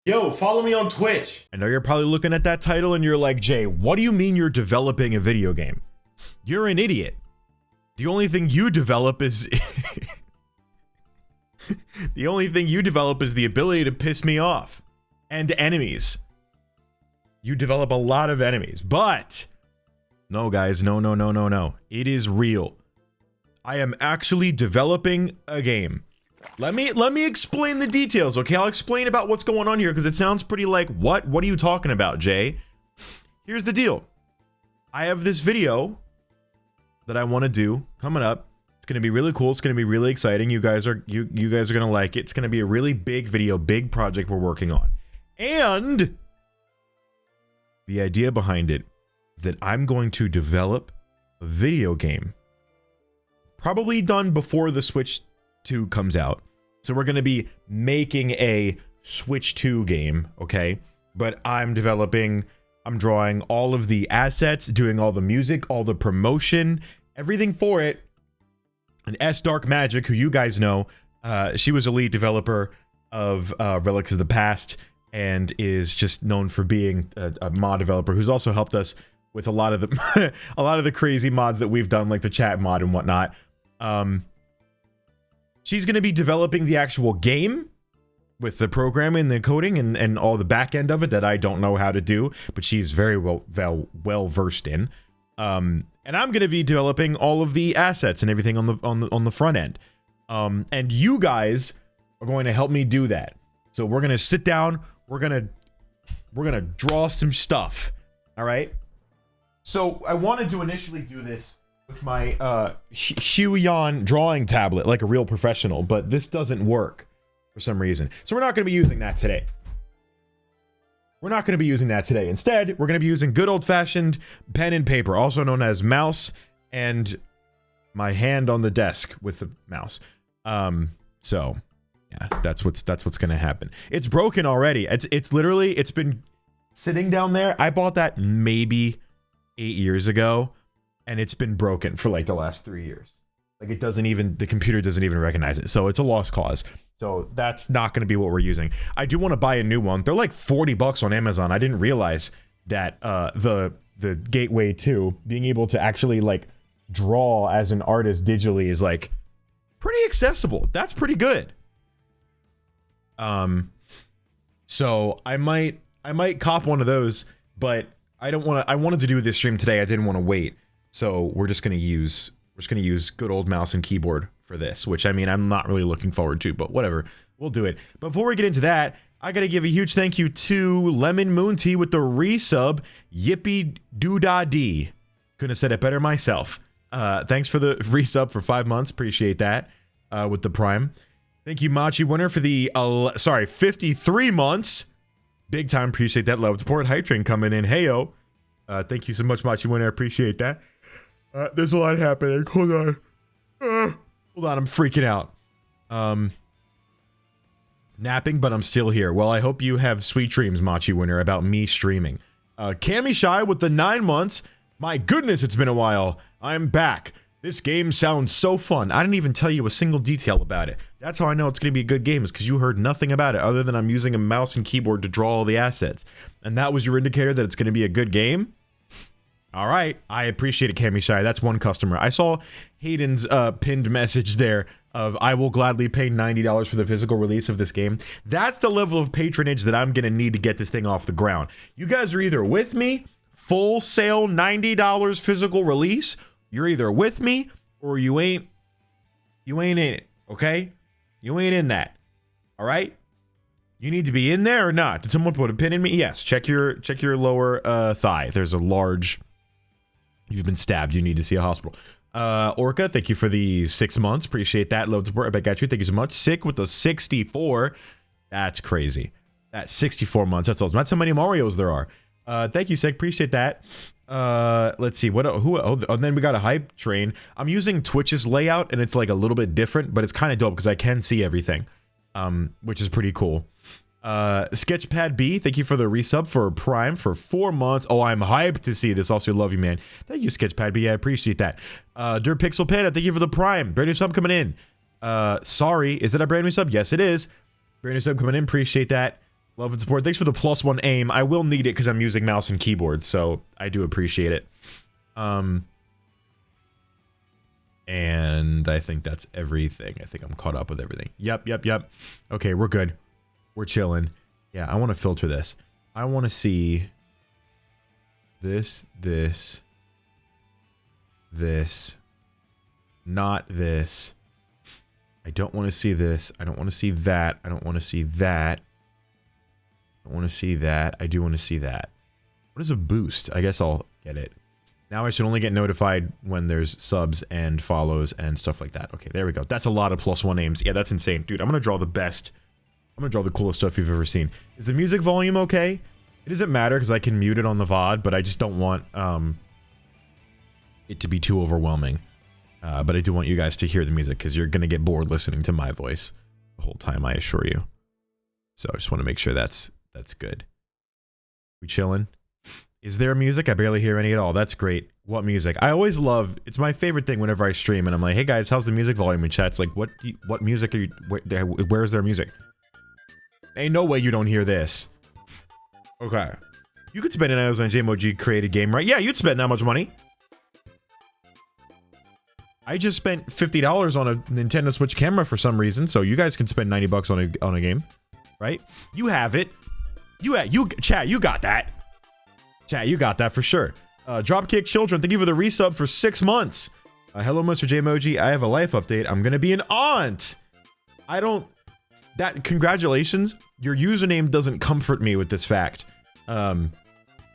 Yo, follow me on Twitch. I know you're probably looking at that title and you're like, Jay, what do you mean you're developing a video game? You're an idiot. The only thing you develop is the only thing you develop is the ability to piss me off and enemies. You develop a lot of enemies, but no, guys, no. It is real. I am actually developing a game. Let me explain the details, okay? I'll explain about what's going on here because it sounds pretty like, what? What are you talking about, Jay? Here's the deal. I have this video that I want to do coming up. It's going to be really cool. It's going to be really exciting. You guys are going to like it. It's going to be a really big video, big project we're working on. And the idea behind it is that I'm going to develop a video game. Probably done before the Switch 2 comes out. So we're going to be making a Switch 2 game, okay? But I'm drawing all of the assets, doing all the music, all the promotion, everything for it. And S Dark Magic, who you guys know, she was a lead developer of Relics of the Past and is just known for being a mod developer who's also helped us with a lot of the a lot of the crazy mods that we've done, like the chat mod and whatnot. She's going to be developing the actual game with the programming, the coding, and all the back end of it that I don't know how to do, but she's very well versed in. And I'm going to be developing all of the assets and everything on the front end. And you guys are going to help me do that. So we're going to sit down. We're going to draw some stuff. All right. So I wanted to initially do this with my Huion drawing tablet like a real professional, but this doesn't work for some reason. So we're not going to be using that today. Instead, we're going to be using good old-fashioned pen and paper, also known as mouse, and my hand on the desk with the mouse. So yeah, that's what's going to happen. It's broken already. It's literally, it's been sitting down there. I bought that maybe 8 years ago. And it's been broken for like the last 3 years. Like the computer doesn't even recognize it. So it's a lost cause. So that's not going to be what we're using. I do want to buy a new one. They're like $40 on Amazon. I didn't realize that the gateway to being able to actually like draw as an artist digitally is like pretty accessible. That's pretty good. So I might cop one of those, but I wanted to do this stream today. I didn't want to wait. So we're just gonna use good old mouse and keyboard for this, which I mean I'm not really looking forward to, but whatever, we'll do it. Before we get into that, I gotta give a huge thank you to Lemon Moon Tea with the resub. Yippee doo-dah dee. Couldn't have said it better myself. Thanks for the resub for 5 months. Appreciate that. With the Prime. Thank you, Machi Winner, for the 53 months. Big time. Appreciate that love support. Hype Train coming in. Heyo. Thank you so much, Machi Winner. I appreciate that. There's a lot happening. Hold on. Hold on. I'm freaking out. Napping, but I'm still here. Well, I hope you have sweet dreams, Machi Winner, about me streaming. Cammy Shy with the 9 months. My goodness, it's been a while. I'm back. This game sounds so fun. I didn't even tell you a single detail about it. That's how I know it's going to be a good game, is because you heard nothing about it other than I'm using a mouse and keyboard to draw all the assets. And that was your indicator that it's going to be a good game? All right. I appreciate it, Cammy Shy. That's one customer. I saw Hayden's pinned message there of, I will gladly pay $90 for the physical release of this game. That's the level of patronage that I'm going to need to get this thing off the ground. You guys are either with me, full sale $90 physical release. You're either with me or you ain't in it, okay? You ain't in that. All right? You need to be in there or not? Did someone put a pin in me? Yes. Check your lower thigh. There's a large. You've been stabbed. You need to see a hospital. Orca, thank you for the 6 months. Appreciate that. Love support. I bet got you. Thank you so much. Sick with the 64. That's crazy. That's 64 months. That's awesome. That's how many Marios there are. Thank you, Sick. Appreciate that. Let's see. And then we got a Hype Train. I'm using Twitch's layout, and it's like a little bit different, but it's kind of dope because I can see everything, which is pretty cool. Sketchpad B, thank you for the resub for Prime for 4 months. Oh, I'm hyped to see this. Also love you, man. Thank you, Sketchpad B. I appreciate that. Dirt Pixel Panda, thank you for the Prime. Brand new sub coming in. Sorry, is it a brand new sub? Yes, it is. Brand new sub coming in. Appreciate that. Love and support. Thanks for the +1 aim. I will need it because I'm using mouse and keyboard, so I do appreciate it. And I think that's everything. I think I'm caught up with everything. Yep. Okay, we're good. We're chilling. Yeah, I want to filter this. I want to see this, not this. I don't want to see this. I don't want to see that. I don't want to see that. I don't want to see that. I do want to see that. What is a boost? I guess I'll get it. Now I should only get notified when there's subs and follows and stuff like that. Okay, there we go. That's a lot of +1 aims. Yeah, that's insane. Dude, I'm going to draw the best. I'm going to draw the coolest stuff you've ever seen. Is the music volume okay? It doesn't matter because I can mute it on the VOD, but I just don't want it to be too overwhelming. But I do want you guys to hear the music because you're going to get bored listening to my voice the whole time, I assure you. So I just want to make sure that's good. We chilling? Is there music? I barely hear any at all. That's great. What music? I always love, it's my favorite thing whenever I stream and I'm like, hey guys, how's the music volume in chat? It's like, what music are you, where's their music? Ain't no way you don't hear this. Okay. You could spend an hour on JayMoji created game, right? Yeah, you'd spend that much money. I just spent $50 on a Nintendo Switch camera for some reason, so you guys can spend 90 bucks on a game, right? You have it. Chat, you got that. Chat, you got that for sure. Dropkick Children, thank you for the resub for 6 months. Hello, Mr. JayMoji. I have a life update. I'm gonna be an aunt. Congratulations. Your username doesn't comfort me with this fact.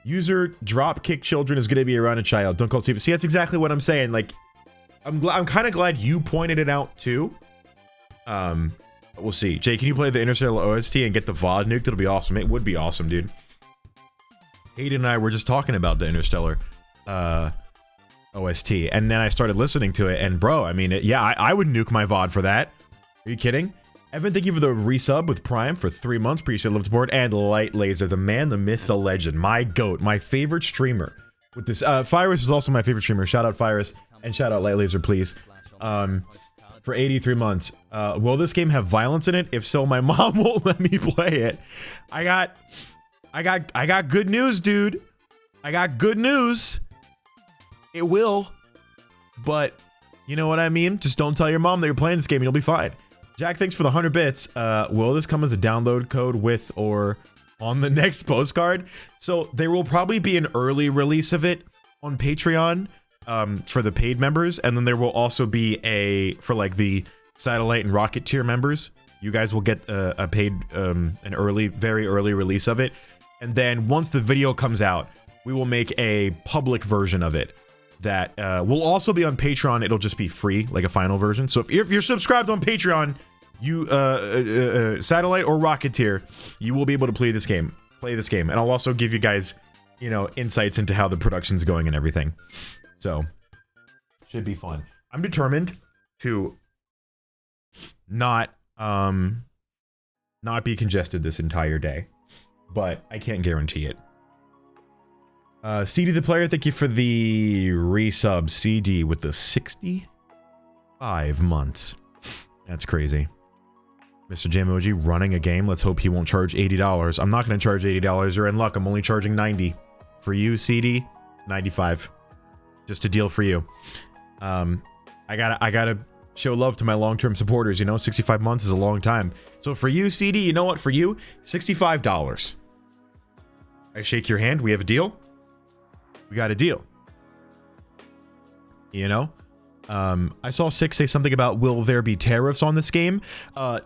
User Dropkick Children is gonna be around a child. Don't call stupid. See, that's exactly what I'm saying. Like, I'm kind of glad you pointed it out too. We'll see. Jay, can you play the Interstellar OST and get the VOD nuked? It'll be awesome. It would be awesome, dude. Hayden and I were just talking about the Interstellar OST, and then I started listening to it, and bro, I mean, yeah, I would nuke my VOD for that. Are you kidding? Evan, thank you for the resub with Prime for 3 months. Appreciate love support. And Light Laser, the man, the myth, the legend, my goat, my favorite streamer. With this, Fyrus is also my favorite streamer. Shout out Fyrus, and shout out Light Laser, please. For 83 months. Will this game have violence in it? If so, my mom won't let me play it. I got good news, dude. I got good news. It will, but you know what I mean? Just don't tell your mom that you're playing this game and you'll be fine. Jack, thanks for the 100 bits. Will this come as a download code with or on the next postcard? So there will probably be an early release of it on Patreon for the paid members, and then there will also be for like the satellite and rocket tier members. You guys will get a paid an very early release of it. And then once the video comes out, we will make a public version of it that will also be on Patreon. It'll just be free, like a final version. So if you're subscribed on Patreon, you satellite or rocketeer, you will be able to play this game. And I'll also give you guys, you know, insights into how the production's going and everything. So should be fun. I'm determined to not be congested this entire day, but I can't guarantee it. CD the player, thank you for the resub. CD with the 65 months. That's crazy. Mr. JayMoji running a game. Let's hope he won't charge $80. I'm not going to charge $80. You're in luck. I'm only charging 90. For you, CD, 95. Just a deal for you. I gotta show love to my long-term supporters, you know? 65 months is a long time. So for you, CD, you know what? For you, $65. I shake your hand. We have a deal. We got a deal. You know? I saw Six say something about, will there be tariffs on this game?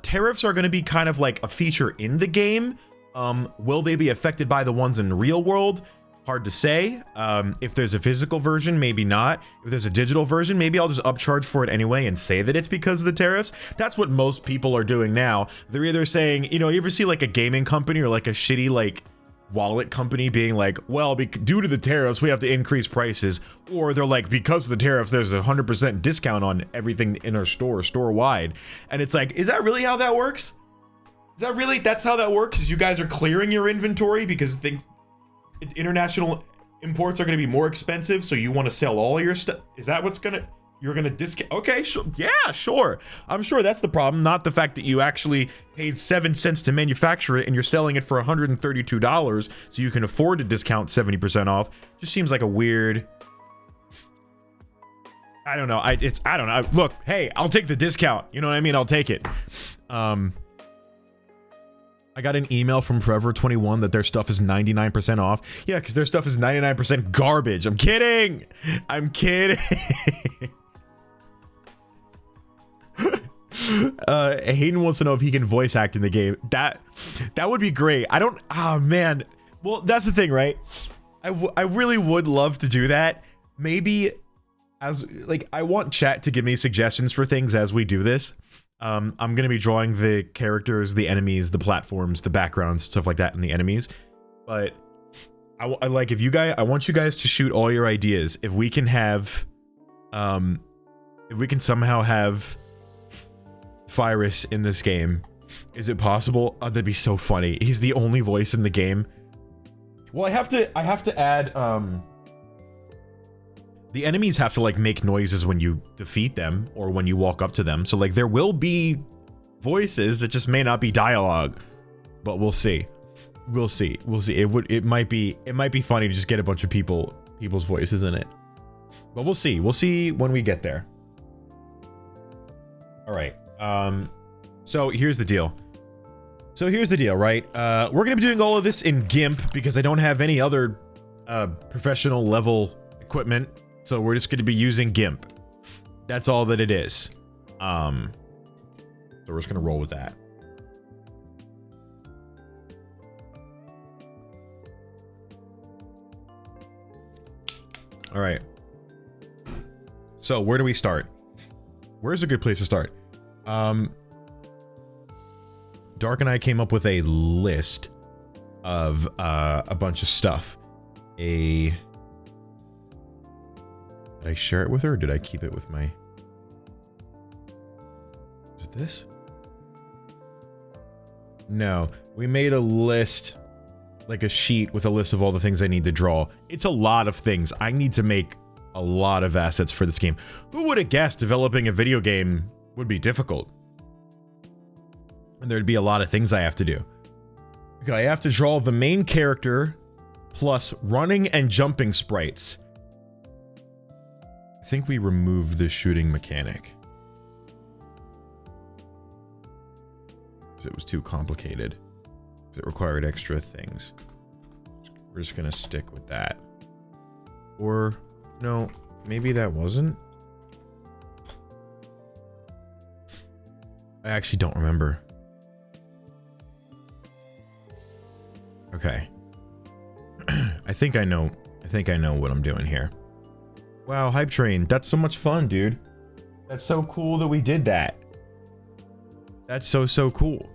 Tariffs are going to be kind of like a feature in the game. Will they be affected by the ones in the real world? Hard to say. If there's a physical version, maybe not. If there's a digital version, maybe I'll just upcharge for it anyway and say that it's because of the tariffs. That's what most people are doing now. They're either saying, you know, you ever see like a gaming company or like a shitty like wallet company being like, well, due to the tariffs, we have to increase prices. Or they're like, because of the tariffs, there's a 100% discount on everything in our store-wide. And it's like, is that really how that works? Is that really, that's how that works? Is you guys are clearing your inventory because international imports are going to be more expensive, so you want to sell all your stuff? Is that what's gonna... You're gonna discount. Okay, sure. Yeah, sure. I'm sure that's the problem, not the fact that you actually paid 7 cents to manufacture it and you're selling it for $132 so you can afford to discount 70% off. Just seems like a weird. I don't know. I don't know. Look, hey, I'll take the discount. You know what I mean? I'll take it. I got an email from Forever 21 that their stuff is 99% off. Yeah, because their stuff is 99% garbage. I'm kidding. I'm kidding. Hayden wants to know if he can voice act in the game. That would be great. I don't. Oh man. Well, that's the thing, right? I really would love to do that. Maybe as like I want chat to give me suggestions for things as we do this. I'm gonna be drawing the characters, the enemies, the platforms, the backgrounds, stuff like that in the enemies. But I like if you guys. I want you guys to shoot all your ideas. If we can have, if we can somehow have Virus in this game, is it possible? Oh, that'd be so funny. He's the only voice in the game. Well, I have to add the enemies have to like make noises when you defeat them or when you walk up to them. So like there will be voices, it just may not be dialogue. But we'll see. We'll see. We'll see. It might be funny to just get a bunch of people's voices in it. But we'll see. We'll see when we get there. All right. So here's the deal. Right? We're gonna be doing all of this in GIMP because I don't have any other professional level equipment. So we're just gonna be using GIMP. That's all that it is. So we're just gonna roll with that. All right. So where do we start? Where's a good place to start? Dark and I came up with a list of a bunch of stuff. Did I share it with her or did I keep it with my... Is it this? No, we made a list, like a sheet with a list of all the things I need to draw. It's a lot of things. I need to make a lot of assets for this game. Who would have guessed developing a video game would be difficult? And there'd be a lot of things I have to do. Okay, I have to draw the main character plus running and jumping sprites. I think we removed the shooting mechanic. Because it was too complicated. Because it required extra things. We're just gonna stick with that. Or, no, maybe that wasn't? I actually don't remember. Okay. I think I know what I'm doing here. Wow, Hype Train. That's so much fun, dude. That's so cool that we did that. That's so cool.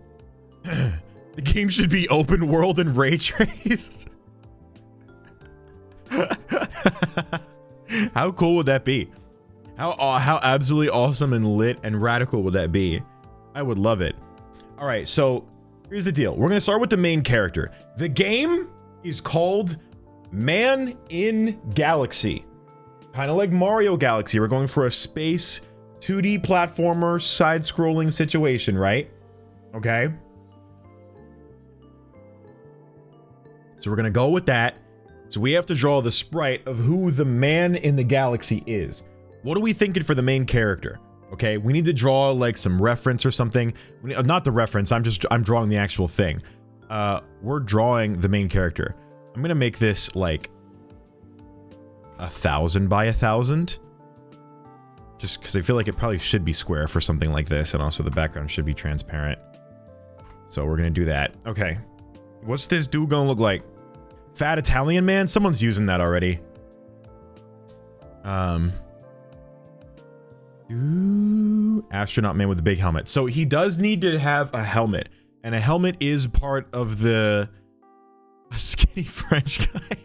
The game should be open world and ray trace. How cool would that be? How absolutely awesome and lit and radical would that be? I would love it. All right, so here's the deal. We're gonna start with the main character. The game is called Man in Galaxy. Kind of like Mario Galaxy. We're going for a space 2D platformer side-scrolling situation, right? Okay. So we're gonna go with that. So we have to draw the sprite of who the man in the galaxy is. What are we thinking for the main character? Okay, we need to draw like some reference or something. Not the reference, I'm drawing the actual thing. We're drawing the main character. I'm gonna make this like 1,000 by 1,000. Just because I feel like it probably should be square for something like this, and also the background should be transparent. So we're gonna do that. Okay. What's this dude gonna look like? Fat Italian man? Someone's using that already. Astronaut man with a big helmet. So he does need to have a helmet. And a helmet is part of the skinny French guy.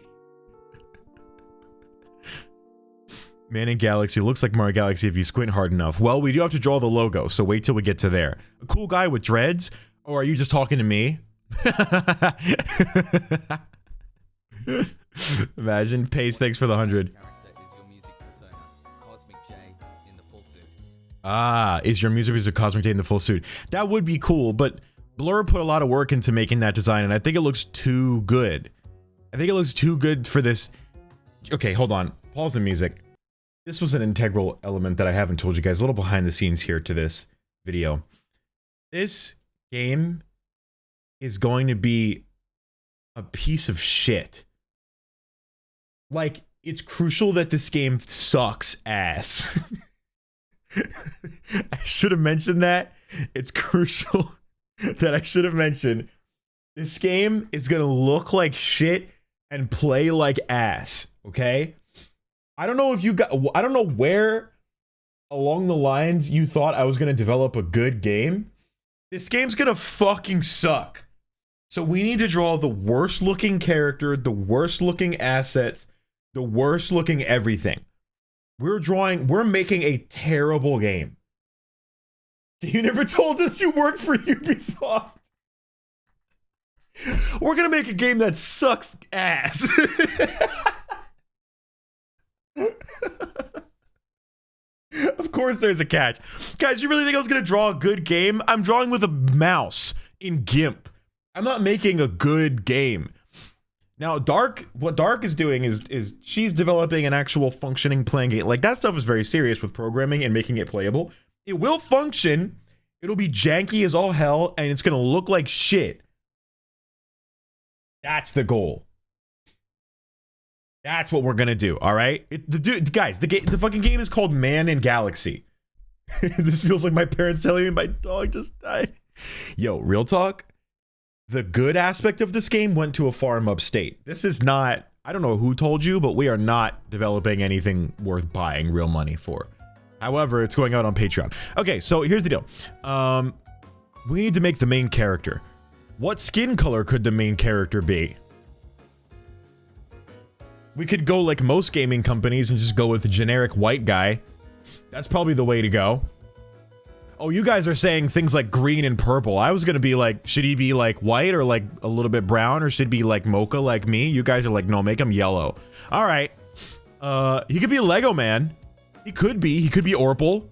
Man in Galaxy. Looks like Mario Galaxy if you squint hard enough. Well, we do have to draw the logo, so wait till we get to there. A cool guy with dreads? Or are you just talking to me? Imagine. Pace, thanks for the 100. Ah, is your music a cosmic day in the full suit? That would be cool, but Blur put a lot of work into making that design, and I think it looks too good. I think it looks too good for this. Okay, hold on. Pause the music. This was an integral element that I haven't told you guys. A little behind the scenes here to this video. This game is going to be a piece of shit. Like, it's crucial that this game sucks ass. I should have mentioned that. It's crucial that I should have mentioned. This game is gonna look like shit and play like ass, okay? I don't know if you got, I don't know where along the lines you thought I was gonna develop a good game. This game's gonna fucking suck. So we need to draw the worst looking character, the worst looking assets, the worst looking everything. We're making a terrible game. You never told us you worked for Ubisoft. We're gonna make a game that sucks ass. Of course there's a catch. Guys, you really think I was gonna draw a good game? I'm drawing with a mouse in GIMP. I'm not making a good game. Now, what Dark is doing is she's developing an actual functioning playing game. Like, that stuff is very serious with programming and making it playable. It will function. It'll be janky as all hell, and it's gonna look like shit. That's the goal. That's what we're gonna do, all right? Guys, the fucking game is called Man in Galaxy. This feels like my parents telling me my dog just died. Yo, real talk. The good aspect of this game went to a farm upstate. This is not, I don't know who told you, but we are not developing anything worth buying real money for. However, it's going out on Patreon. Okay, so here's the deal. We need to make the main character. What skin color could the main character be? We could go like most gaming companies and just go with a generic white guy. That's probably the way to go. Oh, you guys are saying things like green and purple. I was gonna be like, should he be like white or like a little bit brown, or should he be like mocha like me? You guys are like, no, make him yellow. All right. He could be a Lego man. He could be Orpal.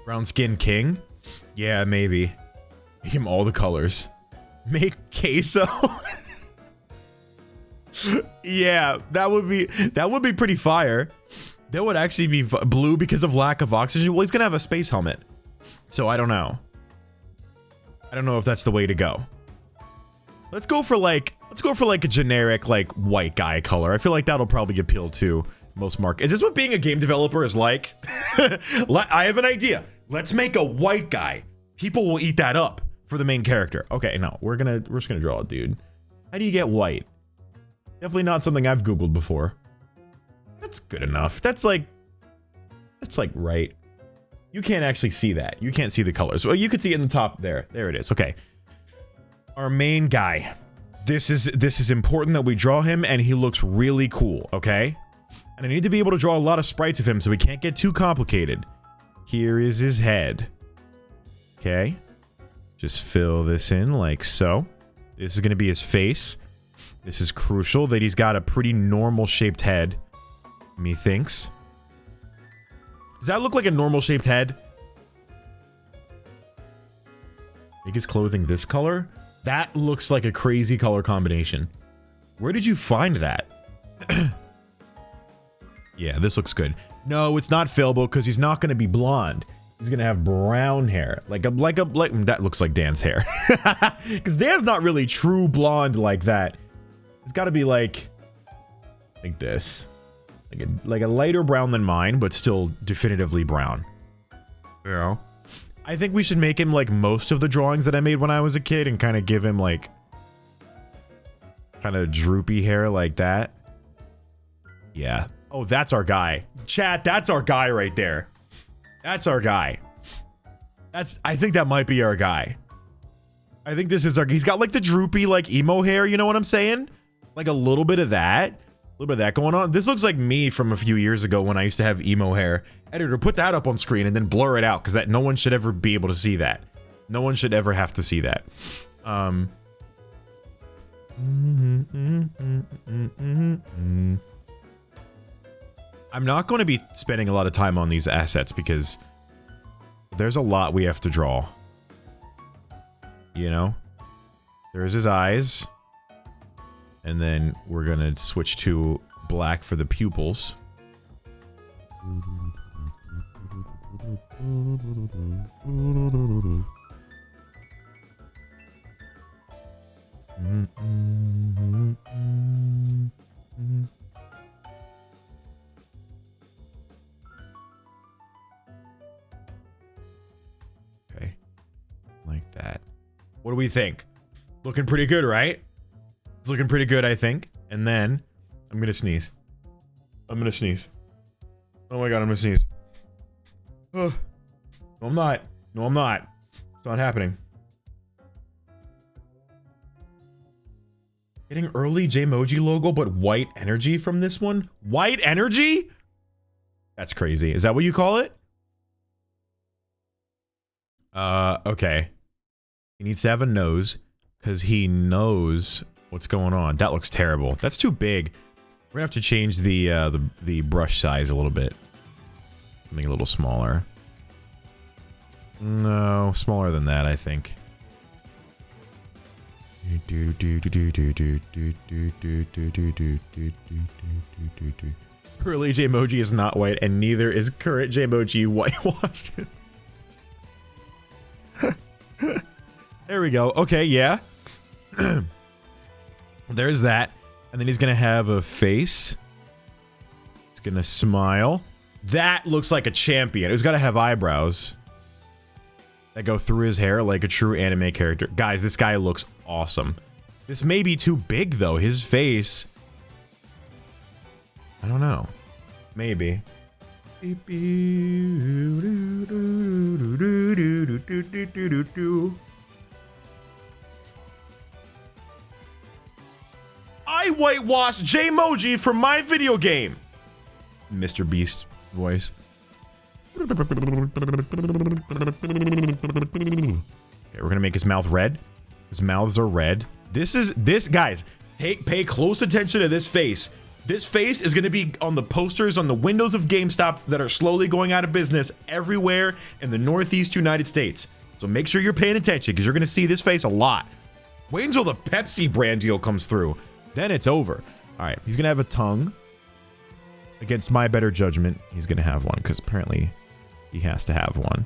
Brown skin king. Yeah, maybe. Make him all the colors. Make queso. Yeah, that would be pretty fire. That would actually be blue because of lack of oxygen. Well, he's gonna have a space helmet, so I don't know. I don't know if that's the way to go. Let's go for like a generic like white guy color. I feel like that'll probably appeal to most markets. Is this what being a game developer is like? I have an idea. Let's make a white guy. People will eat that up for the main character. Okay, no, we're just gonna draw a dude. How do you get white? Definitely not something I've Googled before. That's good enough. That's like right. You can't actually see that. You can't see the colors. Well, you can see it in the top there. There it is. Okay. Our main guy. This is important that we draw him, and he looks really cool, okay? And I need to be able to draw a lot of sprites of him, so we can't get too complicated. Here is his head. Okay. Just fill this in like so. This is gonna be his face. This is crucial that he's got a pretty normal shaped head, methinks. Does that look like a normal shaped head? Make his clothing this color? That looks like a crazy color combination. Where did you find that? Yeah, this looks good. No, it's not Philbo because he's not going to be blonde. He's going to have brown hair. Like that looks like Dan's hair. Because Dan's not really true blonde like that. It's got to be like this. Like a lighter brown than mine, but still definitively brown. You know? I think we should make him like most of the drawings that I made when I was a kid and kind of give him like kind of droopy hair like that. Yeah. Oh, that's our guy. Chat, that's our guy right there. That's our guy. I think that might be our guy. I think this is he's got like the droopy like emo hair, you know what I'm saying? Like a little bit of that. A little bit of that going on. This looks like me from a few years ago when I used to have emo hair. Editor, put that up on screen and then blur it out because no one should ever be able to see that. No one should ever have to see that. I'm not going to be spending a lot of time on these assets because there's a lot we have to draw. You know? There's his eyes. And then we're going to switch to black for the pupils. Okay. Like that. What do we think? Looking pretty good, right? It's looking pretty good, I think. And then I'm gonna sneeze. I'm gonna sneeze. Oh my god, I'm gonna sneeze. Oh. No, I'm not. No, I'm not. It's not happening. Getting early JayMoji logo, but white energy from this one? White energy? That's crazy. Is that what you call it? Okay. He needs to have a nose, because he knows what's going on. That looks terrible. That's too big. We're gonna have to change the brush size a little bit. Make it a little smaller. No, smaller than that, I think. Early JayMoji is not white, and neither is current JayMoji whitewashed. There we go. Okay, yeah. There's that. And then he's gonna have a face. He's gonna smile. That looks like a champion. He's gotta have eyebrows that go through his hair like a true anime character. Guys, this guy looks awesome. This may be too big, though. His face... I don't know. Maybe. I whitewashed JayMoji from my video game! Mr. Beast voice. Okay, we're gonna make his mouth red. His mouths are red. This, guys, pay close attention to this face. This face is gonna be on the posters on the windows of GameStops that are slowly going out of business everywhere in the Northeast United States. So make sure you're paying attention, because you're gonna see this face a lot. Wait until the Pepsi brand deal comes through. Then it's over. Alright, he's gonna have a tongue. Against my better judgment, he's gonna have one, because apparently he has to have one.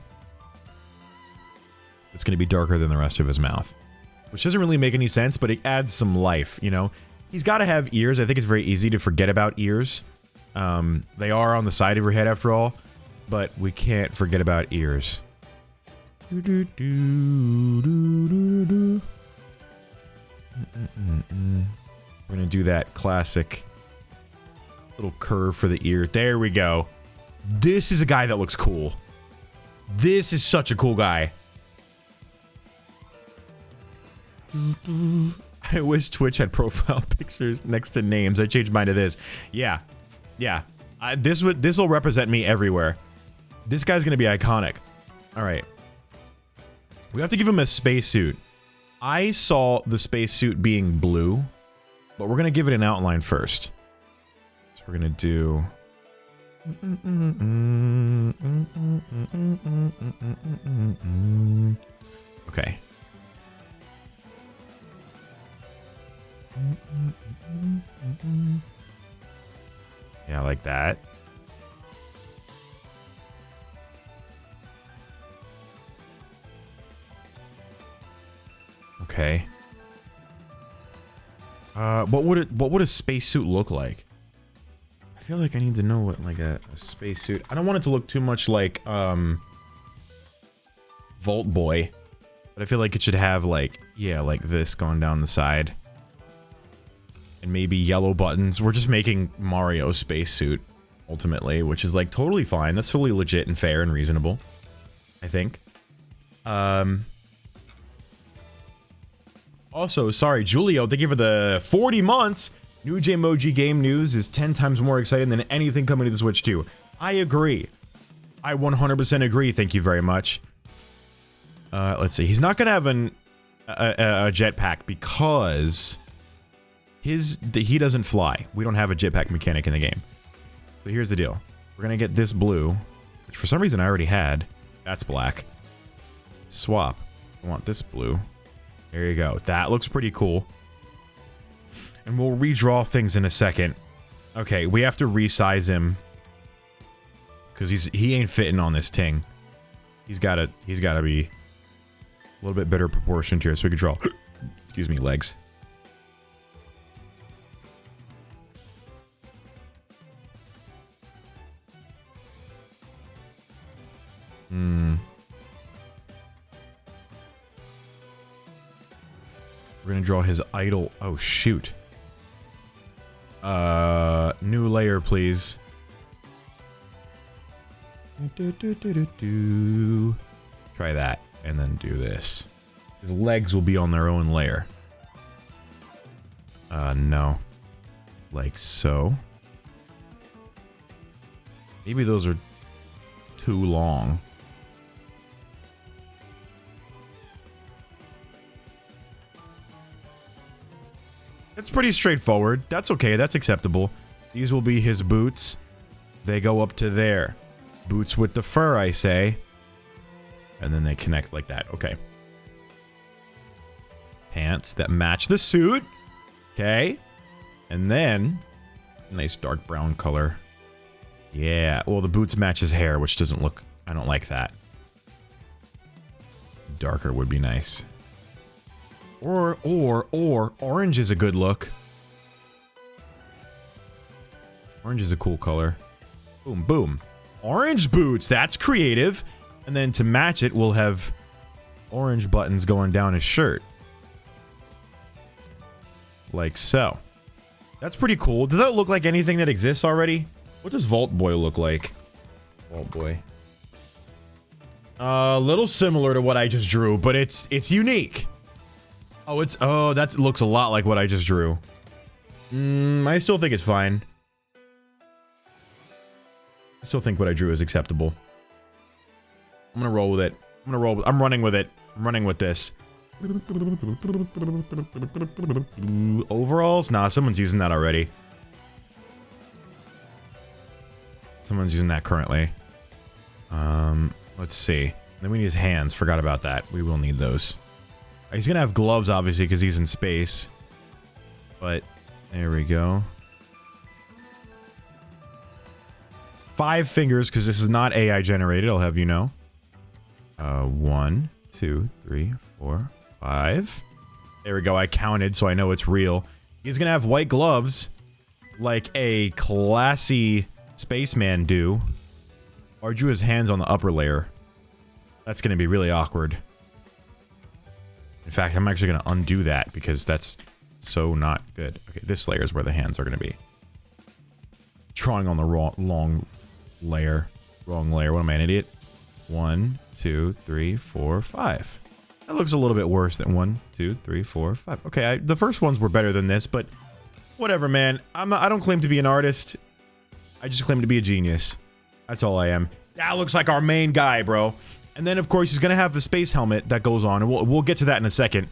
It's gonna be darker than the rest of his mouth. Which doesn't really make any sense, but it adds some life, you know? He's gotta have ears. I think it's very easy to forget about ears. They are on the side of your head after all, but we can't forget about ears. We're gonna do that classic little curve for the ear. There we go. This is a guy that looks cool. This is such a cool guy. I wish Twitch had profile pictures next to names. I changed mine to this. Yeah. Yeah. This will represent me everywhere. This guy's gonna be iconic. Alright. We have to give him a spacesuit. I saw the spacesuit being blue, but we're gonna give it an outline first. So we're gonna do... Okay. Yeah, like that. Okay. What would a spacesuit look like? I feel like I need to know what like a spacesuit. I don't want it to look too much like Volt Boy, but I feel like it should have like, yeah, like this going down the side. And maybe yellow buttons. We're just making Mario's spacesuit, ultimately, which is like totally fine. That's totally legit and fair and reasonable, I think. Also, sorry, Julio, thank you for the 40 months. New JayMoji game news is 10 times more exciting than anything coming to the Switch 2. I agree. I 100% agree, thank you very much. Let's see. He's not gonna have a jetpack because he doesn't fly. We don't have a jetpack mechanic in the game. So here's the deal. We're gonna get this blue, which for some reason I already had. That's black. Swap. I want this blue. There you go. That looks pretty cool. And we'll redraw things in a second. Okay, we have to resize him. Because he ain't fitting on this ting. He's gotta be a little bit better proportioned here so we can draw, excuse me, legs. We're gonna draw his idol. Oh, shoot. New layer, please. Try that, and then do this. His legs will be on their own layer. No. Like so. Maybe those are too long. It's pretty straightforward. That's okay. That's acceptable. These will be his boots. They go up to there. Boots with the fur, I say. And then they connect like that. Okay. Pants that match the suit. Okay. And then, nice dark brown color. Yeah. Well, the boots match his hair, which doesn't look... I don't like that. Darker would be nice. Or, orange is a good look. Orange is a cool color. Boom, boom. Orange boots, that's creative. And then to match it, we'll have orange buttons going down his shirt. Like so. That's pretty cool. Does that look like anything that exists already? What does Vault Boy look like? Vault Boy. A little similar to what I just drew, but it's unique. Oh, that looks a lot like what I just drew. I still think it's fine. I still think what I drew is acceptable. I'm gonna roll with it. I'm running with it. I'm running with this. Overalls? Nah, someone's using that already. Someone's using that currently. Let's see. Then we need his hands. Forgot about that. We will need those. He's gonna have gloves, obviously, because he's in space. But, there we go. 5 fingers, because this is not AI generated, I'll have you know. 1, 2, 3, 4, 5. There we go, I counted, so I know it's real. He's gonna have white gloves, like a classy spaceman do. Or drew his hands on the upper layer. That's gonna be really awkward. In fact, I'm actually gonna undo that, because that's so not good. Okay, this layer is where the hands are gonna be. Drawing on the wrong layer. Wrong layer. What am I, an idiot? 1, 2, 3, 4, 5. That looks a little bit worse than 1, 2, 3, 4, 5. Okay, the first ones were better than this, but whatever, man. I don't claim to be an artist. I just claim to be a genius. That's all I am. That looks like our main guy, bro. And then, of course, he's gonna have the space helmet that goes on, and we'll get to that in a second.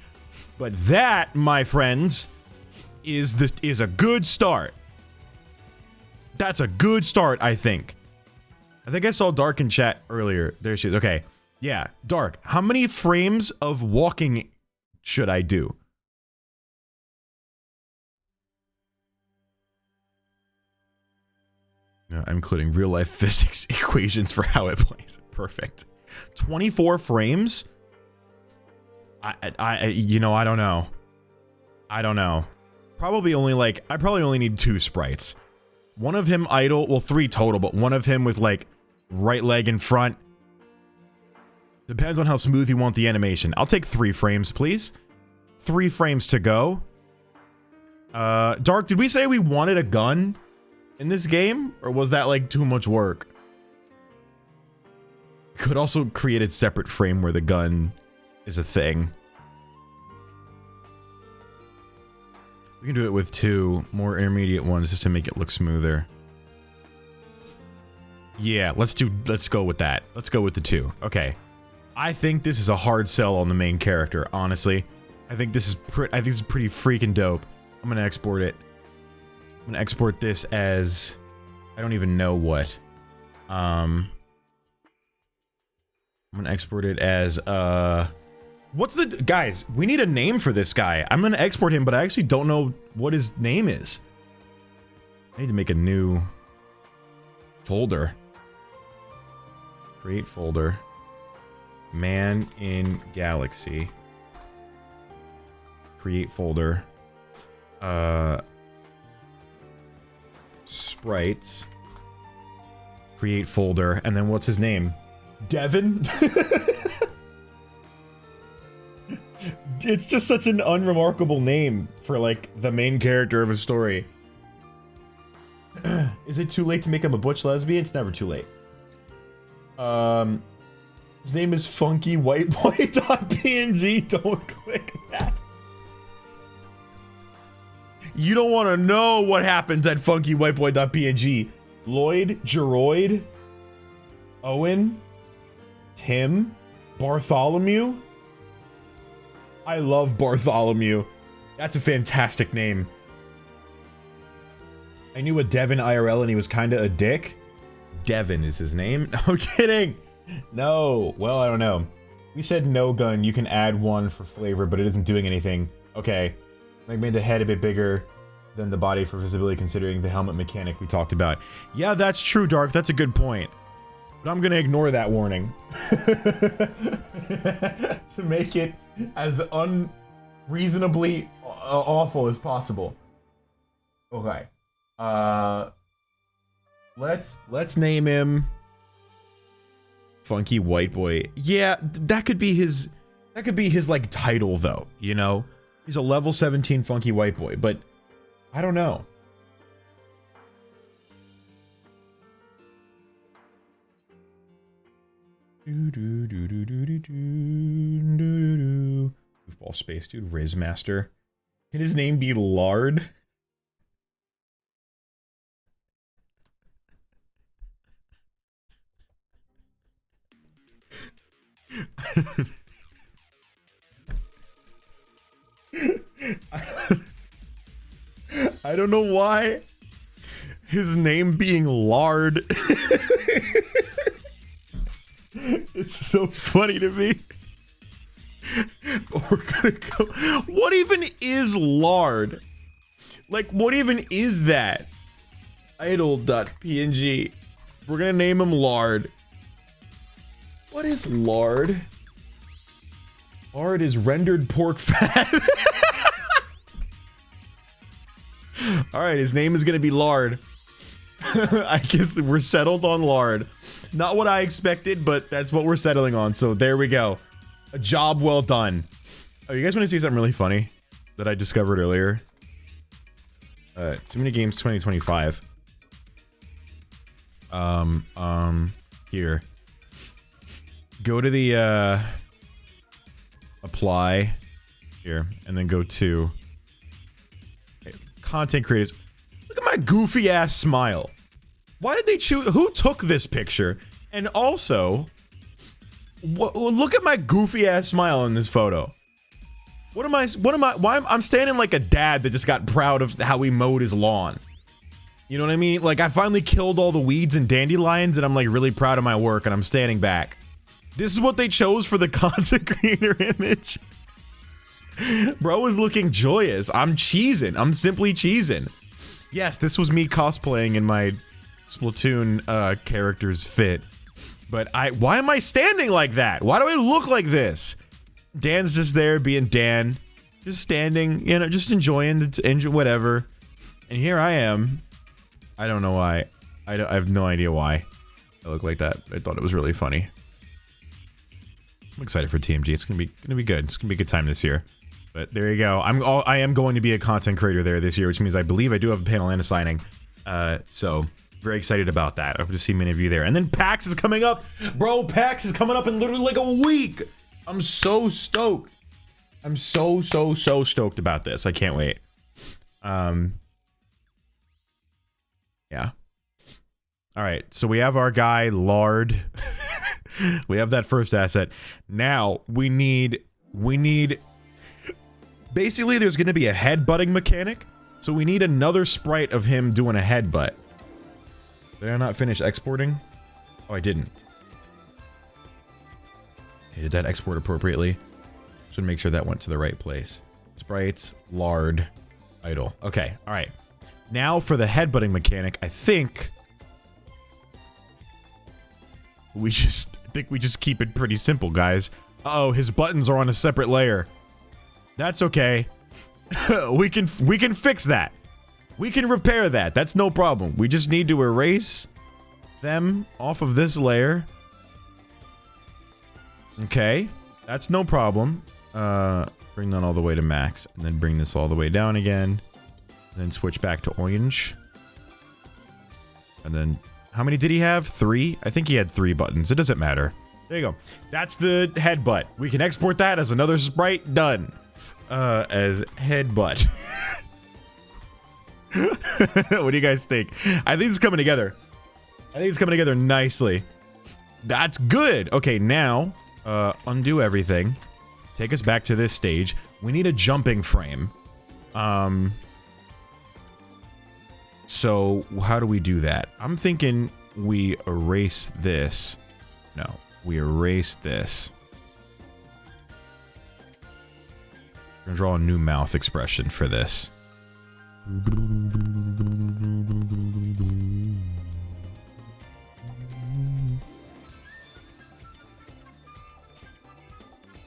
But that, my friends, is a good start. That's a good start, I think. I think I saw Dark in chat earlier. There she is. Okay. Yeah, Dark. How many frames of walking should I do? No, I'm including real-life physics equations for how it plays. Perfect. 24 frames? You know, I don't know. I don't know. Probably only, like, I probably only need 2 sprites. One of him idle, well, 3 total, but one of him with, like, right leg in front. Depends on how smooth you want the animation. I'll take 3 frames, please. 3 frames to go. Dark, did we say we wanted a gun in this game? Or was that, like, too much work? Could also create a separate frame where the gun is a thing. We can do it with 2 more intermediate ones just to make it look smoother. Yeah, let's go with that. Let's go with the 2. Okay. I think this is a hard sell on the main character, honestly. I think this is pretty freaking dope. I'm gonna export it. I'm gonna export this as... I don't even know what. I'm gonna export it as, what's the... Guys, we need a name for this guy. I'm gonna export him, but I actually don't know what his name is. I need to make a new folder. Create folder. Man in Galaxy. Create folder. Sprites. Create folder. And then what's his name? Devin? It's just such an unremarkable name for, like, the main character of a story. Is it too late to make him a butch lesbian? It's never too late. His name is funkywhiteboy.png. Don't click that. You don't want to know what happens at funkywhiteboy.png. Lloyd, Geroid, Owen, Tim, Bartholomew. I love Bartholomew. That's a fantastic name. I knew a Devin IRL and he was kinda a dick. Devin is his name? No kidding! No. Well, I don't know. We said no gun, you can add one for flavor, but it isn't doing anything. Okay. I made the head a bit bigger than the body for visibility considering the helmet mechanic we talked about. Yeah, that's true, Dark. That's a good point. But I'm gonna ignore that warning. To make it as unreasonably awful as possible. Okay. Let's name him Funky White Boy. Yeah, that could be his like title though, you know? He's a level 17 Funky White Boy, but I don't know. Goofball space, dude. Riz Master. Can his name be Lard? I don't know why his name being Lard. It's so funny to me. We're gonna go. What even is lard? Like, what even is that? Idle.png. We're gonna name him Lard. What is lard? Lard is rendered pork fat. Alright, his name is gonna be Lard. I guess we're settled on Lard. Not what I expected, but that's what we're settling on, so there we go. A job well done. Oh, you guys want to see something really funny that I discovered earlier? Too Many Games 2025. Here. Go to the, apply. Here, and then go to... Content creators. Look at my goofy ass smile. Why did they choose? Who took this picture? And also, look at my goofy ass smile in this photo. I'm standing like a dad that just got proud of how he mowed his lawn. You know what I mean? Like, I finally killed all the weeds and dandelions and I'm like really proud of my work and I'm standing back. This is what they chose for the content creator image. Bro is looking joyous. I'm cheesing. I'm simply cheesing. Yes, this was me cosplaying in my Splatoon character's fit. But why am I standing like that? Why do I look like this? Dan's just there being Dan. Just standing, you know, just enjoying whatever. And here I am. I don't know why. I have no idea why I look like that. I thought it was really funny. I'm excited for TMG. It's gonna be good. It's gonna be a good time this year. But there you go. I am going to be a content creator there this year, which means I believe I do have a panel and a signing. So very excited about that. I hope to see many of you there. And then PAX is coming up. Bro, PAX is coming up in literally like a week. I'm so stoked. I'm so stoked about this. I can't wait. Yeah. All right. So we have our guy Lard. We have that first asset. Now we need Basically, there's going to be a headbutting mechanic. So we need another sprite of him doing a headbutt. Did I not finish exporting? Oh, I didn't. Okay, did that export appropriately? Should make sure that went to the right place. Sprites, lard, idle. Okay, all right. Now for the headbutting mechanic, I think we just keep it pretty simple, guys. Uh-oh, his buttons are on a separate layer. That's okay. we can fix that. We can repair that. That's no problem. We just need to erase them off of this layer. Okay, that's no problem. Bring that all the way to max, and then bring this all the way down again. And then switch back to orange. And then, how many did he have? 3? I think he had 3 buttons. It doesn't matter. There you go. That's the headbutt. We can export that as another sprite. Done. As headbutt. What do you guys think? I think it's coming together. I think it's coming together nicely. That's good. Okay, now, undo everything. Take us back to this stage. We need a jumping frame. So how do we do that? I'm thinking we erase this. No, we erase this. I'm gonna draw a new mouth expression for this.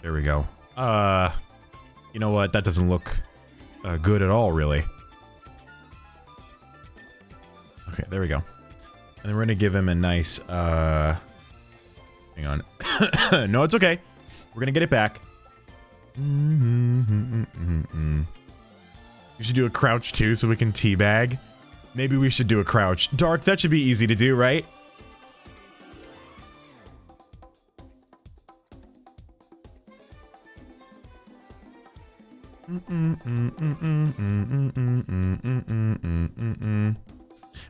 There we go. You know what? That doesn't look good at all, really. Okay, there we go. And then we're gonna give him a nice, hang on. No, it's okay. We're gonna get it back. You should do a crouch too, so we can teabag. Maybe we should do a crouch. Dark, that should be easy to do, right?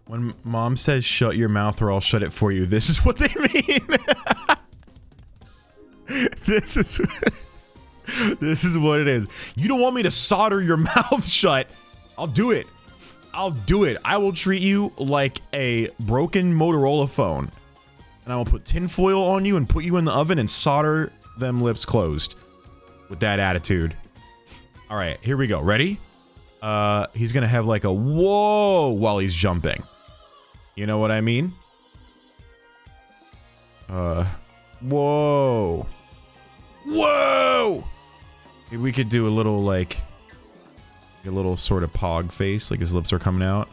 When mom says shut your mouth or I'll shut it for you, this is what they mean. This is what it is. You don't want me to solder your mouth shut. I'll do it. I'll do it. I will treat you like a broken Motorola phone. And I will put tinfoil on you and put you in the oven and solder them lips closed. With that attitude. All right, here we go. Ready? He's gonna have like a whoa while he's jumping. You know what I mean? Whoa. Whoa! Maybe we could do a little, like, a little sort of pog face, like his lips are coming out.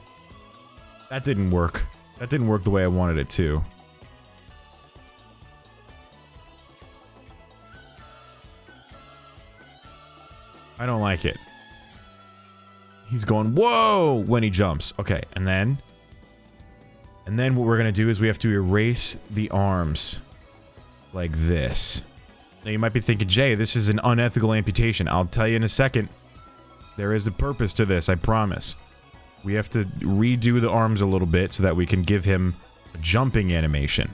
That didn't work. That didn't work the way I wanted it to. I don't like it. He's going, whoa, when he jumps. Okay, and then what we're gonna do is we have to erase the arms. Like this. Now you might be thinking, Jay, this is an unethical amputation. I'll tell you in a second. There is a purpose to this, I promise. We have to redo the arms a little bit so that we can give him a jumping animation.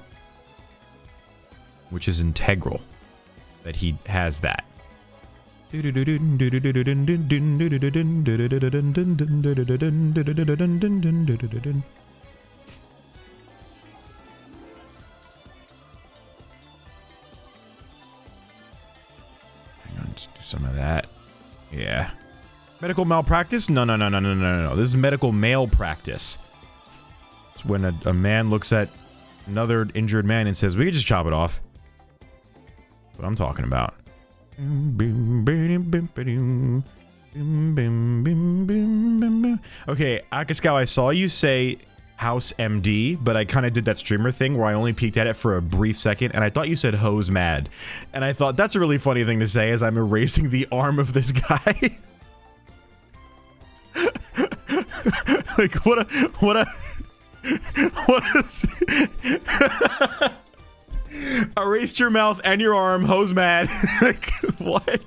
Which is integral. That he has that. Let's do some of that. Yeah. Medical malpractice? No. This is medical malpractice. It's when a man looks at another injured man and says, we could just chop it off. That's what I'm talking about. Okay, Akaskow, I saw you say House MD, but I kind of did that streamer thing where I only peeked at it for a brief second, and I thought you said hose mad. And I thought that's a really funny thing to say as I'm erasing the arm of this guy. Like, what is... Erased your mouth and your arm, hose mad. Like, what?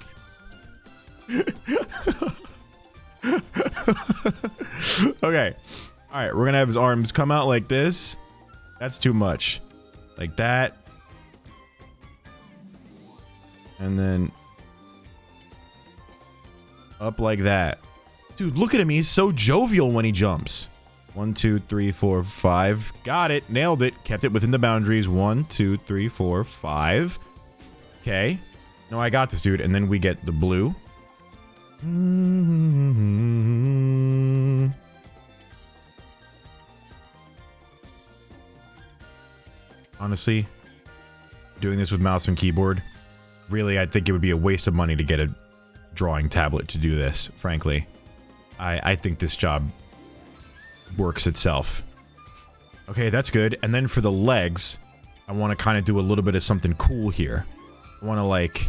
Okay. Alright, we're gonna have his arms come out like this. That's too much. Like that. And then... Up like that. Dude, look at him. He's so jovial when he jumps. 1, 2, 3, 4, 5. Got it. Nailed it. Kept it within the boundaries. 1, 2, 3, 4, 5. Okay. No, I got this, dude. And then we get the blue. Honestly, doing this with mouse and keyboard, really, I think it would be a waste of money to get a drawing tablet to do this, frankly. I think this job works itself. Okay, that's good. And then for the legs, I want to kind of do a little bit of something cool here. I want to, like,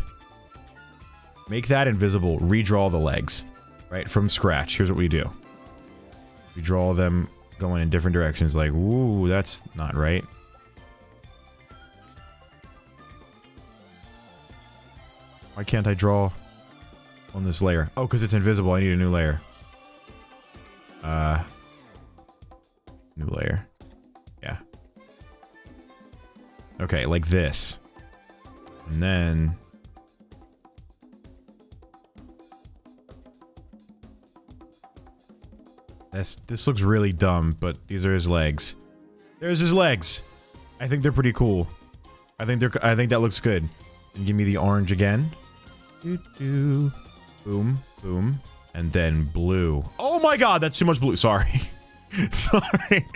make that invisible, redraw the legs, right, from scratch. Here's what we do. We draw them going in different directions, like, ooh, that's not right. Why can't I draw on this layer? Oh, because it's invisible. I need a new layer. New layer. Yeah. Okay, like this. And then... This looks really dumb, but these are his legs. There's his legs! I think they're pretty cool. I think that looks good. And give me the orange again. Boom, boom, and then blue. Oh my god, that's too much blue. Sorry. Sorry.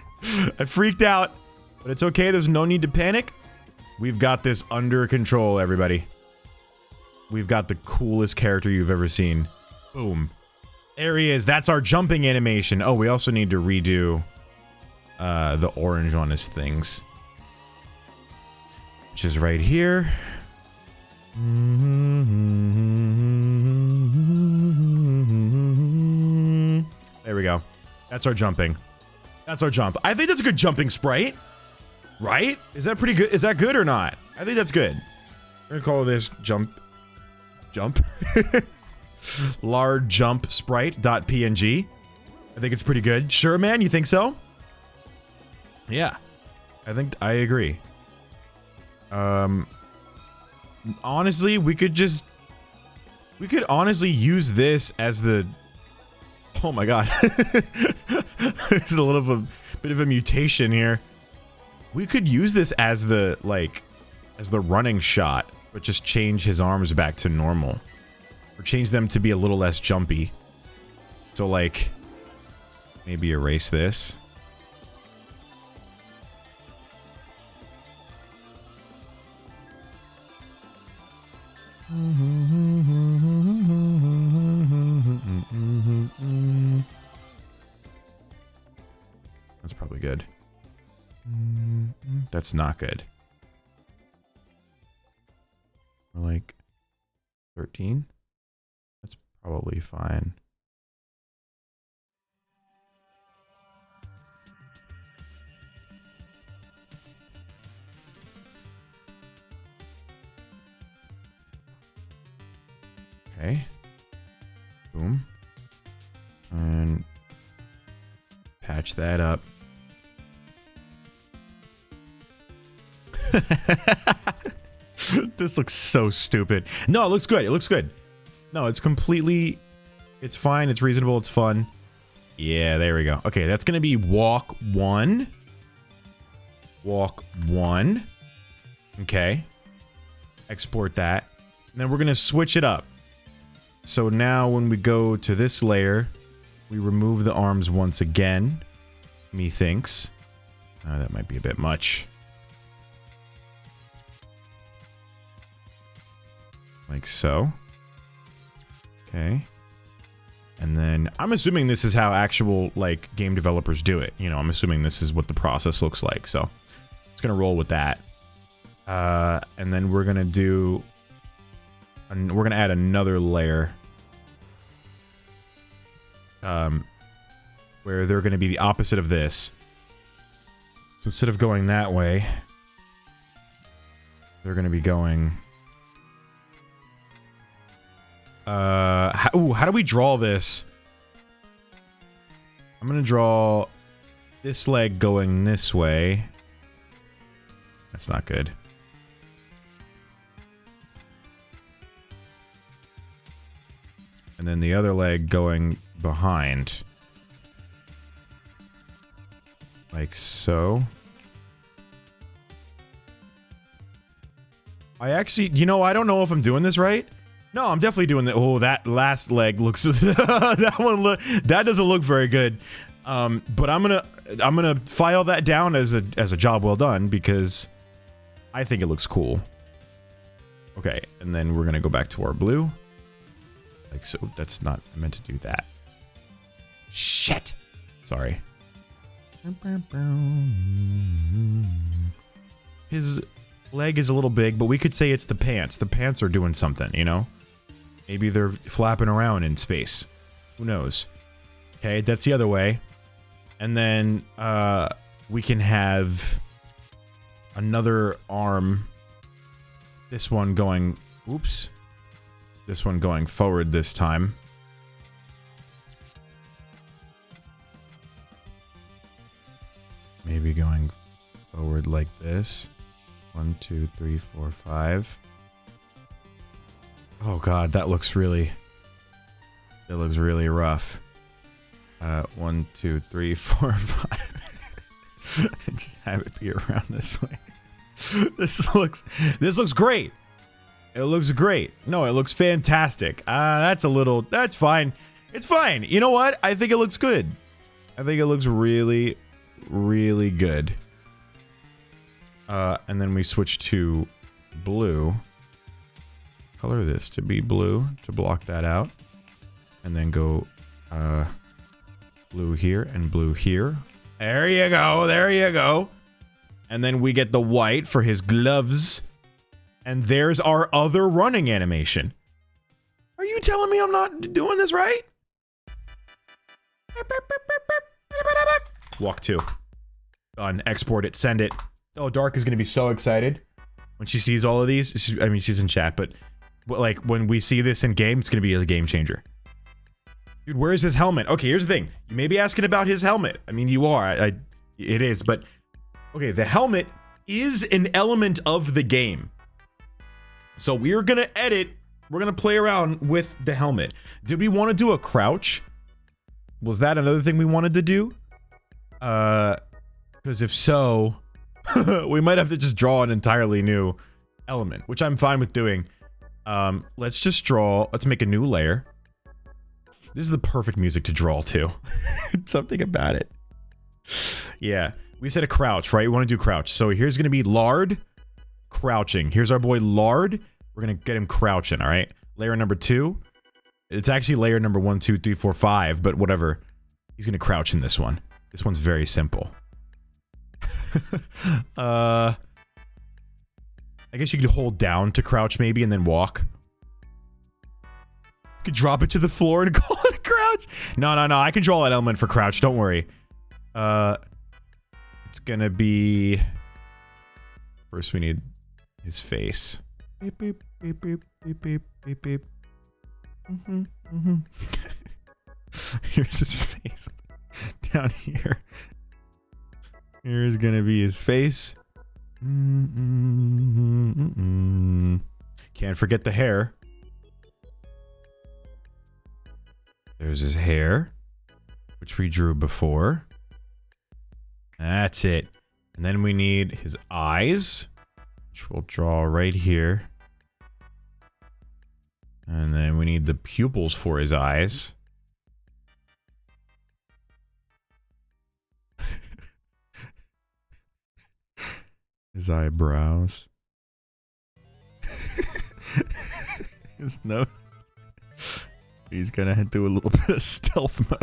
I freaked out. But it's okay, there's no need to panic. We've got this under control, everybody. We've got the coolest character you've ever seen. Boom. There he is. That's our jumping animation. Oh, we also need to redo the orange on his things. Which is right here. There we go. That's our jumping. That's our jump. I think that's a good jumping sprite. Right? Is that pretty good? Is that good or not? I think that's good. We're gonna call this jump. Large jump sprite.png. I think it's pretty good. Sure, man? You think so? Yeah. I think I agree. Honestly, we could honestly use this as the... Oh my god. It's a little bit of a mutation here. We could use this as the, like, as the running shot, but just change his arms back to normal. Or change them to be a little less jumpy. So, like, maybe erase this. That's probably good. That's not good. We're like 13? That's probably fine. Okay. Boom. And patch that up. This looks so stupid. No, it looks good. It looks good. No, it's completely... It's fine. It's reasonable. It's fun. Yeah, there we go. Okay, that's going to be walk 1. Walk 1. Okay. Export that. And then we're going to switch it up. So now when we go to this layer, we remove the arms once again. Methinks. That might be a bit much. Like so. Okay. And then I'm assuming this is how actual, like, game developers do it. You know, I'm assuming this is what the process looks like. So it's going to roll with that. And then we're going to do... we're going to add another layer. Where they're going to be the opposite of this. So instead of going that way, they're going to be going... how do we draw this? I'm gonna draw this leg going this way. That's not good. And then the other leg going behind. Like so. I actually, you know, I don't know if I'm doing this right. No, I'm definitely doing the, oh, that last leg looks, that doesn't look very good. But I'm gonna file that down as a job well done because I think it looks cool. Okay, and then we're gonna go back to our blue. Like so, that's not meant to do that. Shit! Sorry. His leg is a little big, but we could say it's the pants. The pants are doing something, you know? Maybe they're flapping around in space. Who knows? Okay, that's the other way. And then, we can have another arm. This one going, oops. This one going forward this time. Maybe going forward like this. 1, 2, 3, 4, 5. Oh god, that looks really rough. 1, 2, 3, 4, 5. Just have it be around this way. This looks great. It looks great. No, it looks fantastic. That's fine. It's fine. You know what? I think it looks good. I think it looks really, really good. And then we switch to blue. Color this to be blue to block that out. And then go, blue here and blue here. There you go. There you go. And then we get the white for his gloves. And there's our other running animation. Are you telling me I'm not doing this right? Walk 2. Done. Export it. Send it. Oh, Dark is going to be so excited when she sees all of these. She's in chat, but like when we see this in game, it's going to be a game changer. Dude, where's his helmet? Okay, here's the thing. You may be asking about his helmet. I mean, you are. It is, but okay, the helmet is an element of the game. So we're going to edit. We're going to play around with the helmet. Did we want to do a crouch? Was that another thing we wanted to do? Because if so, we might have to just draw an entirely new element, which I'm fine with doing. Let's make a new layer. This is the perfect music to draw to. Something about it. Yeah, we said a crouch, right? We want to do crouch. So here's going to be Lard crouching. Here's our boy Lard. We're going to get him crouching, all right? Layer number 2. It's actually layer number 1, 2, 3, 4, 5, but whatever. He's going to crouch in this one. This one's very simple. I guess you could hold down to crouch maybe and then walk. You could drop it to the floor and call it a crouch. No. I can draw an element for crouch. Don't worry. It's gonna be... First we need his face. Beep, beep, beep, beep, beep, beep, beep, beep. Here's his face. Down here. Here's gonna be his face. Can't forget the hair. There's his hair, which we drew before. That's it. And then we need his eyes, which we'll draw right here. And then we need the pupils for his eyes. His eyebrows. His nose. He's gonna do a little bit of stealth mode.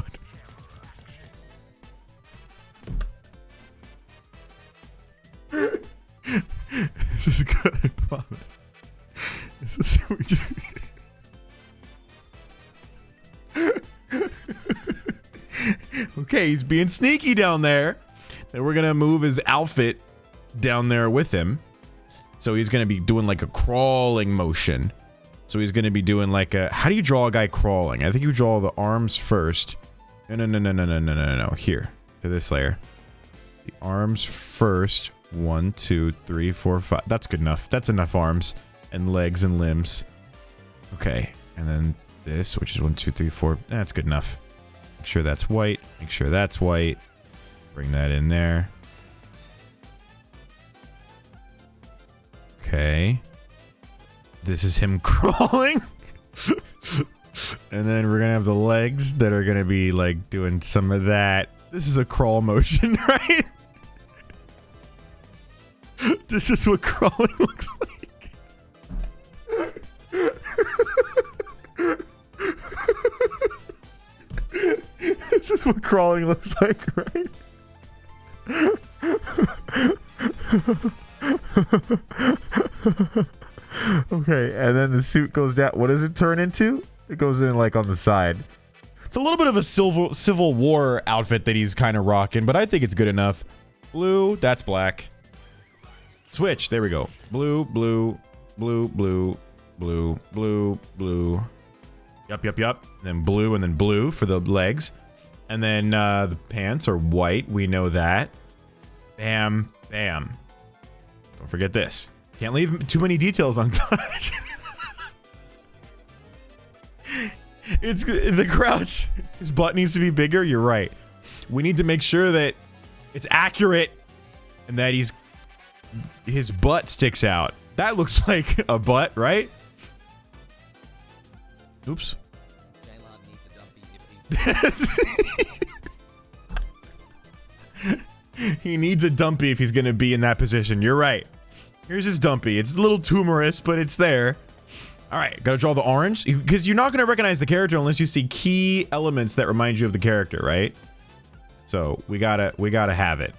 This is good, I promise. This is what we do. Okay, he's being sneaky down there. Then we're gonna move his outfit down there with him. So he's gonna be doing like a crawling motion. So he's gonna be doing like a... How do you draw a guy crawling? I think you draw the arms first. No. Here. To this layer. The arms first. 1, 2, 3, 4, 5. That's good enough. That's enough arms. And legs and limbs. Okay. And then this, which is 1, 2, 3, 4. That's good enough. Make sure that's white. Make sure that's white. Bring that in there. Okay. This is him crawling. And then we're gonna have the legs that are gonna be like doing some of that. This is a crawl motion, right? This is what crawling looks like. This is what crawling looks like, right? Okay, and then the suit goes down. What does it turn into? It goes in like on the side. It's a little bit of a Civil War outfit that he's kind of rocking, but I think it's good enough. Blue, that's black. Switch, there we go. Blue, blue, blue, blue, blue, blue, blue. Yup. And then blue for the legs. And then the pants are white. We know that. Bam, bam. Don't forget this. Can't leave too many details untouched. It's the crouch. His butt needs to be bigger. You're right. We need to make sure that it's accurate and that his butt sticks out. That looks like a butt, right? Oops. He needs a dumpy if he's gonna be in that position. You're right. Here's his dumpy. It's a little tumorous, but it's there. All right, gotta draw the orange because you're not gonna recognize the character unless you see key elements that remind you of the character, right? So we gotta have it.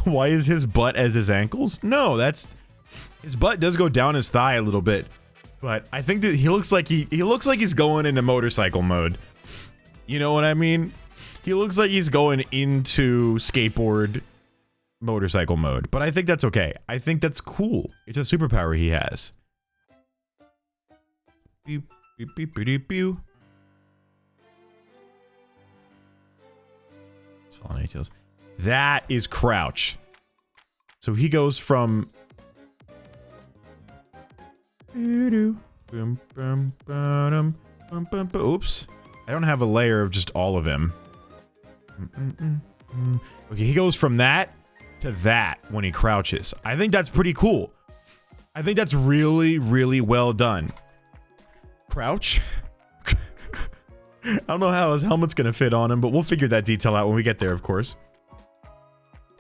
Why is his butt as his ankles? No, that's his butt does go down his thigh a little bit, but I think that he looks like he's going into motorcycle mode. You know what I mean? He looks like he's going into skateboard motorcycle mode, but I think that's okay. I think that's cool. It's a superpower he has. Beep, beep, beep, beep, beep. That is crouch. So he goes from oops. I don't have a layer of just all of him. Okay, he goes from that to that when he crouches. I think that's pretty cool. I think that's really, really well done. Crouch. I don't know how his helmet's gonna fit on him, but we'll figure that detail out when we get there, of course.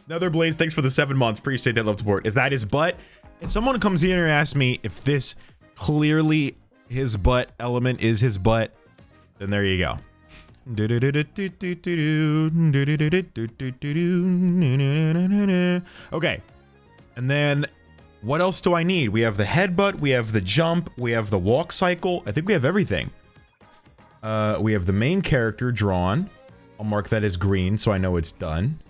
Another Blaze, thanks for the 7 months. Appreciate that love support. Is that his butt? If someone comes here and asks me if this clearly his butt element is his butt, then there you go. Okay. And then what else do I need? We have the headbutt, we have the jump, we have the walk cycle. I think we have everything. We have the main character drawn. I'll mark that as green so I know it's done.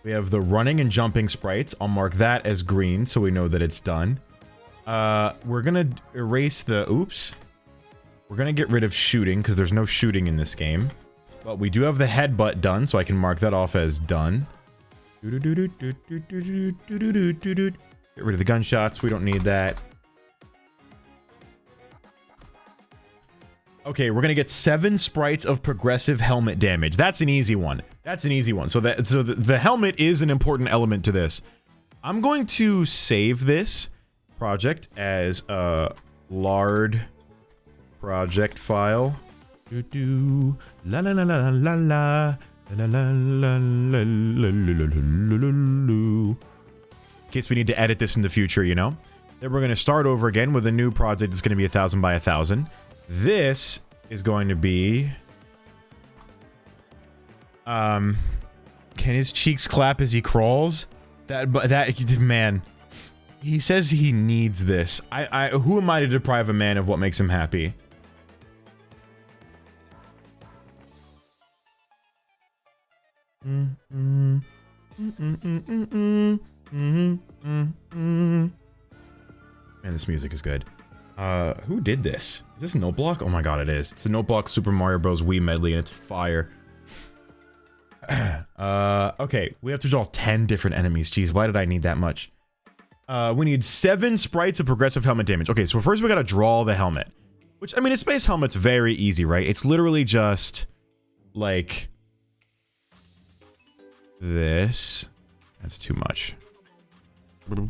We have the running and jumping sprites. I'll mark that as green so we know that it's done. We're gonna erase the... Oops. We're gonna get rid of shooting because there's no shooting in this game. But we do have the headbutt done, so I can mark that off as done. Get rid of the gunshots. We don't need that. Okay, we're gonna get 7 sprites of progressive helmet damage. That's an easy one. That's an easy one. So the helmet is an important element to this. I'm going to save this project as a lard project file. La la la la la la la la la la la. In case we need to edit this in the future, you know. Then we're gonna start over again with a new project. It's gonna be 1000 by 1000. This is going to be... can his cheeks clap as he crawls? That man, he says he needs this. Who am I to deprive a man of what makes him happy? Man, this music is good. Who did this? Is this Note Block? Oh my god, it is. It's the Note Block Super Mario Bros. Wii medley, and it's fire. Okay, Okay, we have to draw 10 different enemies. Jeez, why did I need that much? We need 7 sprites of progressive helmet damage. Okay, so first we gotta draw the helmet. Which, I mean, a space helmet's very easy, right? It's literally just, like, this. That's too much. What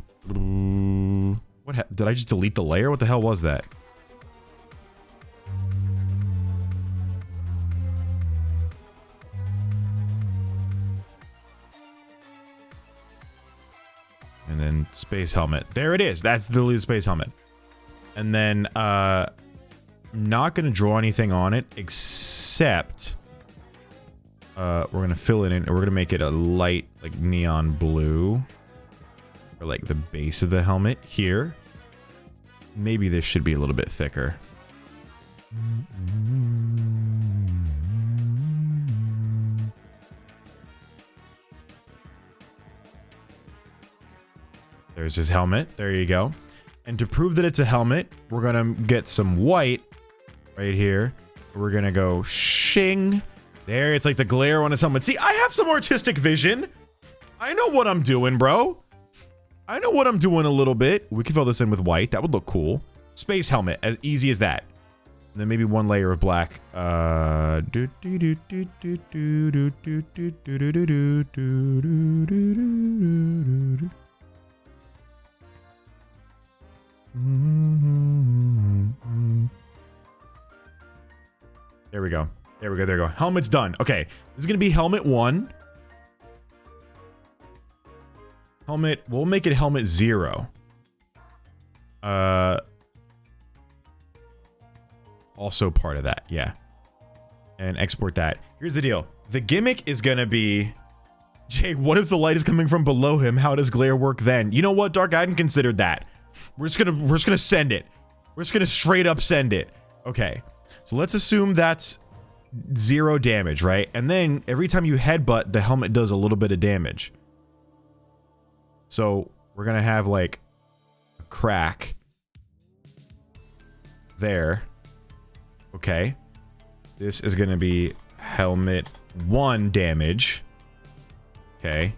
did I just delete the layer? What the hell was that? And then space helmet. There it is. That's the space helmet. And then, not gonna draw anything on it except we're gonna fill it in and we're gonna make it a light, like, neon blue for, like, the base of the helmet here. Maybe this should be a little bit thicker. There's his helmet. There you go. And to prove that it's a helmet, we're gonna get some white right here. We're gonna go shing. There, it's like the glare on his helmet. See, I have some artistic vision. I know what I'm doing, bro. I know what I'm doing a little bit. We can fill this in with white. That would look cool. Space helmet, as easy as that. And then maybe one layer of black. There we go. There we go. There we go. Helmet's done. Okay. This is going to be helmet 1. Helmet. We'll make it helmet 0. Also part of that. Yeah. And export that. Here's the deal. The gimmick is going to be... Jay, what if the light is coming from below him? How does glare work then? You know what, Dark? I hadn't considered that. We're just gonna send it. We're just gonna straight up send it. Okay. So let's assume that's 0 damage, right? And then every time you headbutt, the helmet does a little bit of damage. So we're gonna have like a crack there. Okay. This is gonna be helmet 1 damage. Okay.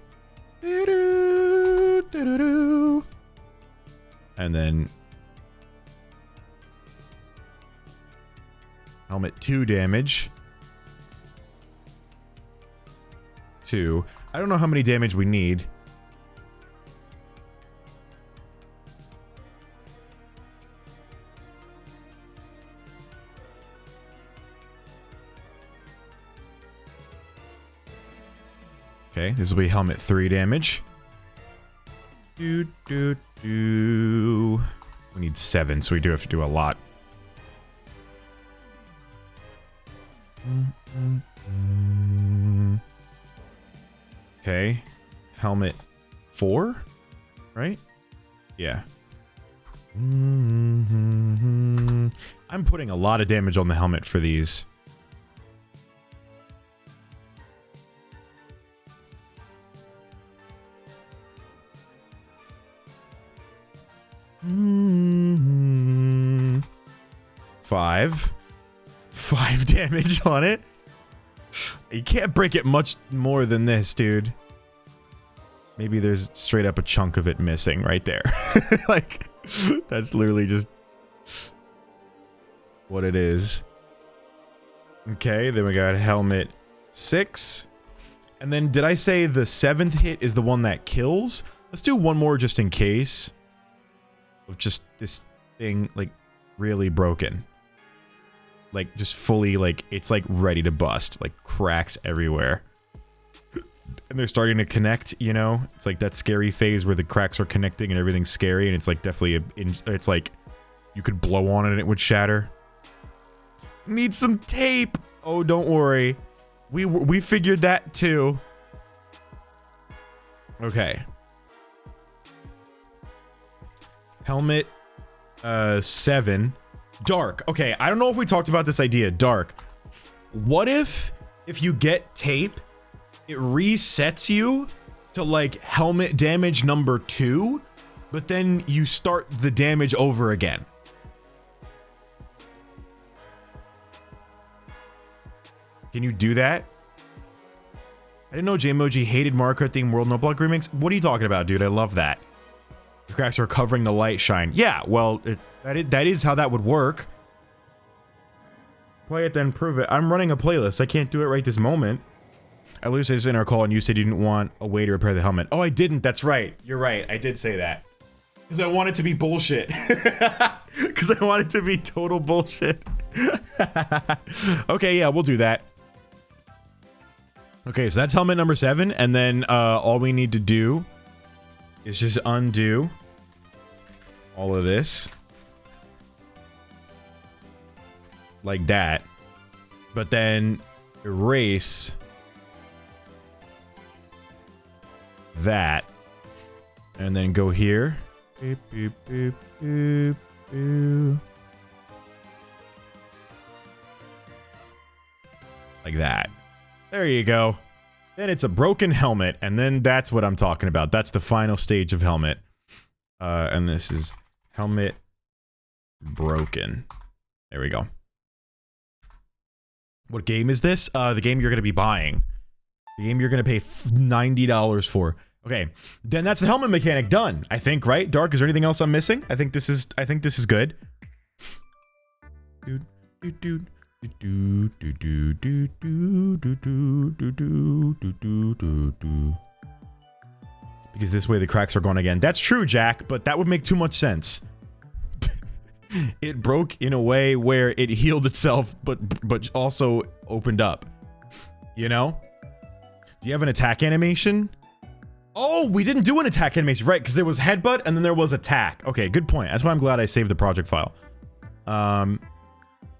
And then helmet 2 damage. 2. I don't know how many damage we need. Okay, this will be helmet 3 damage. We need 7, so we do have to do a lot. Okay. Helmet 4? Right? Yeah. I'm putting a lot of damage on the helmet for these. Five damage on it. You can't break it much more than this, dude. Maybe there's straight up a chunk of it missing right there. Like, that's literally just what it is. Okay, then we got helmet 6. And then did I say the 7th hit is the one that kills? Let's do one more just in case. Of just this thing, like, really broken. Like, just fully, like, it's, like, ready to bust. Like, cracks everywhere. And they're starting to connect, you know? It's like that scary phase where the cracks are connecting and everything's scary, and it's, like, definitely, it's like, you could blow on it and it would shatter. Need some tape! Oh, don't worry. We figured that, too. Okay. Helmet, 7. Dark. Okay, I don't know if we talked about this idea. Dark. What if you get tape, it resets you to, like, helmet damage number 2, but then you start the damage over again? Can you do that? I didn't know JayMoji hated Mario Kart themed World No Block remakes. What are you talking about, dude? I love that. The cracks are covering the light shine. Yeah, well, that is how that would work. Play it, then prove it. I'm running a playlist. I can't do it right this moment. At least it's in our call, and you said you didn't want a way to repair the helmet. Oh, I didn't. That's right. You're right. I did say that. Because I want it to be bullshit. Because I want it to be total bullshit. Okay, yeah, we'll do that. Okay, so that's helmet number 7, and then all we need to do is just undo all of this. Like that. But then erase that. And then go here. Beep, beep, beep, beep, beep. Like that. There you go. Then it's a broken helmet, and then that's what I'm talking about. That's the final stage of helmet. And this is helmet broken. There we go. What game is this? The game you're going to be buying. The game you're going to pay $90 for. Okay, then that's the helmet mechanic done. I think, right? Dark, is there anything else I'm missing? I think this is good. Dude, dude, dude. Because this way the cracks are gone again. That's true, Jack, but that would make too much sense. It broke in a way where it healed itself, but also opened up. You know? Do you have an attack animation? Oh, we didn't do an attack animation, right? Because there was headbutt and then there was attack. Okay, good point. That's why I'm glad I saved the project file.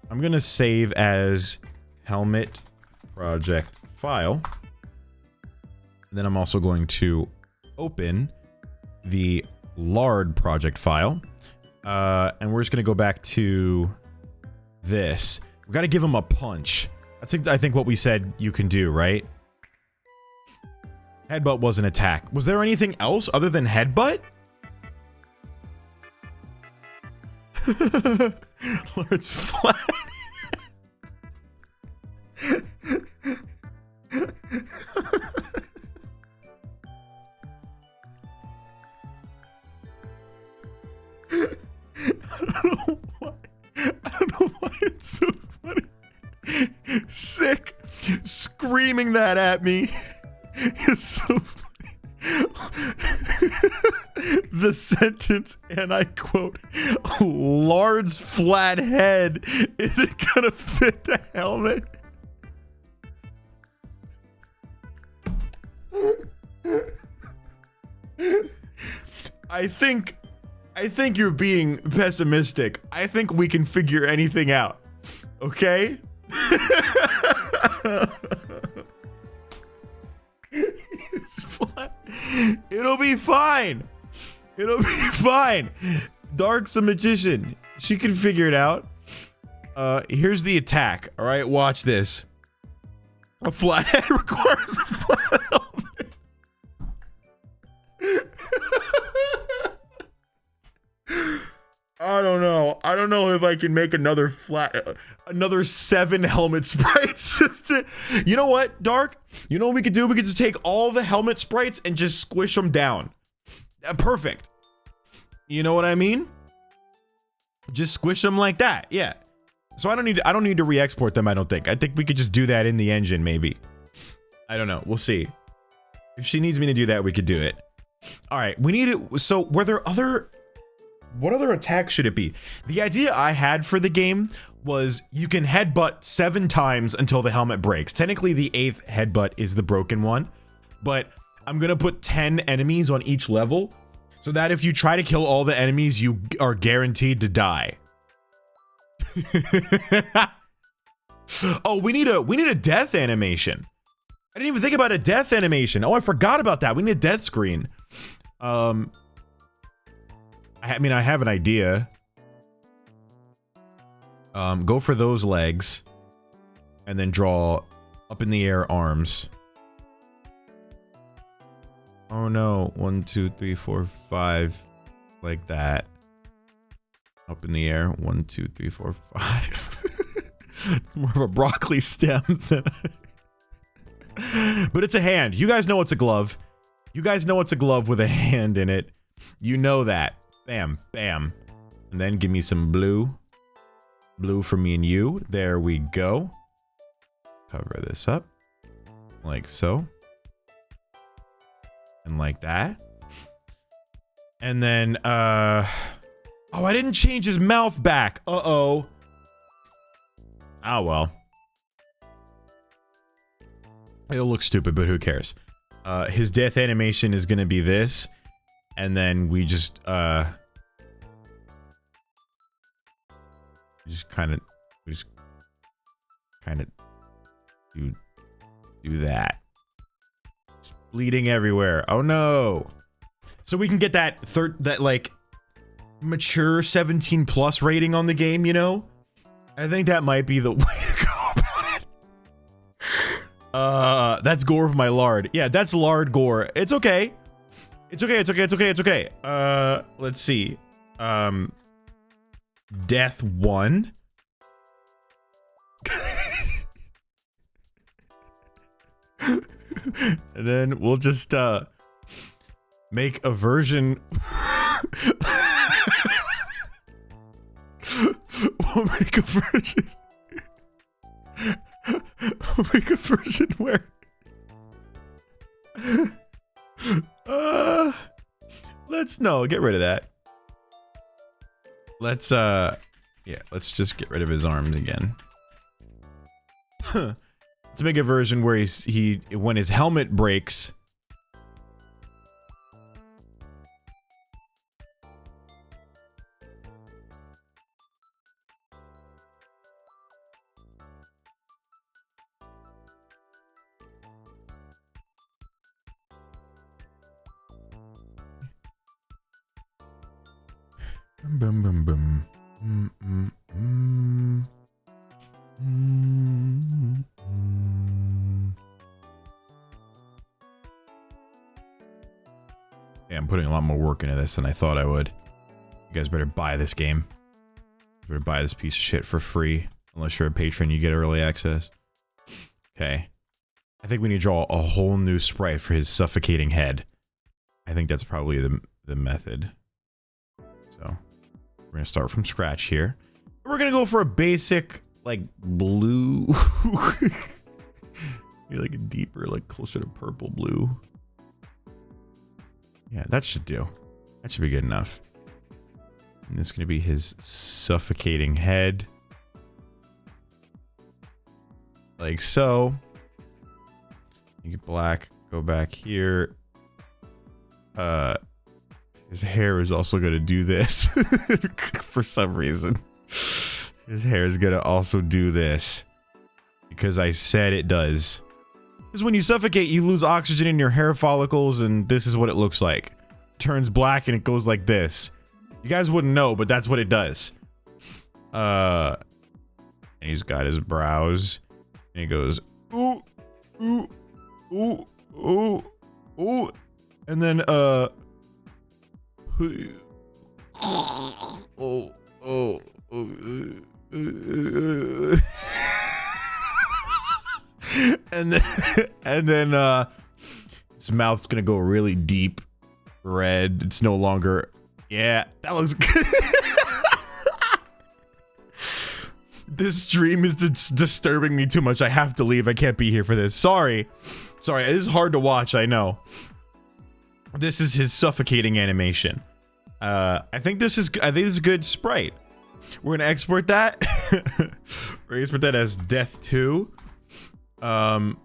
I'm gonna save as helmet project file. And then I'm also going to open the lard project file. And we're just gonna go back to this. We gotta give him a punch. I think what we said you can do, right? Headbutt was an attack. Was there anything else other than headbutt? Lard's flat. I don't know why it's so funny. Sick screaming that at me. It's so funny. The sentence, and I quote, Lard's flat head isn't gonna fit the helmet. I think you're being pessimistic. I think we can figure anything out. Okay? It's flat. It'll be fine. It'll be fine. Dark's a magician. She can figure it out. Here's the attack. All right, watch this. A flat head requires a flat helmet. I don't know. I don't know if I can make another 7 helmet sprites. You know what, Dark? You know what we could do? We could just take all the helmet sprites and just squish them down. Perfect. You know what I mean? Just squish them like that. Yeah. So I don't need to re-export them, I don't think. I think we could just do that in the engine, maybe. I don't know. We'll see. If she needs me to do that, we could do it. All right. We need it. So were there other... What other attack should it be? The idea I had for the game was you can headbutt 7 times until the helmet breaks. Technically, the 8th headbutt is the broken one, but I'm gonna put 10 enemies on each level so that if you try to kill all the enemies, you are guaranteed to die. Oh, we need a death animation. I didn't even think about a death animation. Oh, I forgot about that. We need a death screen. I mean, I have an idea. Go for those legs. And then draw up in the air arms. Oh no. 1, 2, 3, 4, 5. Like that. Up in the air. 1, 2, 3, 4, 5. It's more of a broccoli stem than But it's a hand. You guys know it's a glove. You guys know it's a glove with a hand in it. You know that. Bam, bam. And then give me some blue. Blue for me and you. There we go. Cover this up. Like so. And like that. And then, oh, I didn't change his mouth back. Uh-oh. Oh, well. It'll look stupid, but who cares? His death animation is gonna be this. And then we just kind of do that. Just bleeding everywhere. Oh no. So we can get that like mature 17+ rating on the game, you know? I think that might be the way to go about it. That's gore of my lard. Yeah, that's lard gore. It's okay. It's okay, it's okay, it's okay, it's okay. Let's see. Death 1. And then we'll just, make a version. We'll make a version. We'll make a version where. Let's get rid of that. Let's yeah, let's just get rid of his arms again. Let's make a version where when his helmet breaks. Bum bum bum. Yeah, I'm putting a lot more work into this than I thought I would. You guys better buy this game. You better buy this piece of shit for free. Unless you're a patron, you get early access. Okay. I think we need to draw a whole new sprite for his suffocating head. I think that's probably the method. So, we're gonna start from scratch here. We're gonna go for a basic, like, blue. You're like a deeper, like, closer to purple blue. Yeah, that should do. That should be good enough. And this is gonna be his suffocating head. Like so. You get black, go back here. His hair is also gonna do this. For some reason. His hair is gonna also do this. Because I said it does. Because when you suffocate, you lose oxygen in your hair follicles, and this is what it looks like. Turns black and it goes like this. You guys wouldn't know, but that's what it does. And he's got his brows. And he goes, ooh, ooh, ooh, ooh, ooh. And then, oh, and then his mouth's gonna go really deep red. It's no longer, yeah, that looks good. This stream is disturbing me too much. I have to leave. I can't be here for this. Sorry. Sorry, this is hard to watch, I know. This is his suffocating animation. I think this is a good sprite. We're gonna export that. We're gonna export that as Death 2. And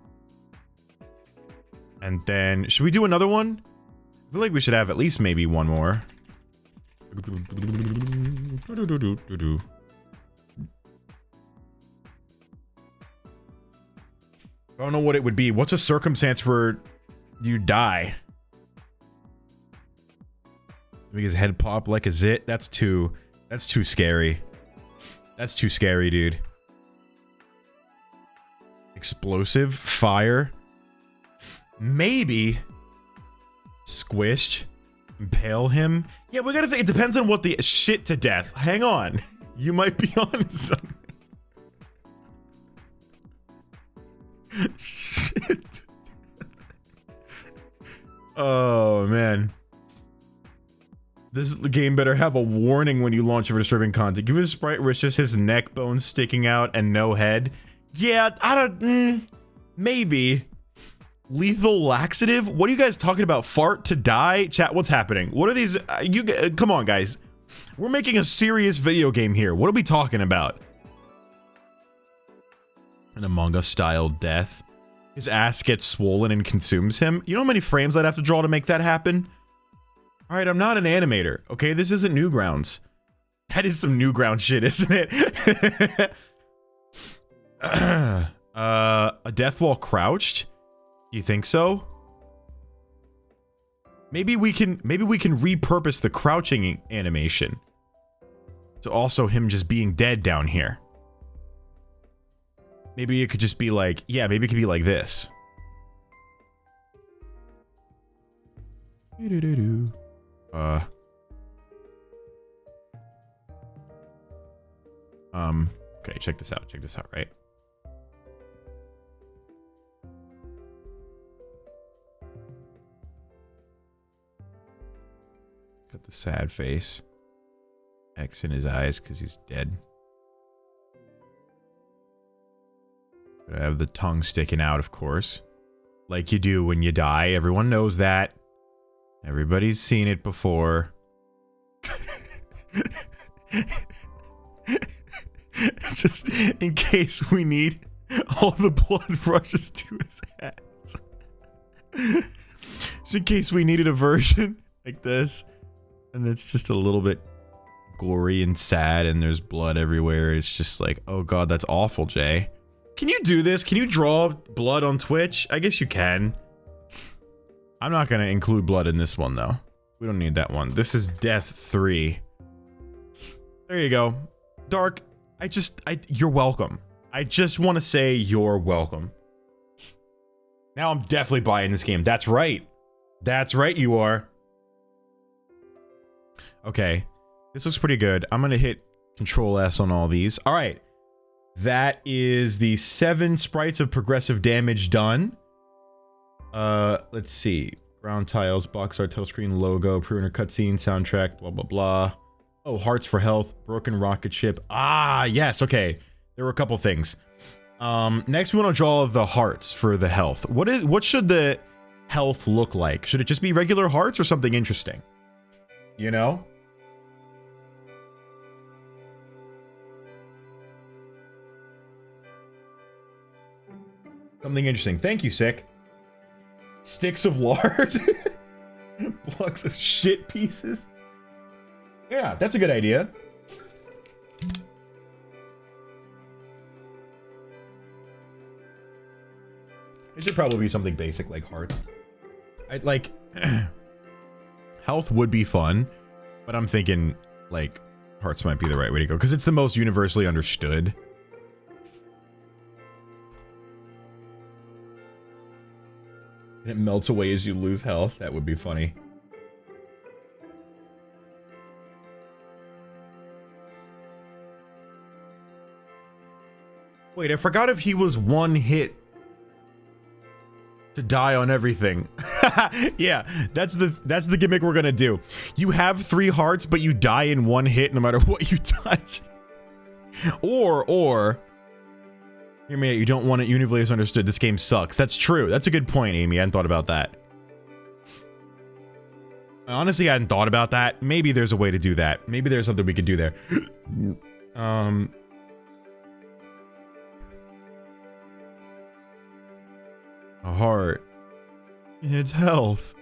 then, should we do another one? I feel like we should have at least maybe one more. I don't know what it would be. What's a circumstance where you die? Make his head pop like a zit? That's too scary. That's too scary, dude. Explosive? Fire? Maybe. Squished? Impale him? Yeah, we gotta think. It depends on what the shit to death. Hang on. You might be on something. Shit. Oh, man. This game better have a warning when you launch for disturbing content. Give it a sprite where it's just his neck bones sticking out and no head. Yeah, I don't... maybe. Lethal laxative? What are you guys talking about? Fart to die? Chat, what's happening? What are these... come on, guys. We're making a serious video game here. What are we talking about? An Among Us style death. His ass gets swollen and consumes him. You know how many frames I'd have to draw to make that happen? Alright, I'm not an animator, okay? This isn't Newgrounds. That is some Newgrounds shit, isn't it? A death while crouched? You think so? Maybe we can repurpose the crouching animation to also him just being dead down here. Maybe it could just be like, yeah, maybe it could be like this. Okay, check this out, right? Got the sad face. X in his eyes because he's dead. But I have the tongue sticking out, of course. Like you do when you die. Everyone knows that. Everybody's seen it before. Just in case we need all the blood rushes to his ass. Just in case we needed a version like this. And it's just a little bit gory and sad and there's blood everywhere. It's just like, oh god, that's awful, Jay. Can you do this? Can you draw blood on Twitch? I guess you can. I'm not gonna include blood in this one, though. We don't need that one. This is Death 3. There you go. Dark, you're welcome. I just want to say you're welcome. Now I'm definitely buying this game. That's right. That's right, you are. Okay. This looks pretty good. I'm gonna hit Control S on all these. Alright. That is the 7 sprites of progressive damage done. Let's see. Ground tiles, box art, title screen, logo, printer, cutscene, soundtrack, blah, blah, blah. Oh, hearts for health, broken rocket ship. Ah, yes, okay. There were a couple things. Next we want to draw the hearts for the health. What should the health look like? Should it just be regular hearts or something interesting? You know? Something interesting. Thank you, Sick. Sticks of lard? Blocks of shit pieces? Yeah, that's a good idea. It should probably be something basic like hearts. Health would be fun, but I'm thinking, like, hearts might be the right way to go, because it's the most universally understood. And it melts away as you lose health. That would be funny. Wait, I forgot if he was one hit to die on everything. Yeah, that's the gimmick we're gonna do. You have 3 hearts, but you die in 1 hit no matter what you touch. Or hear me out, you don't want it universally understood. This game sucks. That's true. That's a good point, Amy. I hadn't thought about that. Honestly, I hadn't thought about that. Maybe there's a way to do that. Maybe there's something we could do there. A heart. It's health.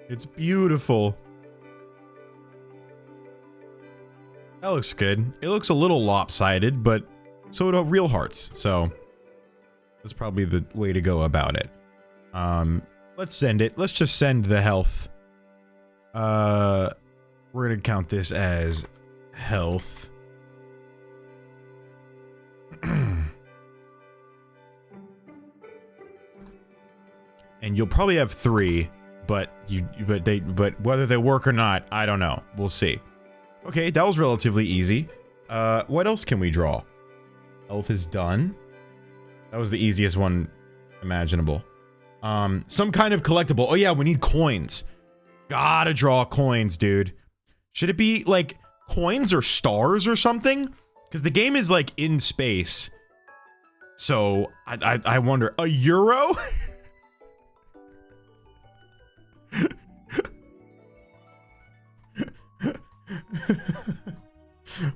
It's beautiful. That looks good. It looks a little lopsided, but so do real hearts. So that's probably the way to go about it. Let's send it. Let's just send the health. We're gonna count this as health. And you'll probably have 3, but whether they work or not, I don't know. We'll see. Okay, that was relatively easy. What else can we draw? Health is done. That was the easiest one imaginable. Some kind of collectible. Oh yeah, we need coins. Gotta draw coins, dude. Should it be like coins or stars or something? Because the game is like in space. So I wonder, a euro?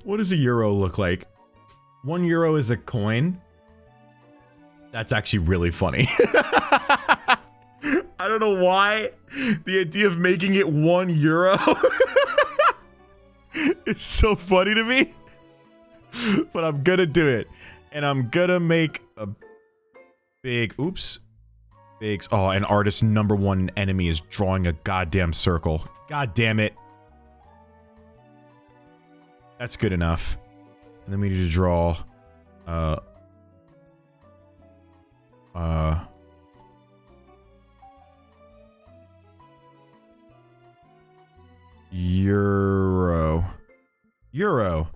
What does a euro look like? 1 euro is a coin. That's actually really funny. I don't know why the idea of making it 1 euro is so funny to me, but I'm gonna do it. And I'm gonna make a big, oops, big, oh, an artist's #1 enemy is drawing a goddamn circle. God damn it. That's good enough. And then we need to draw, Euro.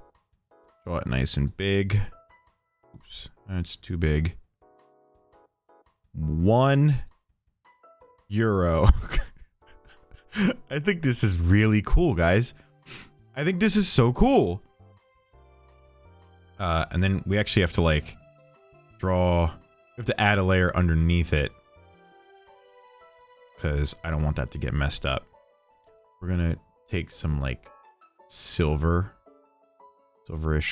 Draw it nice and big. Oops, that's too big. 1 euro. I think this is really cool, guys. I think this is so cool. And then we actually have to, like, draw... We have to add a layer underneath it. Because I don't want that to get messed up. We're gonna take some, like, silverish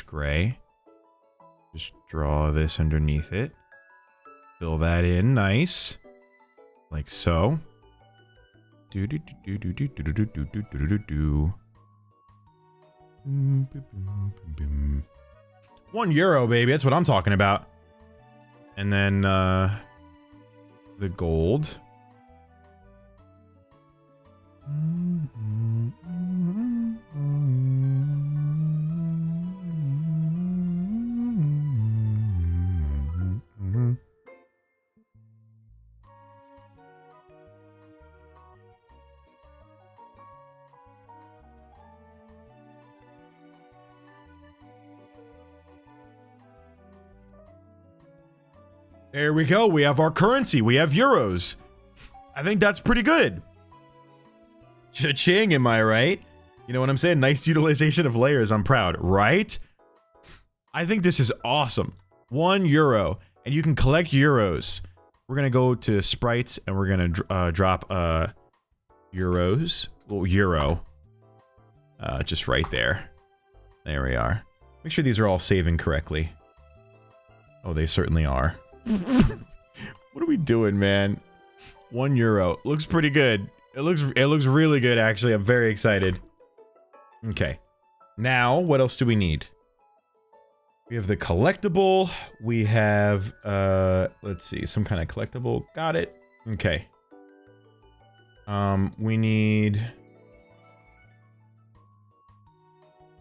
gray. Just draw this underneath it. Fill that in nice. Like so. 1 euro, baby. That's what I'm talking about. And then, the gold. There we go. We have our currency. We have euros. I think that's pretty good. Cha-ching, am I right? You know what I'm saying? Nice utilization of layers. I'm proud, right? I think this is awesome. 1 euro. And you can collect euros. We're going to go to sprites and we're going to drop euros. Well, euro. Just right there. There we are. Make sure these are all saving correctly. Oh, they certainly are. What are we doing, man? 1 euro. Looks pretty good. It looks really good, actually. I'm very excited. Okay. Now, what else do we need? We have the collectible. We have, let's see, some kind of collectible. Got it. Okay. We need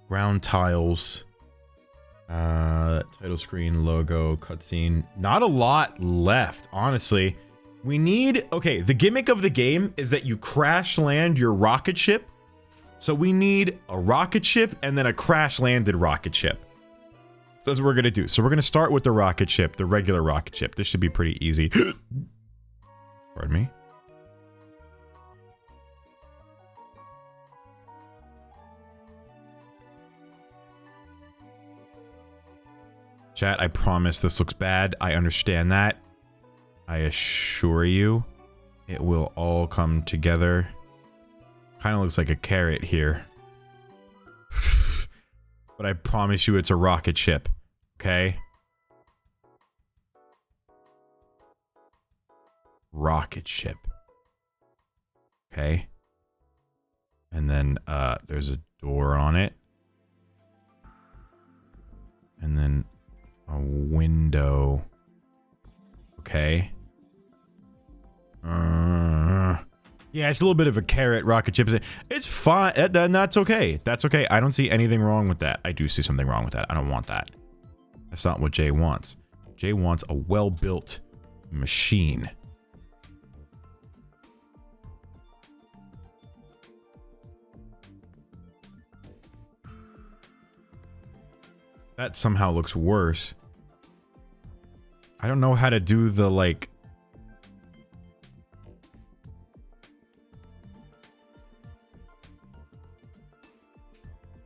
ground tiles. Title screen, logo, cutscene. Not a lot left, honestly. We need... Okay, the gimmick of the game is that you crash land your rocket ship. So we need a rocket ship and then a crash landed rocket ship. So that's what we're gonna do. So we're gonna start with the rocket ship, the regular rocket ship. This should be pretty easy. Pardon me. Chat, I promise this looks bad. I understand that. I assure you, it will all come together. Kind of looks like a carrot here. But I promise you it's a rocket ship. Okay? Rocket ship. Okay? And then, there's a door on it. And then... a window. Okay. Yeah, it's a little bit of a carrot rocket ship. It's fine. That's okay. That's okay. I don't see anything wrong with that. I do see something wrong with that. I don't want that. That's not what Jay wants. Jay wants a well-built machine. That somehow looks worse. I don't know how to do the, like...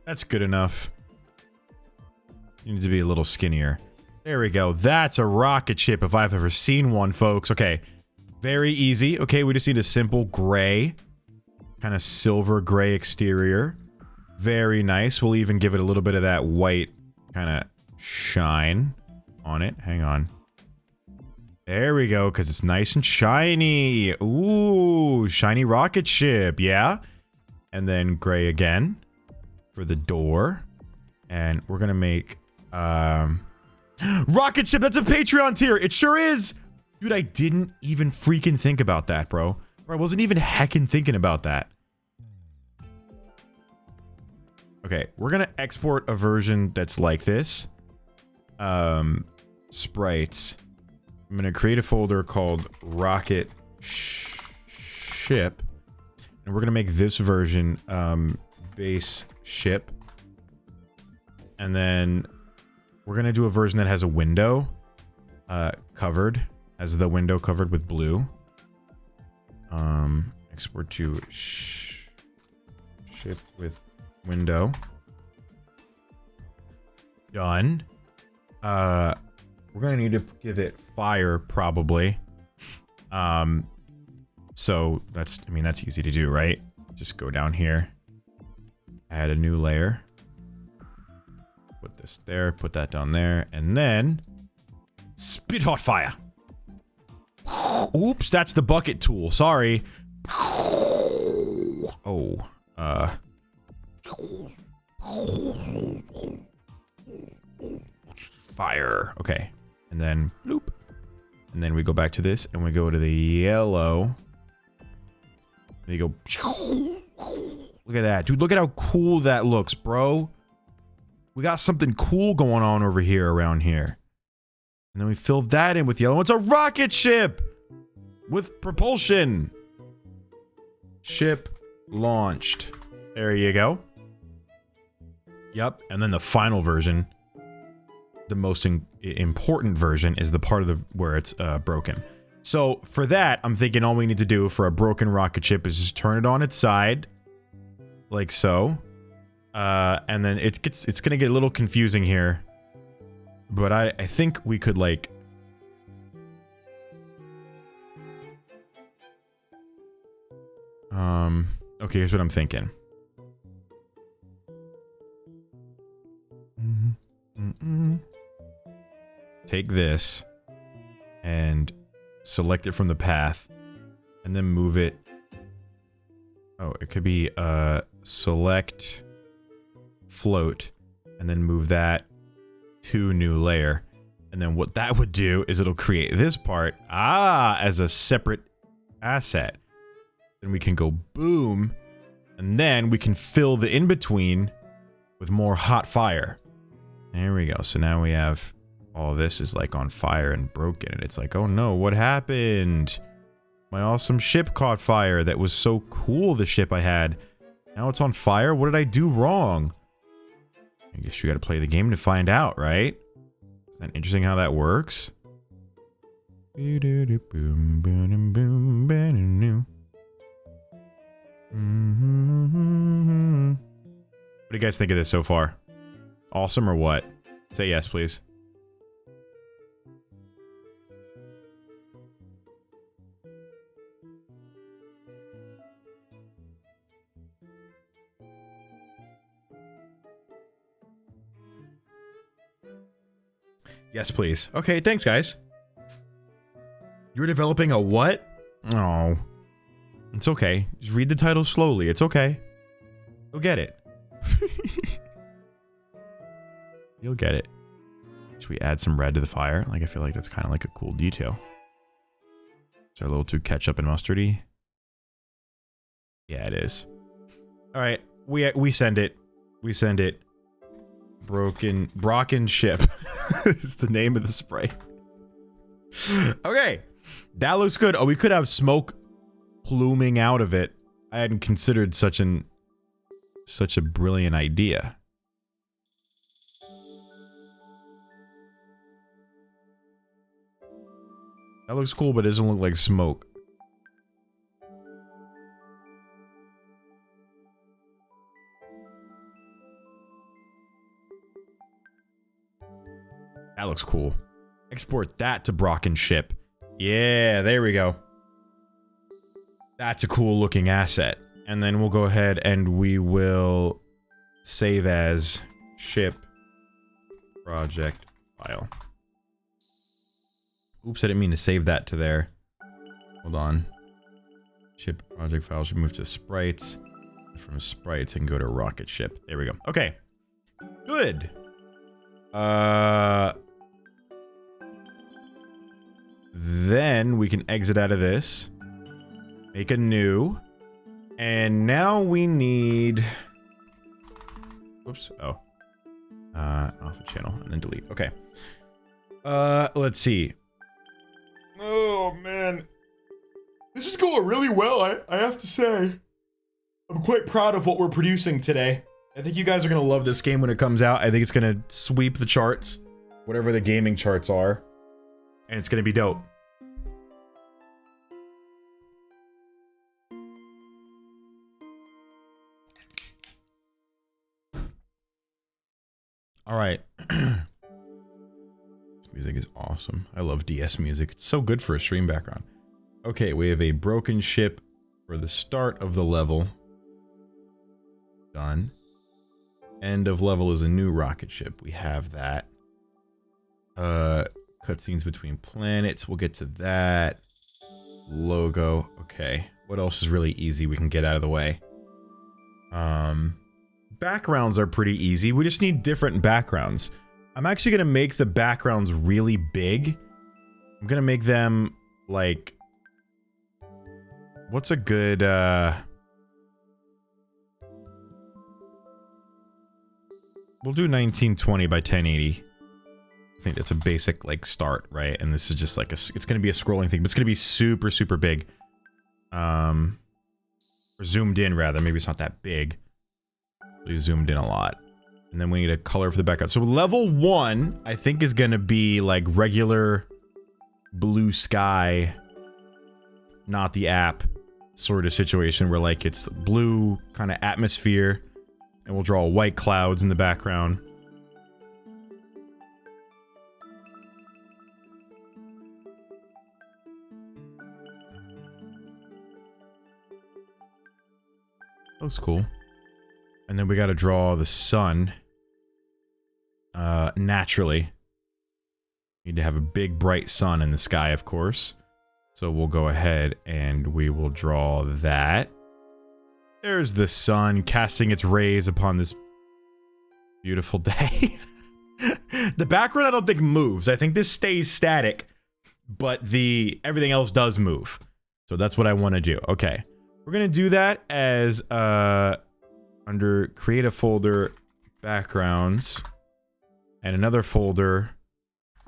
That's good enough. You need to be a little skinnier. There we go. That's a rocket ship if I've ever seen one, folks. Okay. Very easy. Okay, we just need a simple gray. Kind of silver gray exterior. Very nice. We'll even give it a little bit of that white kind of shine on it. Hang on. There we go, because it's nice and shiny. Ooh, shiny rocket ship. Yeah. And then gray again for the door. And we're going to make... rocket ship, that's a Patreon tier. It sure is. Dude, I didn't even freaking think about that, bro. I wasn't even heckin' thinking about that. Okay, we're gonna export a version that's like this. Sprites. I'm gonna create a folder called Rocket Ship. And we're gonna make this version, base ship. And then we're gonna do a version that has a window, covered. Has the window covered with blue. Export to ship with window. Done. We're gonna need to give it fire, probably. So that's, I mean, that's easy to do, right? Just go down here. Add a new layer. Put this there, put that down there, and then spit hot fire. Oops, that's the bucket tool. Sorry. Oh, fire. Okay. And then bloop. And then we go back to this and we go to the yellow. There you go. Look at that. Dude, look at how cool that looks, bro. We got something cool going on over here around here. And then we fill that in with yellow. It's a rocket ship! With propulsion. Ship launched. There you go. Yep. And then the final version, the most important version, is the part of the where it's broken. So for that, I'm thinking all we need to do for a broken rocket ship is just turn it on its side. Like so. And then it's gonna get a little confusing here. But I think we could, like... Okay, here's what I'm thinking. Take this and select it from the path and then move it. Oh, it could be select float and then move that to new layer. And then what that would do is it'll create this part as a separate asset. Then we can go boom, and then we can fill the in-between with more hot fire. There we go. So now we have all this is like on fire and broken, and it's like, oh no, what happened? My awesome ship caught fire. That was so cool, the ship I had. Now it's on fire? What did I do wrong? I guess you gotta play the game to find out, right? Isn't that interesting how that works? What do you guys think of this so far? Awesome or what? Say yes, please. Yes, please. Okay, thanks, guys. You're developing a what? Oh. It's okay. Just read the title slowly. It's okay. You'll get it. You'll get it. Should we add some red to the fire? Like, I feel like that's kind of like a cool detail. Is there a little too ketchup and mustardy? Yeah, it is. All right. We send it. We send it. Brocken ship is the name of the spray. Okay. That looks good. Oh, we could have smoke pluming out of it. I hadn't considered such a brilliant idea. That looks cool, but it doesn't look like smoke. That looks cool. Export that to Brocken ship. Yeah, there we go. That's a cool looking asset. And then we'll go ahead and we will save as ship project file. Oops, I didn't mean to save that to there. Hold on. Ship project file should move to sprites. From sprites, I can go to rocket ship. There we go. Okay. Good. Then we can exit out of this. Make a new. And now we need... Oops. Oh. Off the channel and then delete. Okay. Let's see. Oh, man. This is going really well, I have to say. I'm quite proud of what we're producing today. I think you guys are going to love this game when it comes out. I think it's going to sweep the charts. Whatever the gaming charts are. And it's going to be dope. Alright. This music is awesome. I love DS music. It's so good for a stream background. Okay, we have a broken ship for the start of the level. Done. End of level is a new rocket ship. We have that. Cutscenes between planets. We'll get to that. Logo. Okay. What else is really easy we can get out of the way? Backgrounds are pretty easy. We just need different backgrounds. I'm actually gonna make the backgrounds really big. I'm gonna make them, like... What's a good, We'll do 1920 by 1080. I think that's a basic, like, start, right? And this is just like a... It's gonna be a scrolling thing, but it's gonna be super, super big. Or zoomed in, rather. Maybe it's not that big. We zoomed in a lot. And then we need a color for the background. So level 1, I think, is gonna be, like, regular blue sky, not the app sort of situation where, like, it's blue kind of atmosphere, and we'll draw white clouds in the background. That was cool. And then we gotta draw the sun. Naturally. Need to have a big bright sun in the sky, of course. So we'll go ahead and we will draw that. There's the sun casting its rays upon this beautiful day. The background I don't think moves. I think this stays static, but everything else does move. So that's what I want to do. Okay. We're gonna do that as, under create a folder, backgrounds, and another folder.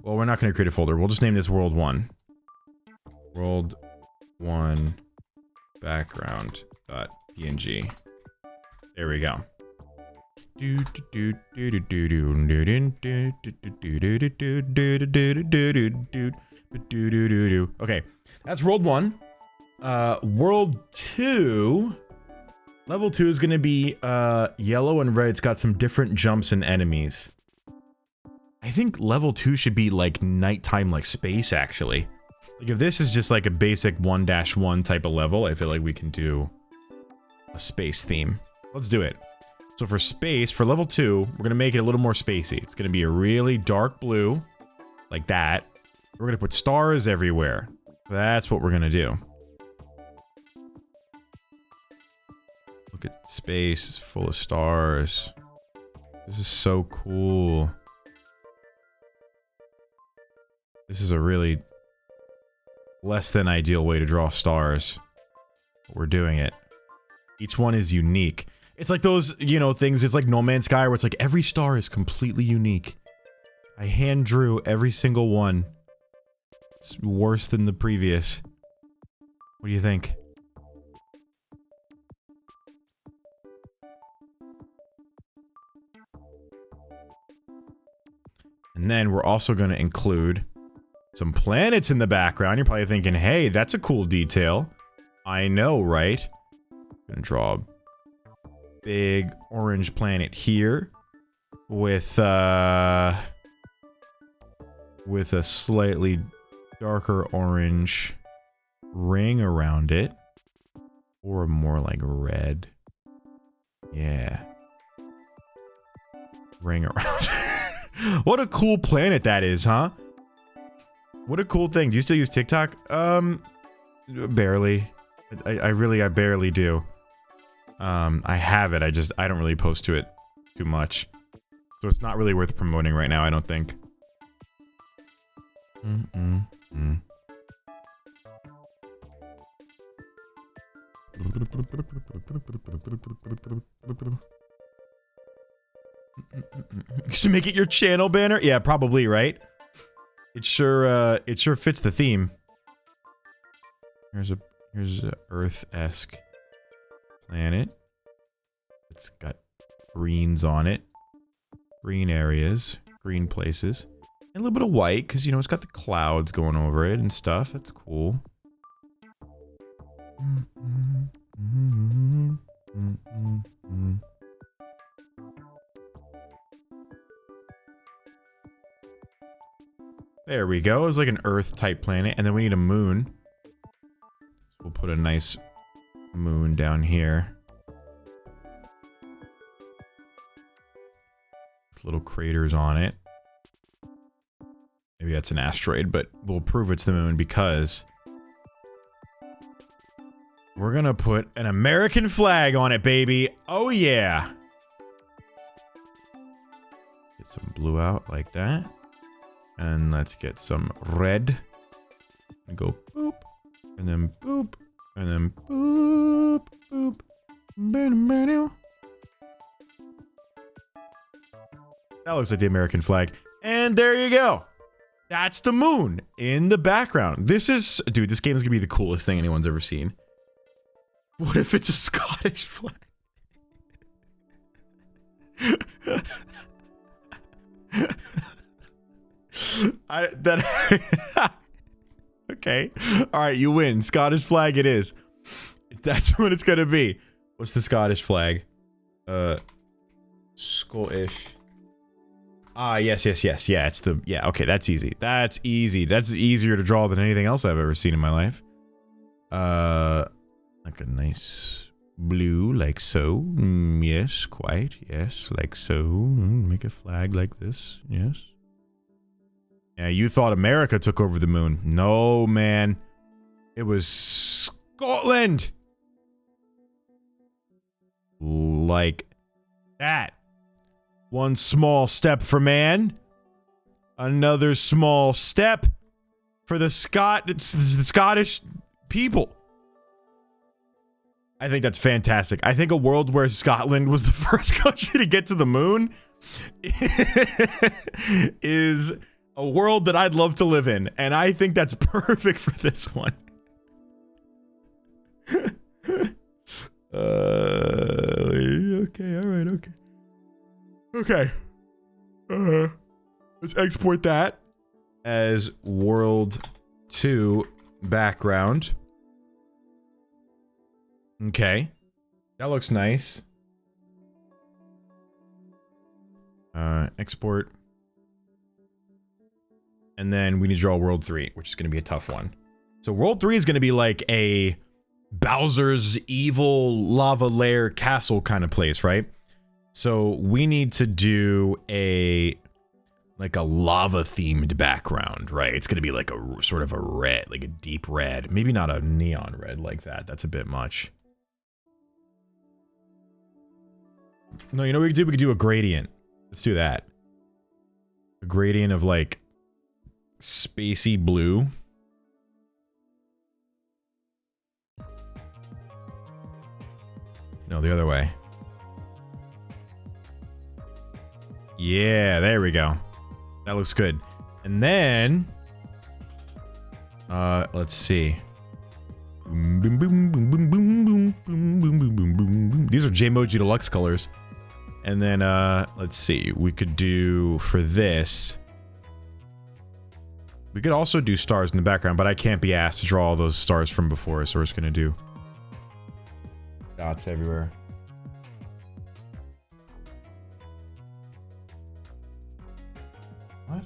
Well, we're not gonna create a folder. We'll just name this World 1. World 1 background.png. There we go. Okay, that's World 1. World 2. Level 2 is gonna be yellow and red. It's got some different jumps and enemies. I think level 2 should be like nighttime, like space, actually. Like, if this is just like a basic 1-1 type of level, I feel like we can do a space theme. Let's do it. So for space, for level 2, we're gonna make it a little more spacey. It's gonna be a really dark blue, like that. We're gonna put stars everywhere. That's what we're gonna do. Look at space, it's full of stars. This is so cool. This is a really less than ideal way to draw stars. But we're doing it. Each one is unique. It's like those, you know, things, it's like No Man's Sky where it's like every star is completely unique. I hand drew every single one. It's worse than the previous. What do you think? And then we're also going to include some planets in the background. You're probably thinking, hey, that's a cool detail. I know, right? I'm gonna draw a big orange planet here with, with a slightly darker orange ring around it. Or more like red. Yeah. Ring around. What a cool planet that is, huh? What a cool thing. Do you still use TikTok? Barely. I barely do. I have it. I don't really post to it too much. So it's not really worth promoting right now, I don't think. To make it your channel banner? Yeah, probably, right? It sure fits the theme. Here's a Earth-esque planet. It's got greens on it. Green areas, green places. And a little bit of white, because, you know, it's got the clouds going over it and stuff. That's cool. There we go. It's like an Earth-type planet. And then we need a moon. We'll put a nice moon down here. With little craters on it. Maybe that's an asteroid, but we'll prove it's the moon because we're gonna put an American flag on it, baby. Oh yeah. Get some blue out like that. And let's get some red. And go boop. And then boop. And then boop. Boop. That looks like the American flag. And there you go. That's the moon in the background. This is... Dude, this game is gonna be the coolest thing anyone's ever seen. What if it's a Scottish flag? Okay. Alright, you win. Scottish flag it is. That's what it's gonna be. What's the Scottish flag? Scottish. Ah, yes. Yeah, it's the... Yeah, okay, that's easy. That's easy. That's easier to draw than anything else I've ever seen in my life. Like a nice blue, like so. Yes, quite. Yes, like so. Make a flag like this. Yes. Yeah, you thought America took over the moon. No, man. It was Scotland. Like that. One small step for man. Another small step for the Scottish people. I think that's fantastic. I think a world where Scotland was the first country to get to the moon is a world that I'd love to live in. And I think that's perfect for this one. Okay, alright, okay. Okay. Let's export that as World 2 background. Okay. That looks nice. Export. And then we need to draw World 3, which is going to be a tough one. So World 3 is going to be like a Bowser's evil lava lair castle kind of place, right? So we need to do like a lava themed background, right? It's going to be like a sort of a red, like a deep red. Maybe not a neon red like that. That's a bit much. No, you know what we could do? We could do a gradient. Let's do that. A gradient of like spacey blue. No, the other way. Yeah, there we go. That looks good. And then... let's see. These are JayMoji Deluxe colors. And then, let's see. We could do, for this... We could also do stars in the background, but I can't be asked to draw all those stars from before, so we're just gonna do... dots everywhere. What?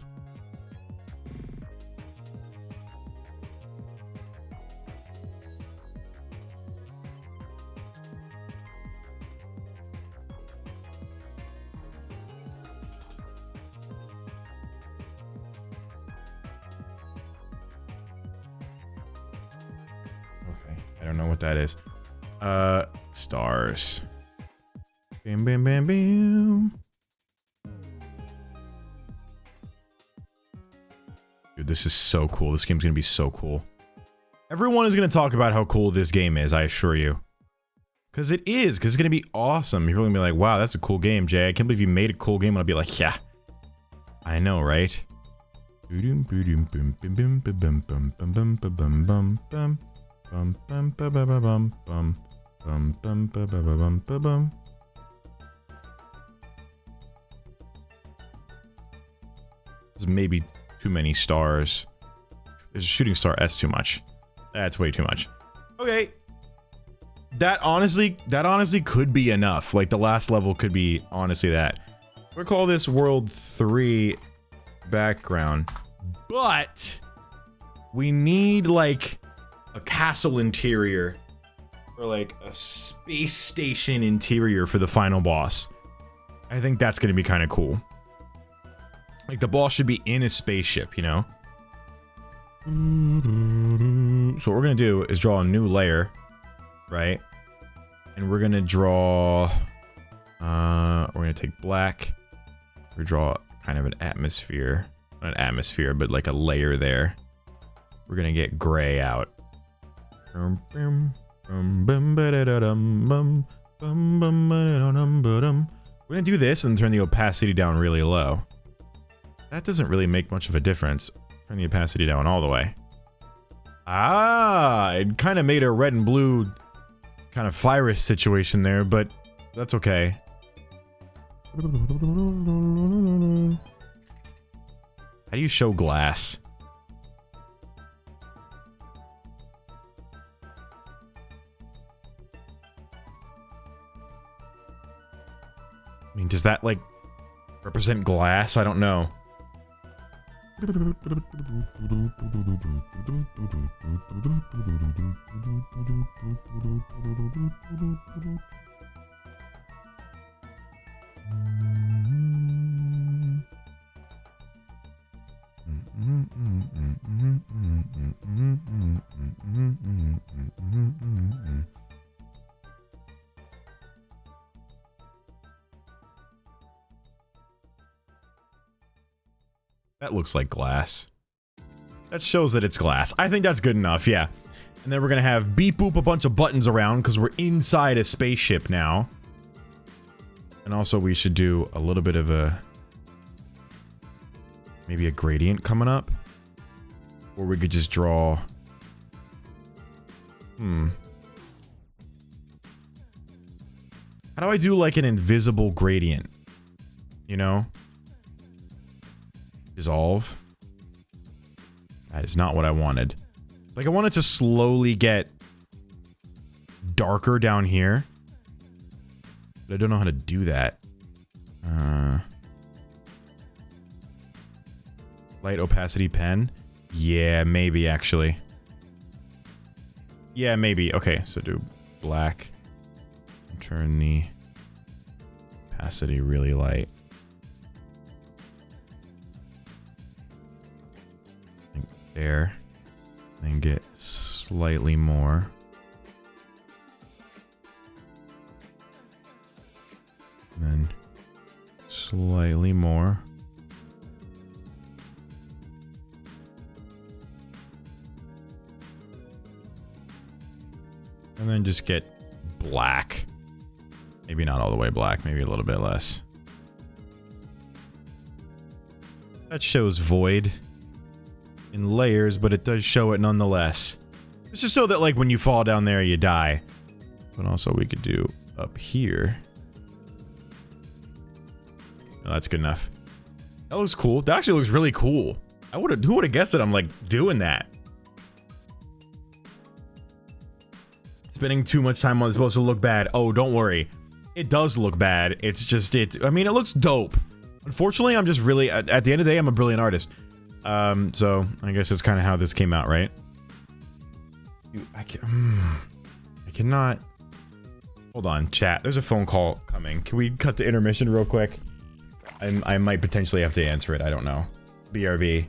don't know what that is. Stars. Bam, bam, bam, bam. Dude, this is so cool. This game's gonna be so cool. Everyone is gonna talk about how cool this game is, I assure you. Because it is, because it's gonna be awesome. People are gonna be like, wow, that's a cool game, Jay. I can't believe you made a cool game. And I'll be like, yeah. I know, right? There's maybe too many stars. There's a shooting star. That's too much. That's way too much. Okay. That honestly could be enough. Like, the last level could be honestly that. We'll call this World 3 background. But we need, like, a castle interior. Or, like, a space station interior for the final boss. I think that's gonna be kind of cool. Like, the boss should be in a spaceship, you know? So what we're gonna do is draw a new layer, right? And we're gonna draw... we're gonna take black. We draw kind of an atmosphere. Not an atmosphere, but like a layer there. We're gonna get gray out. We're gonna do this and turn the opacity down really low. That doesn't really make much of a difference. Turn the opacity down all the way. Ah, it kind of made a red and blue kind of virus situation there, but that's okay. How do you show glass? I mean, does that, like, represent glass? I don't know. That looks like glass. That shows that it's glass. I think that's good enough, yeah. And then we're gonna have beep boop a bunch of buttons around because we're inside a spaceship now. And also we should do a little bit of a... maybe a gradient coming up. Or we could just draw... How do I do like an invisible gradient? You know? Dissolve. That is not what I wanted. Like, I wanted to slowly get darker down here. But I don't know how to do that. Light opacity pen? Yeah, maybe, actually. Yeah, maybe. Okay, so do black. Turn the opacity really light. There. And get slightly more. And then slightly more. And then just get black. Maybe not all the way black, maybe a little bit less. That shows void in layers, but it does show it nonetheless. It's just so that, like, when you fall down there, you die. But also we could do up here. Oh, that's good enough. That looks cool. That actually looks really cool. Who would have guessed that I'm, like, doing that? Spending too much time on it's supposed to look bad. Oh, don't worry. It does look bad. It's just, I mean, it looks dope. Unfortunately, I'm just really, at the end of the day, I'm a brilliant artist. So, I guess that's kind of how this came out, right? I cannot... Hold on, chat. There's a phone call coming. Can we cut to intermission real quick? I might potentially have to answer it. I don't know. BRB.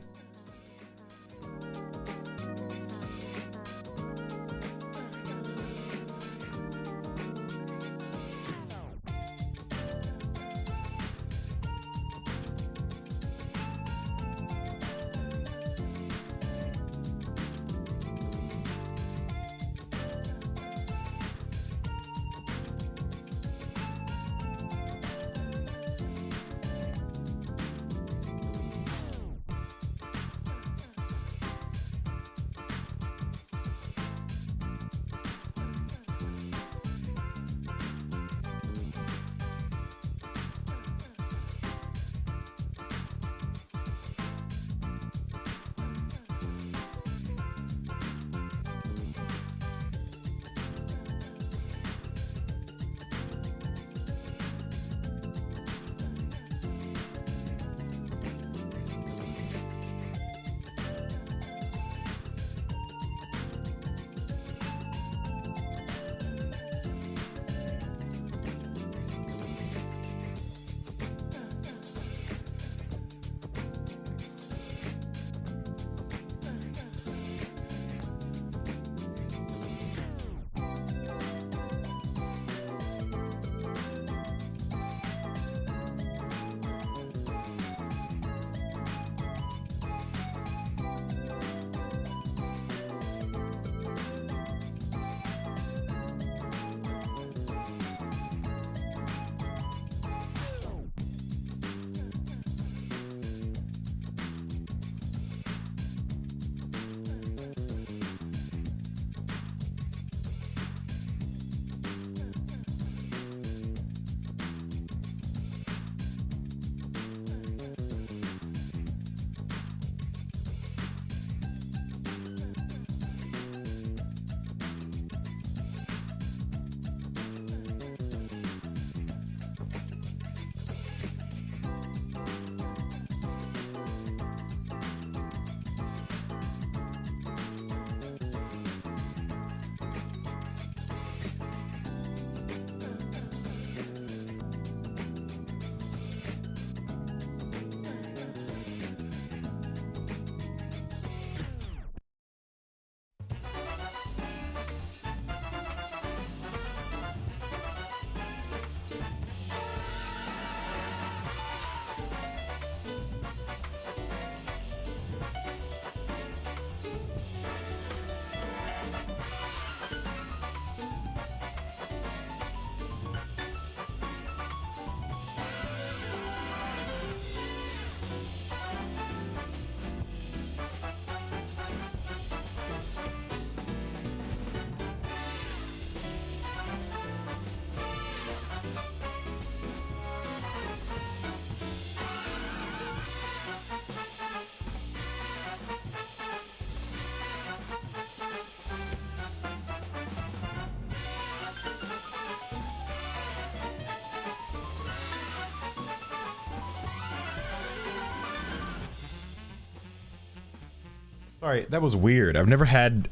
Sorry, that was weird. I've never had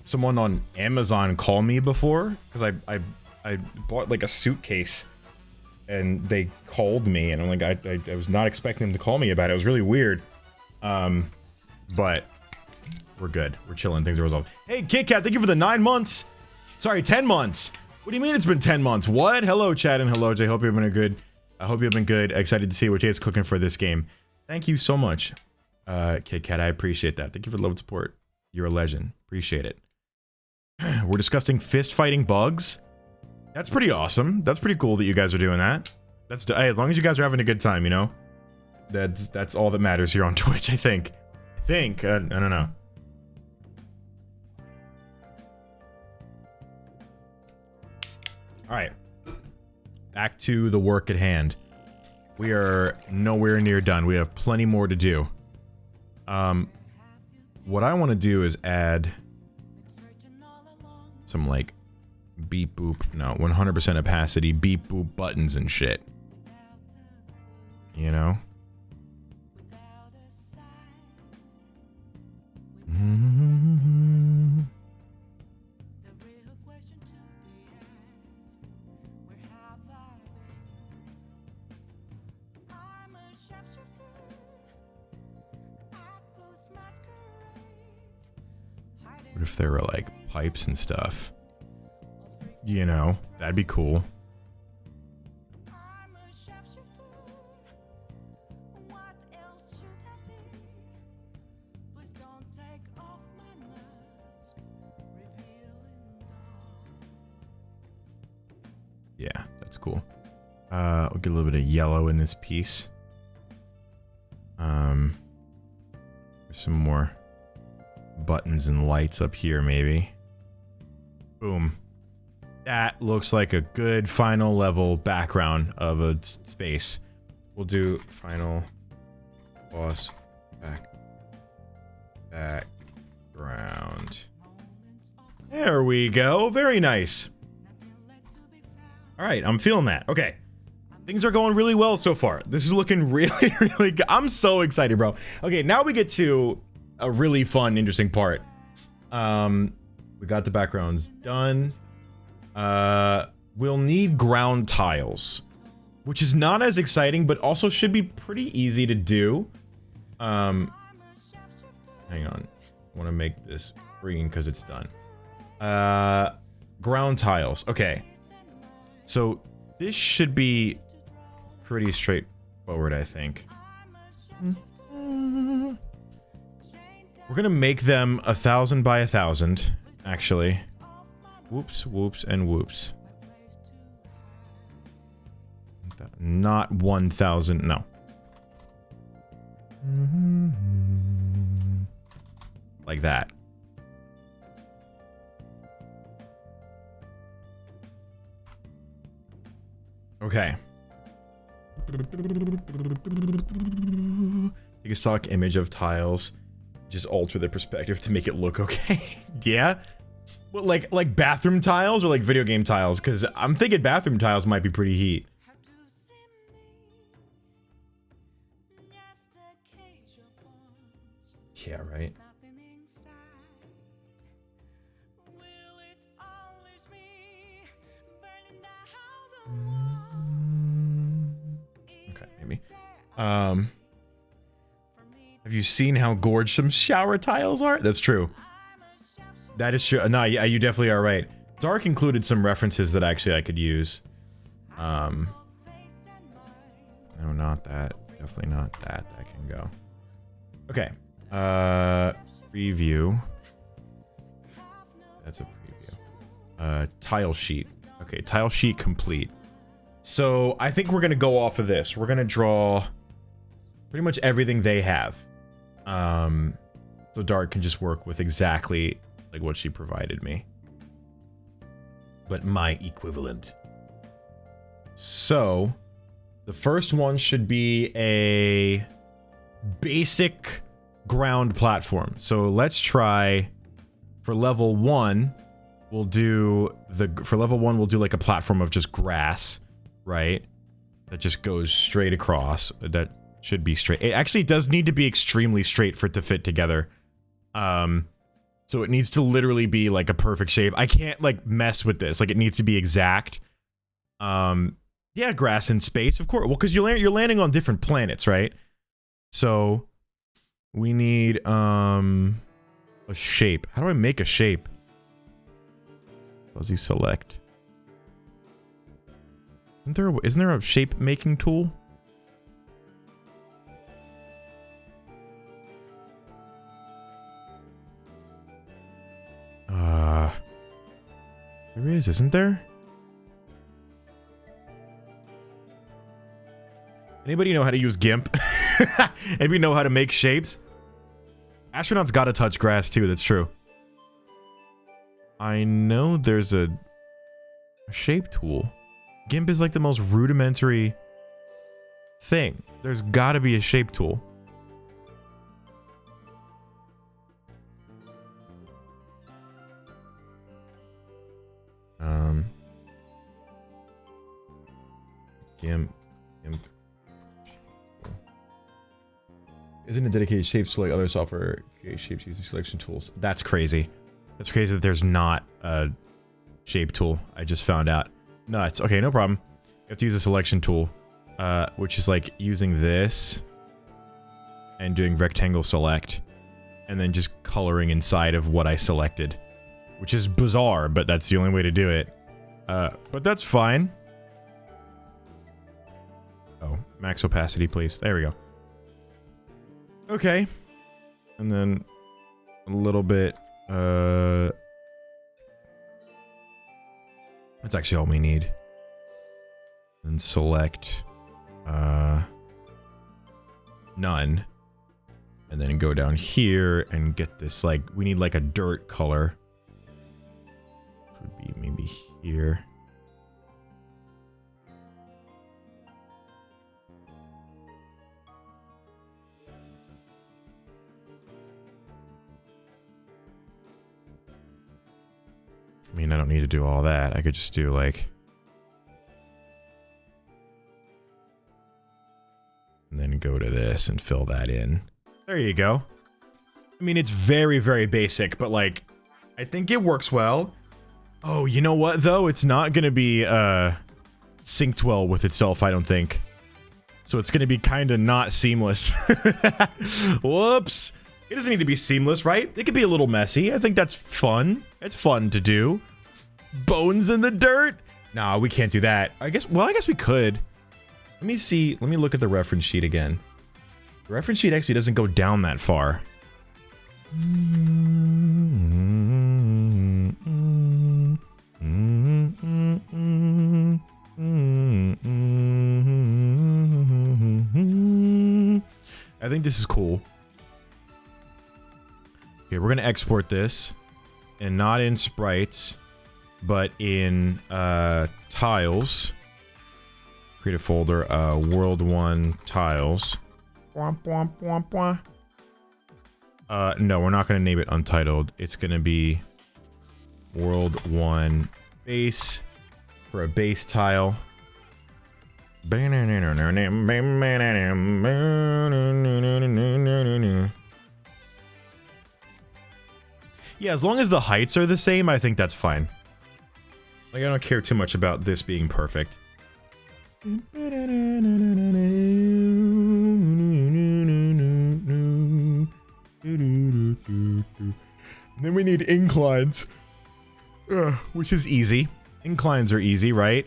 someone on Amazon call me before because I bought like a suitcase and they called me and I'm like I was not expecting them to call me about it. It was really weird. But we're good. We're chilling. Things are resolved. Hey, Kit Kat, thank you for the 9 months. Sorry, 10 months. What do you mean it's been 10 months? What? Hello, Chad, and hello, Jay. Hope you've been good. I hope you've been good. Excited to see what Jay's cooking for this game. Thank you so much. Kit Kat, I appreciate that. Thank you for the love and support. You're a legend. Appreciate it. We're discussing fist fighting bugs. That's pretty awesome. That's pretty cool that you guys are doing that. That's hey, as long as you guys are having a good time, you know. That's all that matters here on Twitch. I think. I don't know. All right. Back to the work at hand. We are nowhere near done. We have plenty more to do. What I want to do is add some like beep boop, no, 100% opacity beep boop buttons and shit. You know? What if there were like pipes and stuff? You know, that'd be cool. Yeah, that's cool. We'll get a little bit of yellow in this piece. There's some more buttons and lights up here, maybe. Boom. That looks like a good final level background of a space. We'll do final boss background. There we go. Very nice. All right, I'm feeling that. Okay. Things are going really well so far. This is looking really, really good. I'm so excited, bro. Okay, now we get to a really fun, interesting part. We got the backgrounds done. We'll need ground tiles, which is not as exciting, but also should be pretty easy to do. Hang on. I want to make this green because it's done. Ground tiles. Okay. So this should be pretty straightforward, I think. We're gonna make them 1,000 by 1,000, actually. Whoops, whoops, and whoops. Not 1,000, no. Like that. Okay. Take a stock image of tiles. Just alter the perspective to make it look okay. Yeah? Well, like bathroom tiles or like video game tiles? Because I'm thinking bathroom tiles might be pretty heat. Yeah, right. Okay, maybe. Have you seen how gorgeous some shower tiles are? That's true. That is true. No, yeah, you definitely are right. Dark included some references that actually I could use. No, not that. Definitely not that. That can go. Okay. Preview. That's a preview. Tile sheet. Okay, tile sheet complete. So I think we're gonna go off of this. We're gonna draw pretty much everything they have. So Dark can just work with exactly like what she provided me. But my equivalent. So the first one should be a basic ground platform. So let's try for level 1, we'll do like a platform of just grass, right? That just goes straight across. That Should be straight. It actually does need to be extremely straight for it to fit together. So it needs to literally be like a perfect shape. I can't like mess with this. Like it needs to be exact. Yeah, grass in space, of course. Well, because you're landing on different planets, right? So we need a shape. How do I make a shape? Fuzzy select. Isn't there a shape making tool? There is, isn't there? Anybody know how to use GIMP? Anybody know how to make shapes? Astronauts gotta touch grass too, that's true. I know there's a shape tool. GIMP is like the most rudimentary thing. There's gotta be a shape tool. GIMP. Isn't a dedicated shape to like other software create shapes using selection tools? That's crazy. That's crazy that there's not a shape tool. I just found out. Nuts. Okay, no problem. You have to use a selection tool, which is like using this and doing rectangle select and then just coloring inside of what I selected, which is bizarre, but that's the only way to do it. But that's fine. Oh, max opacity, please. There we go. Okay. And then a little bit, that's actually all we need. And select, none. And then go down here and get this, like, we need like a dirt color. Would be maybe here. I mean, I don't need to do all that. I could just do like... and then go to this and fill that in. There you go. I mean, it's very, very basic, but like, I think it works well. Oh, you know what though? It's not gonna be, synced well with itself, I don't think. So it's gonna be kinda not seamless. Whoops! It doesn't need to be seamless, right? It could be a little messy. I think that's fun. It's fun to do. Bones in the dirt? Nah, we can't do that. I guess we could. Let me see. Let me look at the reference sheet again. The reference sheet actually doesn't go down that far. I think this is cool. Okay, we're gonna export this, and not in sprites, but in tiles. Create a folder, world 1 tiles. No, we're not gonna name it untitled. It's gonna be world 1 base for a base tile. Yeah, as long as the heights are the same, I think that's fine. Like, I don't care too much about this being perfect. And then we need inclines, which is easy. Inclines are easy, right?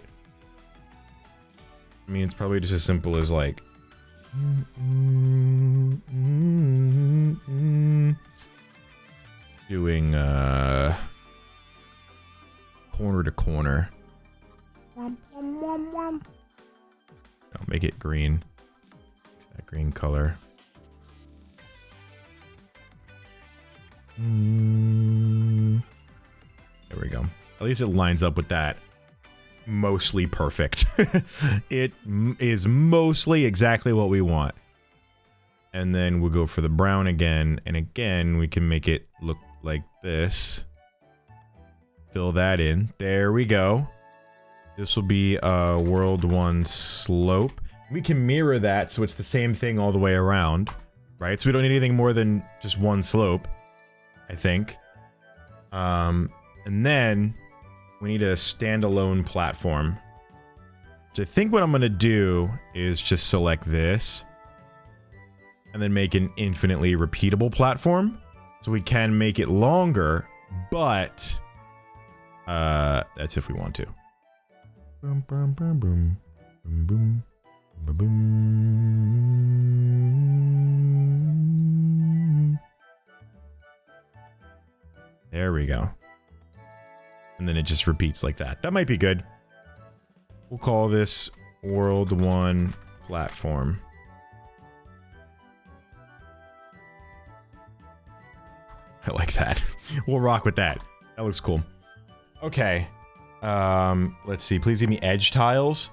I mean, it's probably just as simple as like... doing, corner to corner. I'll make it green. That green color. There we go. At least it lines up with that. Mostly perfect. It is mostly exactly what we want. And then we'll go for the brown again. And again, we can make it look like this. Fill that in. There we go. This will be world 1 slope. We can mirror that so it's the same thing all the way around, right? So we don't need anything more than just one slope, I think. And then we need a standalone platform. So I think what I'm gonna do is just select this and then make an infinitely repeatable platform. So we can make it longer, but that's if we want to. Boom, boom, boom, boom, boom, boom, boom, boom. There we go. And then it just repeats like that. That might be good. We'll call this World 1 Platform. I like that. We'll rock with that. That looks cool. Okay. Let's see. Please give me edge tiles.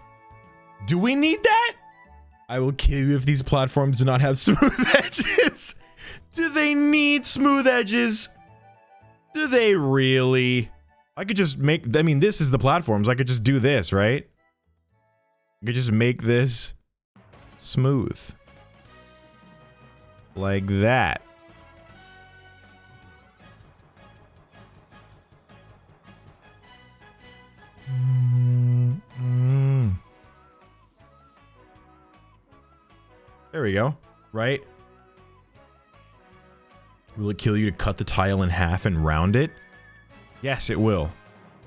Do we need that? I will kill you if these platforms do not have smooth edges. Do they need smooth edges? Do they really? I could just make... I mean, this is the platforms. I could just do this, right? I could just make this smooth. Like that. There we go. Right? Will it kill you to cut the tile in half and round it? Yes, it will.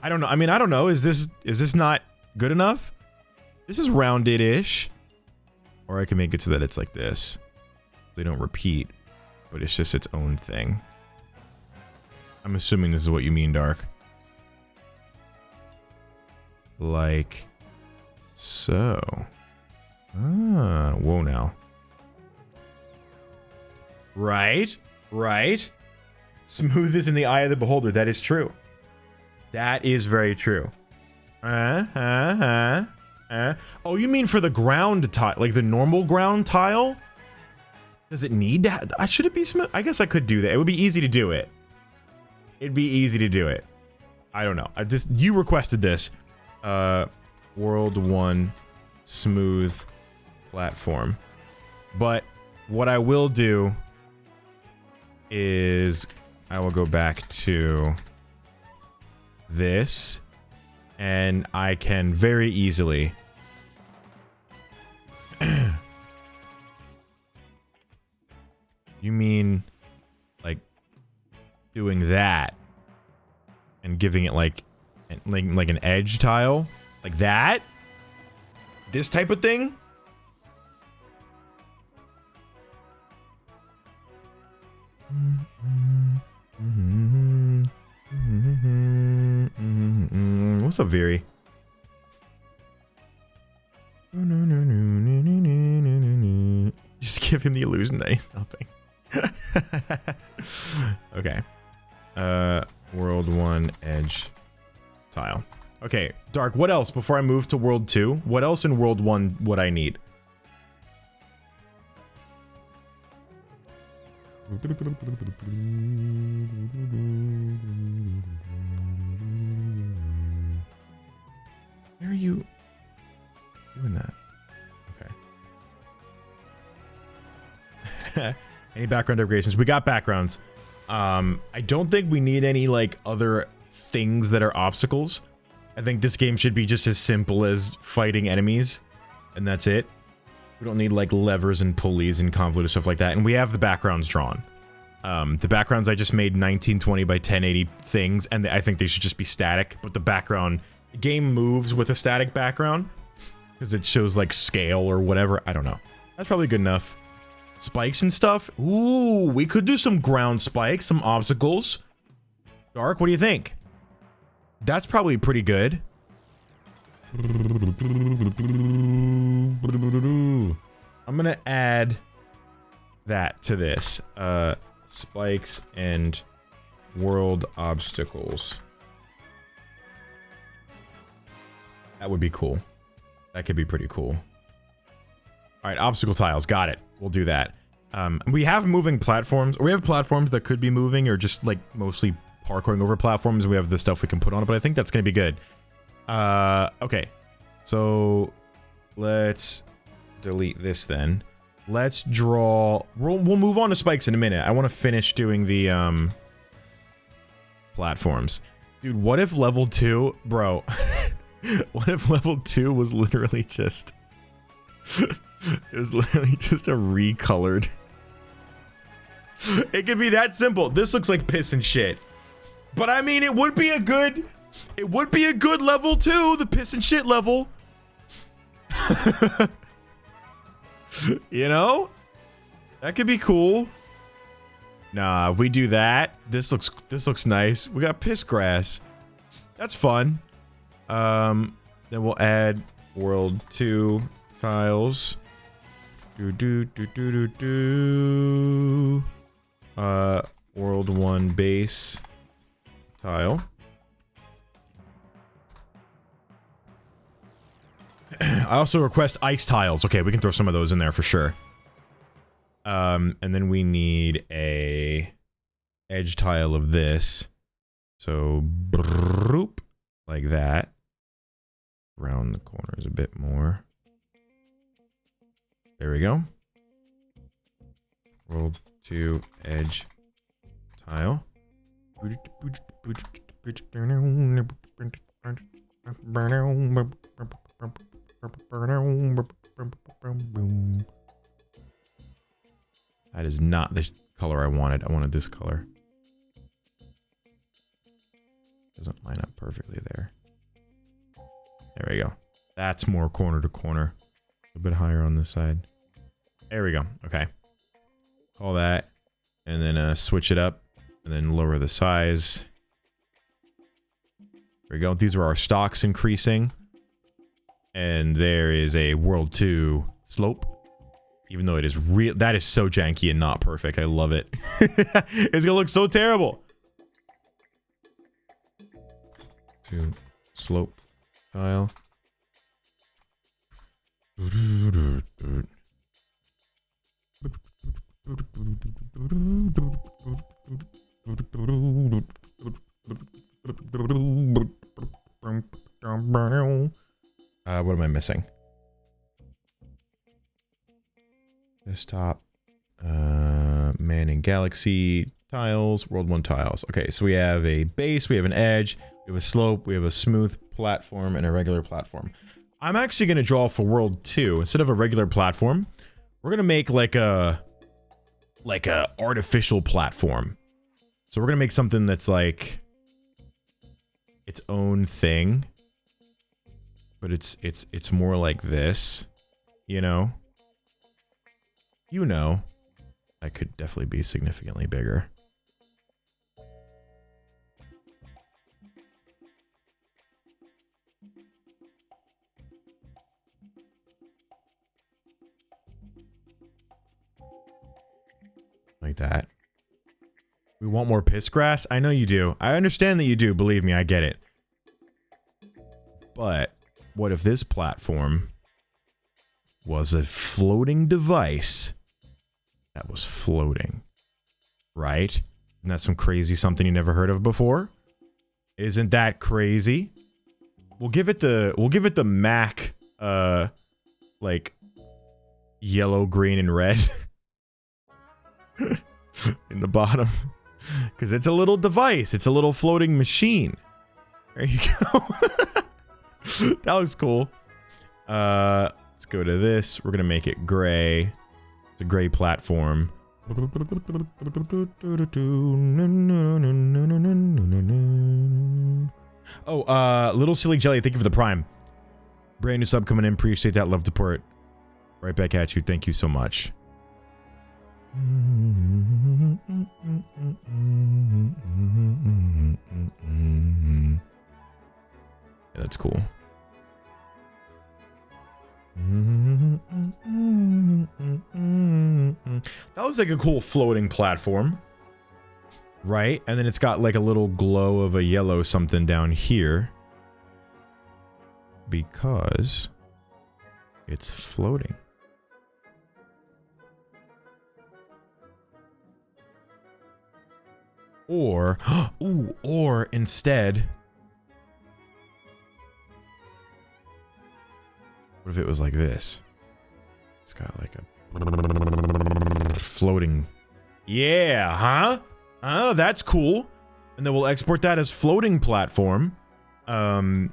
I don't know. I mean, I don't know. Is this not good enough? This is rounded-ish. Or I can make it so that it's like this. They don't repeat, but it's just its own thing. I'm assuming this is what you mean, Dark. Like so. Ah, whoa now. Right? Right? Smooth is in the eye of the beholder. That is true. That is very true. Oh, you mean for the ground tile, like the normal ground tile? Does it need to have, should it be smooth? I guess I could do that. It would be easy to do it. It'd be easy to do it. I don't know. You requested this. World 1 smooth platform. But what I will do is I will go back to this and I can very easily you mean like doing that and giving it like an edge tile like that? This type of thing? What's up, Viri? Just give him the illusion that he's nothing. Okay. World 1 edge tile. Okay, Dark, what else before I move to World 2? What else in World 1 would I need? Where are you doing that? Okay. Any background decorations? We got backgrounds. I don't think we need any like other things that are obstacles. I think this game should be just as simple as fighting enemies, and that's it. We don't need like levers and pulleys and convoluted stuff like that. And we have the backgrounds drawn. The backgrounds I just made 1920 by 1080 things, and I think they should just be static. But the background, the game moves with a static background because it shows like scale or whatever. I don't know. That's probably good enough. Spikes and stuff. Ooh, we could do some ground spikes, some obstacles. Dark, what do you think? That's probably pretty good. I'm gonna add that to this. Spikes and world obstacles. That would be cool. That could be pretty cool. Alright, obstacle tiles. Got it. We'll do that. We have moving platforms. We have platforms that could be moving or just like mostly parkouring over platforms. We have the stuff we can put on it, but I think that's gonna be good. Okay. So let's delete this then. Let's draw... We'll move on to spikes in a minute. I want to finish doing the, platforms. Dude, what if level 2... Bro. What if level 2 was literally just... it was literally just a recolored... It could be that simple. This looks like piss and shit. But I mean, it would be a good... It would be a good level 2, the piss and shit level. You know? That could be cool. Nah, if we do that, this looks nice. We got piss grass. That's fun. Then we'll add world 2 tiles. World 1 base tile. I also request ice tiles. Okay, we can throw some of those in there for sure. And then we need a edge tile of this. So, broop, like that. Round the corners a bit more. There we go. World 2 edge tile. That is not the color I wanted. I wanted this color. Doesn't line up perfectly there. There we go. That's more corner to corner. A bit higher on this side. There we go. Okay. Call that. And then switch it up. And then lower the size. There we go. These are our stocks increasing. And there is a World 2 slope. Even though it is real. That is so janky and not perfect. I love it. It's gonna look so terrible. 2 slope tile. What am I missing? Desktop, Man and Galaxy tiles, World 1 tiles. Okay, so we have a base, we have an edge, we have a slope, we have a smooth platform, and a regular platform. I'm actually going to draw for World 2. Instead of a regular platform, we're going to make like a artificial platform. So we're going to make something that's like its own thing. But it's more like this, you know? You know, that could definitely be significantly bigger. Like that. We want more piss grass? I know you do. I understand that you do. Believe me, I get it. But what if this platform was a floating device that was floating? Right? Isn't that some crazy something you never heard of before? Isn't that crazy? We'll give it the Mac like yellow, green, and red in the bottom. Because it's a little device. It's a little floating machine. There you go. That was cool. Let's go to this. We're gonna make it gray. It's a gray platform. Oh, Little Silly Jelly, thank you for the prime. Brand new sub coming in. Appreciate that. Love support. Right back at you. Thank you so much. Yeah, that's cool. That was like a cool floating platform. Right? And then it's got like a little glow of a yellow something down here. Because it's floating. Or, ooh, or instead, what if it was like this? It's got like a floating. Yeah, huh? Oh, that's cool. And then we'll export that as floating platform. Floating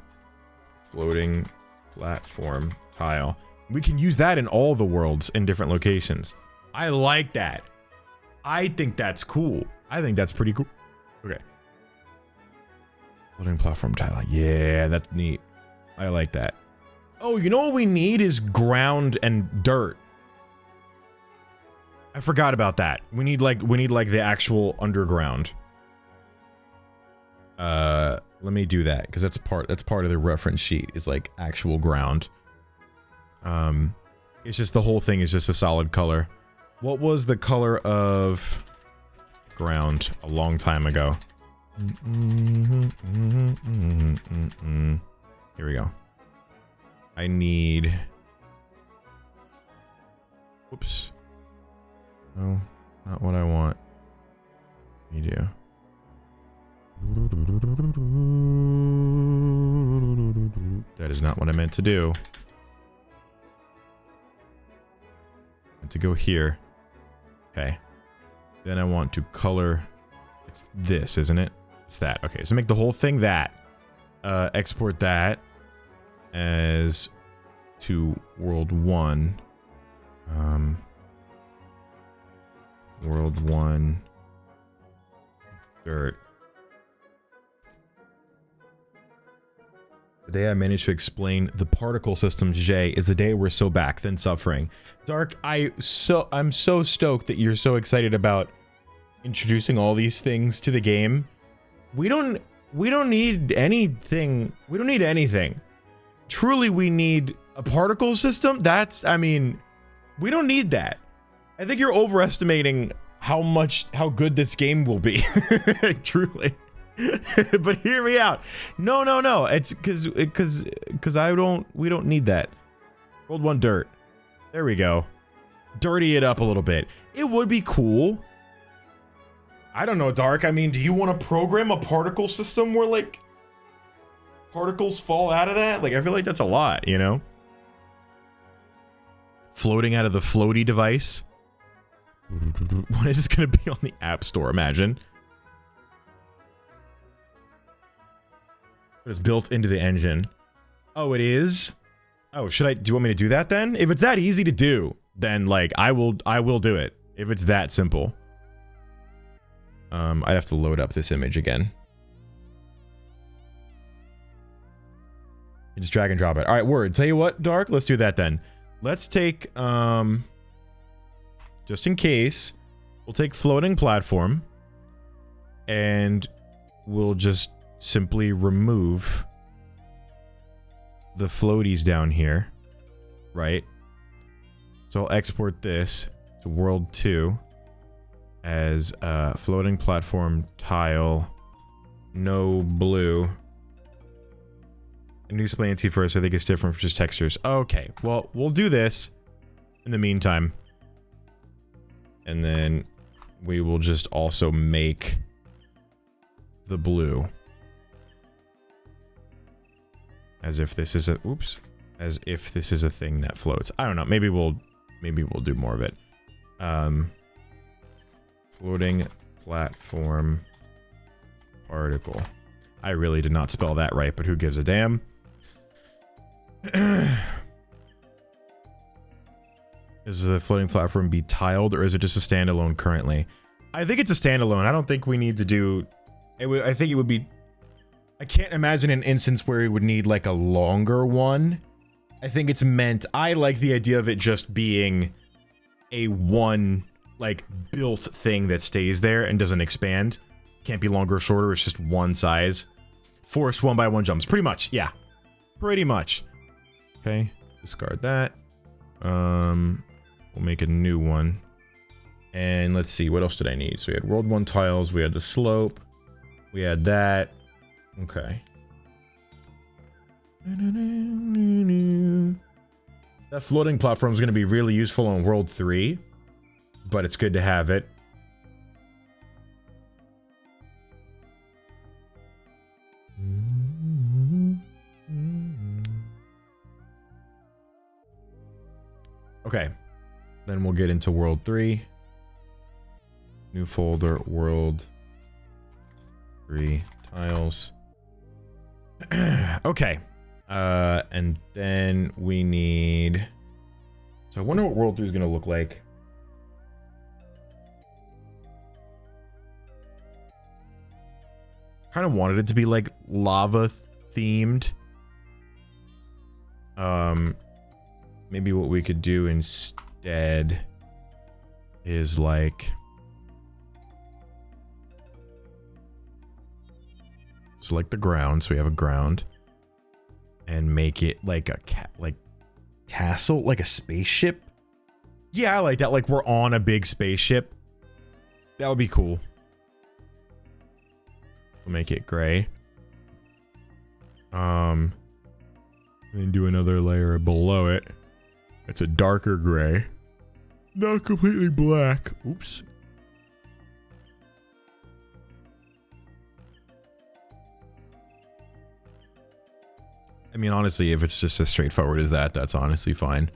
platform tile. We can use that in all the worlds in different locations. I like that. I think that's cool. I think that's pretty cool. Okay. Floating platform tile. Yeah, that's neat. I like that. Oh, you know what we need is ground and dirt. I forgot about that. We need like the actual underground. Let me do that because that's part of the reference sheet is like actual ground. It's just the whole thing is just a solid color. What was the color of ground a long time ago? Here we go. I need... Whoops. No, not what I want. Me do. That is not what I meant to do. I meant to go here. Okay. Then I want to color... It's this, isn't it? It's that. Okay, so make the whole thing that. Export that as to world 1. World 1 dirt. The day I managed to explain the particle system to Jay is the day we're so back than suffering. Dark, I'm so stoked that you're so excited about introducing all these things to the game. We don't need anything. We don't need anything. Truly, we need a particle system. I mean, we don't need that. I think you're overestimating how good this game will be. Truly. But hear me out. No. It's because we don't need that. World 1 dirt. There we go. Dirty it up a little bit. It would be cool. I don't know, Dark. I mean, do you want to program a particle system where like particles fall out of that? Like, I feel like that's a lot, you know? Floating out of the floaty device. When is this gonna be on the App Store? Imagine. But it's built into the engine. Oh, it is? Oh, do you want me to do that then? If it's that easy to do, then like I will do it. If it's that simple. I'd have to load up this image again. You just drag and drop it. All right, word. Tell you what, Dark, let's do that then. Let's take, just in case, we'll take floating platform and we'll just simply remove the floaties down here, right? So I'll export this to world 2 as floating platform tile, no blue. I need to explain it to you first. I think it's different from just textures. Okay, well, we'll do this in the meantime. And then we will just also make the blue. As if this is a, oops. As if this is a thing that floats. I don't know, maybe we'll do more of it. Floating platform particle. I really did not spell that right, but who gives a damn? Is the floating platform be tiled, or is it just a standalone currently? I think it's a standalone. I don't think we need to do... I think it would be... I can't imagine an instance where we would need, like, a longer one. I think it's meant... I like the idea of it just being a one, like, built thing that stays there and doesn't expand. Can't be longer or shorter, it's just one size. Forced 1x1 jumps. Pretty much, yeah. Pretty much. Okay, discard that. We'll make a new one. And let's see, what else did I need? So we had world 1 tiles, we had the slope, we had that. Okay. That floating platform is going to be really useful on world 3, but it's good to have it. Okay, Then we'll get into world 3. New folder, world 3 tiles. Okay. And then we need... So I wonder what world 3 is going to look like. Kind of wanted it to be like lava themed. Maybe what we could do instead is like... Select the ground, so we have a ground. And make it like a castle, like a spaceship. Yeah, I like that. Like we're on a big spaceship. That would be cool. We'll make it gray. Then do another layer below it. It's a darker gray. Not completely black. Oops. I mean, honestly, if it's just as straightforward as that, that's honestly fine.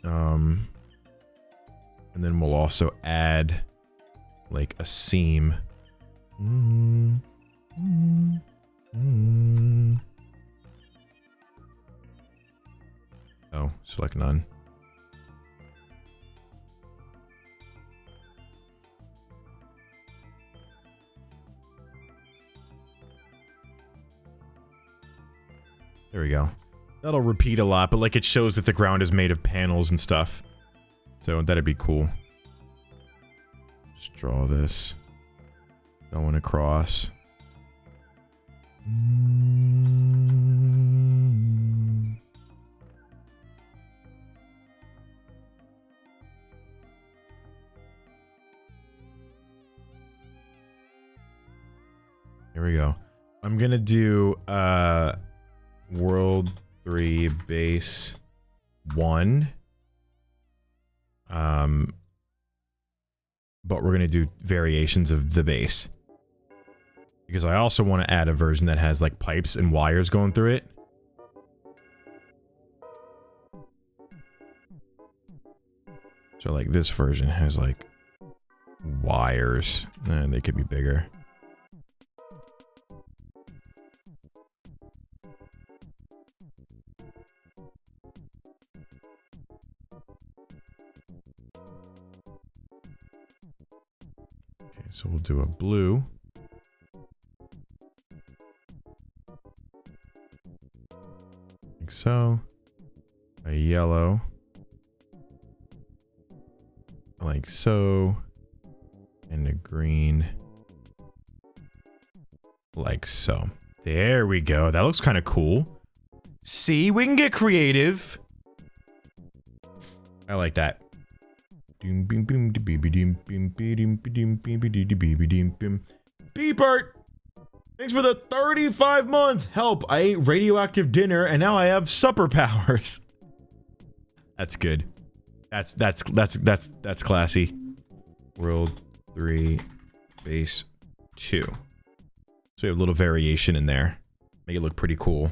And then we'll also add like a seam. Oh, select none. There we go. That'll repeat a lot, but like it shows that the ground is made of panels and stuff. So that'd be cool. Just draw this. Going across. Here we go. I'm gonna do World 3 base 1. But we're gonna do variations of the base. Because I also want to add a version that has like pipes and wires going through it. So like this version has like wires, and they could be bigger. Okay, so we'll do a blue. Like so. A yellow. Like so. And a green. Like so. There we go. That looks kind of cool. See, we can get creative. I like that. Beepert! Thanks for the 35 months! Help, I ate radioactive dinner and now I have superpowers. That's good. That's classy. World 3 base 2. So we have a little variation in there. Make it look pretty cool.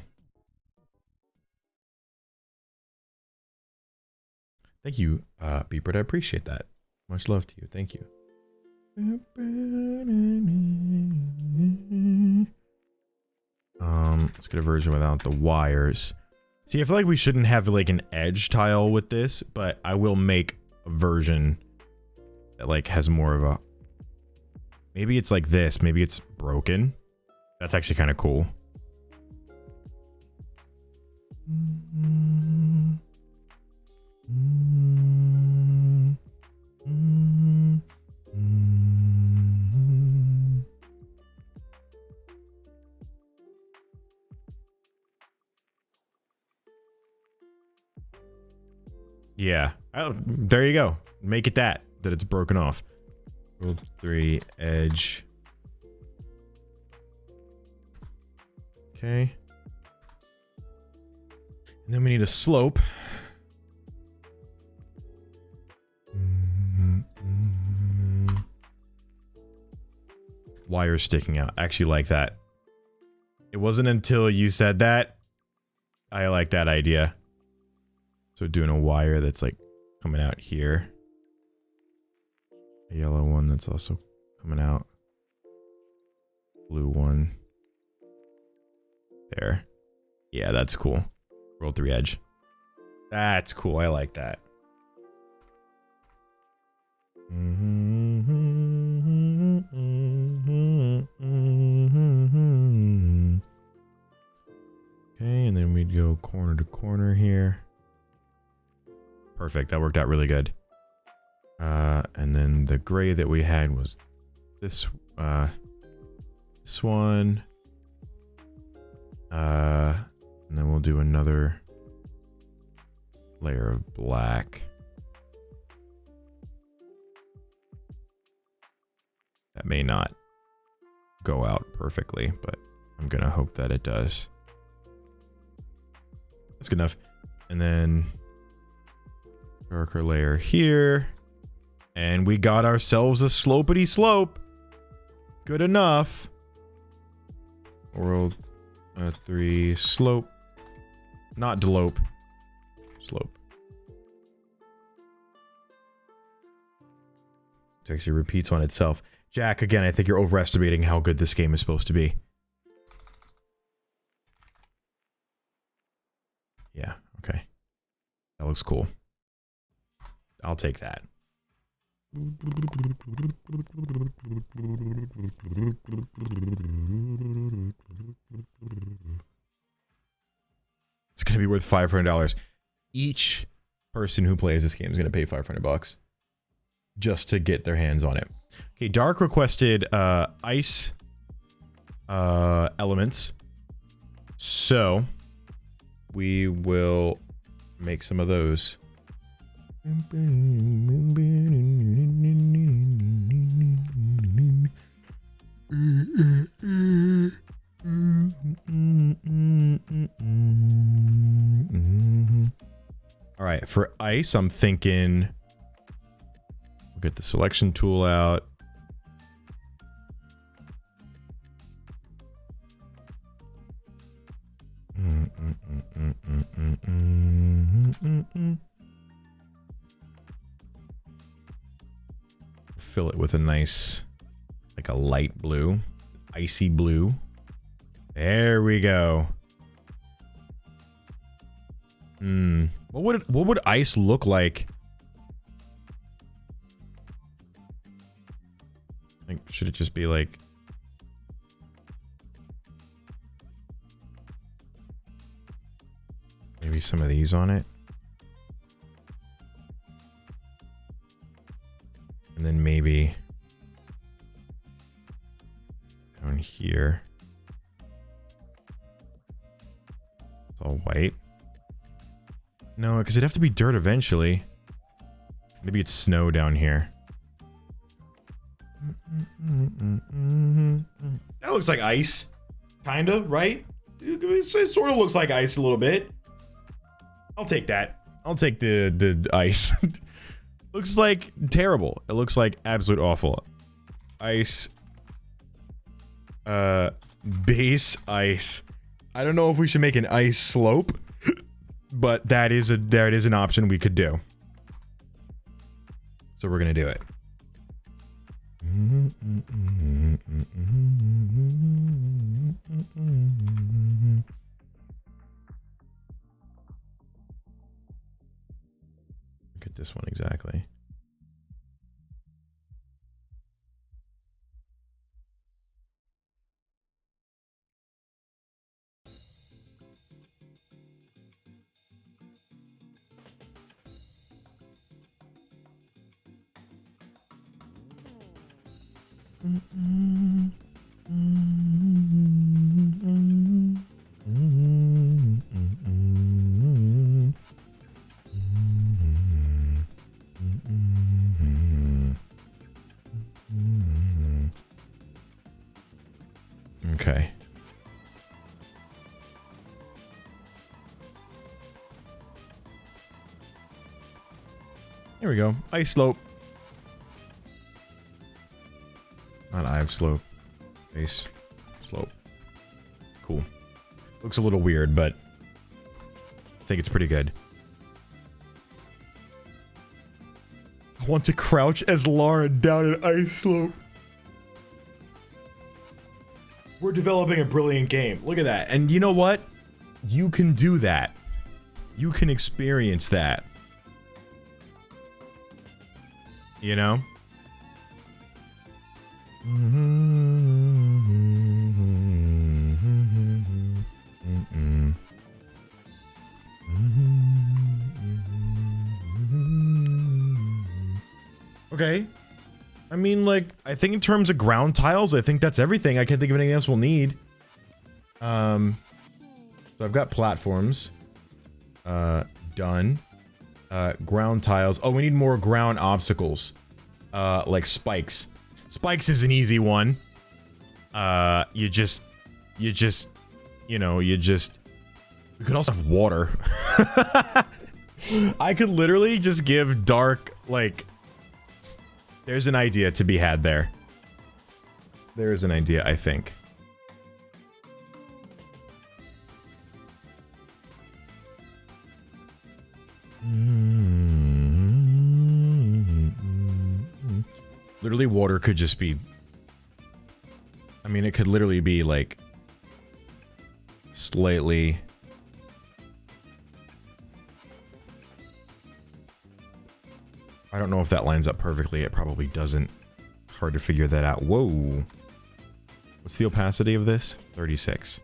Thank you, Beepert. I appreciate that. Much love to you. Thank you. Let's get a version without the wires. See, I feel like we shouldn't have like an edge tile with this, but I will make a version that like has more of a... Maybe it's like this. Maybe it's broken. That's actually kind of cool. Yeah. Oh, there you go. Make it that it's broken off. World 3 edge. Okay. And then we need a slope. Wire sticking out. I actually like that. It wasn't until you said that I like that idea. So doing a wire that's like coming out here. A yellow one that's also coming out. Blue one. There. Yeah, that's cool. Roll 3 edge. That's cool. I like that. Okay, and then we'd go corner to corner here. Perfect. That worked out really good. And then the gray that we had was this one. And then we'll do another layer of black. That may not go out perfectly, but I'm gonna hope that it does. That's good enough. And then darker layer here. And we got ourselves a slopety slope. Good enough. World 3 slope. Not delope. Slope. It actually repeats on itself. Jack, again, I think you're overestimating how good this game is supposed to be. Yeah, okay. That looks cool. I'll take that. It's gonna be worth $500. Each person who plays this game is gonna pay $500 just to get their hands on it. Okay, Dark requested ice elements, so we will make some of those. All right, for ice, I'm thinking we'll get the selection tool out. Fill it with a nice, like a light blue, icy blue. There we go. What would ice look like? Like, should it just be like maybe some of these on it? And then maybe down here. It's all white. No, because it'd have to be dirt eventually. Maybe it's snow down here. That looks like ice. Kinda, right? It sort of looks like ice a little bit. I'll take that. I'll take the ice. Looks like terrible. It looks like absolute awful. Ice. Base ice. I don't know if we should make an ice slope, but that is an option we could do. So we're gonna do it. Look at this one exactly. Okay. Here we go. Ice slope. Not Ive slope. Base slope. Cool. Looks a little weird, but I think it's pretty good. want to crouch as Lauren down an ice slope. We're developing a brilliant game. Look at that. And you know what? You can do that. You can experience that. You know? Okay. I mean, like, I think in terms of ground tiles, I think that's everything. I can't think of anything else we'll need. So I've got platforms. Done. Ground tiles. Oh, we need more ground obstacles. Like spikes. Spikes is an easy one. We could also have water. I could literally just give dark, like... There's an idea to be had there. There is an idea, I think. Literally, water could just be... I mean, it could literally be, like... Slightly... I don't know if that lines up perfectly. It probably doesn't. It's hard to figure that out. Whoa. What's the opacity of this? 36.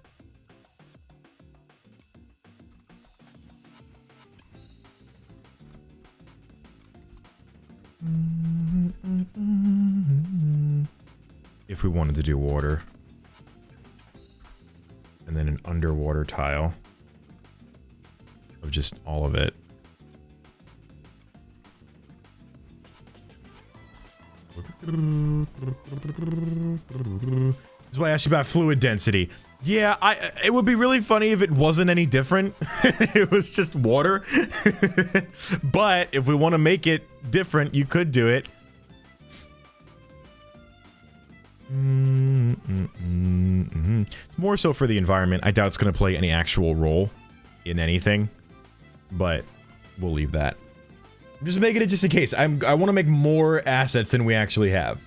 If we wanted to do water. And then an underwater tile. Of just all of it. This is why I asked you about fluid density. Yeah, it would be really funny if it wasn't any different. It was just water. But if we want to make it different, you could do it. It's more so for the environment. I doubt it's going to play any actual role in anything. But we'll leave that. I'm just making it just in case. I want to make more assets than we actually have.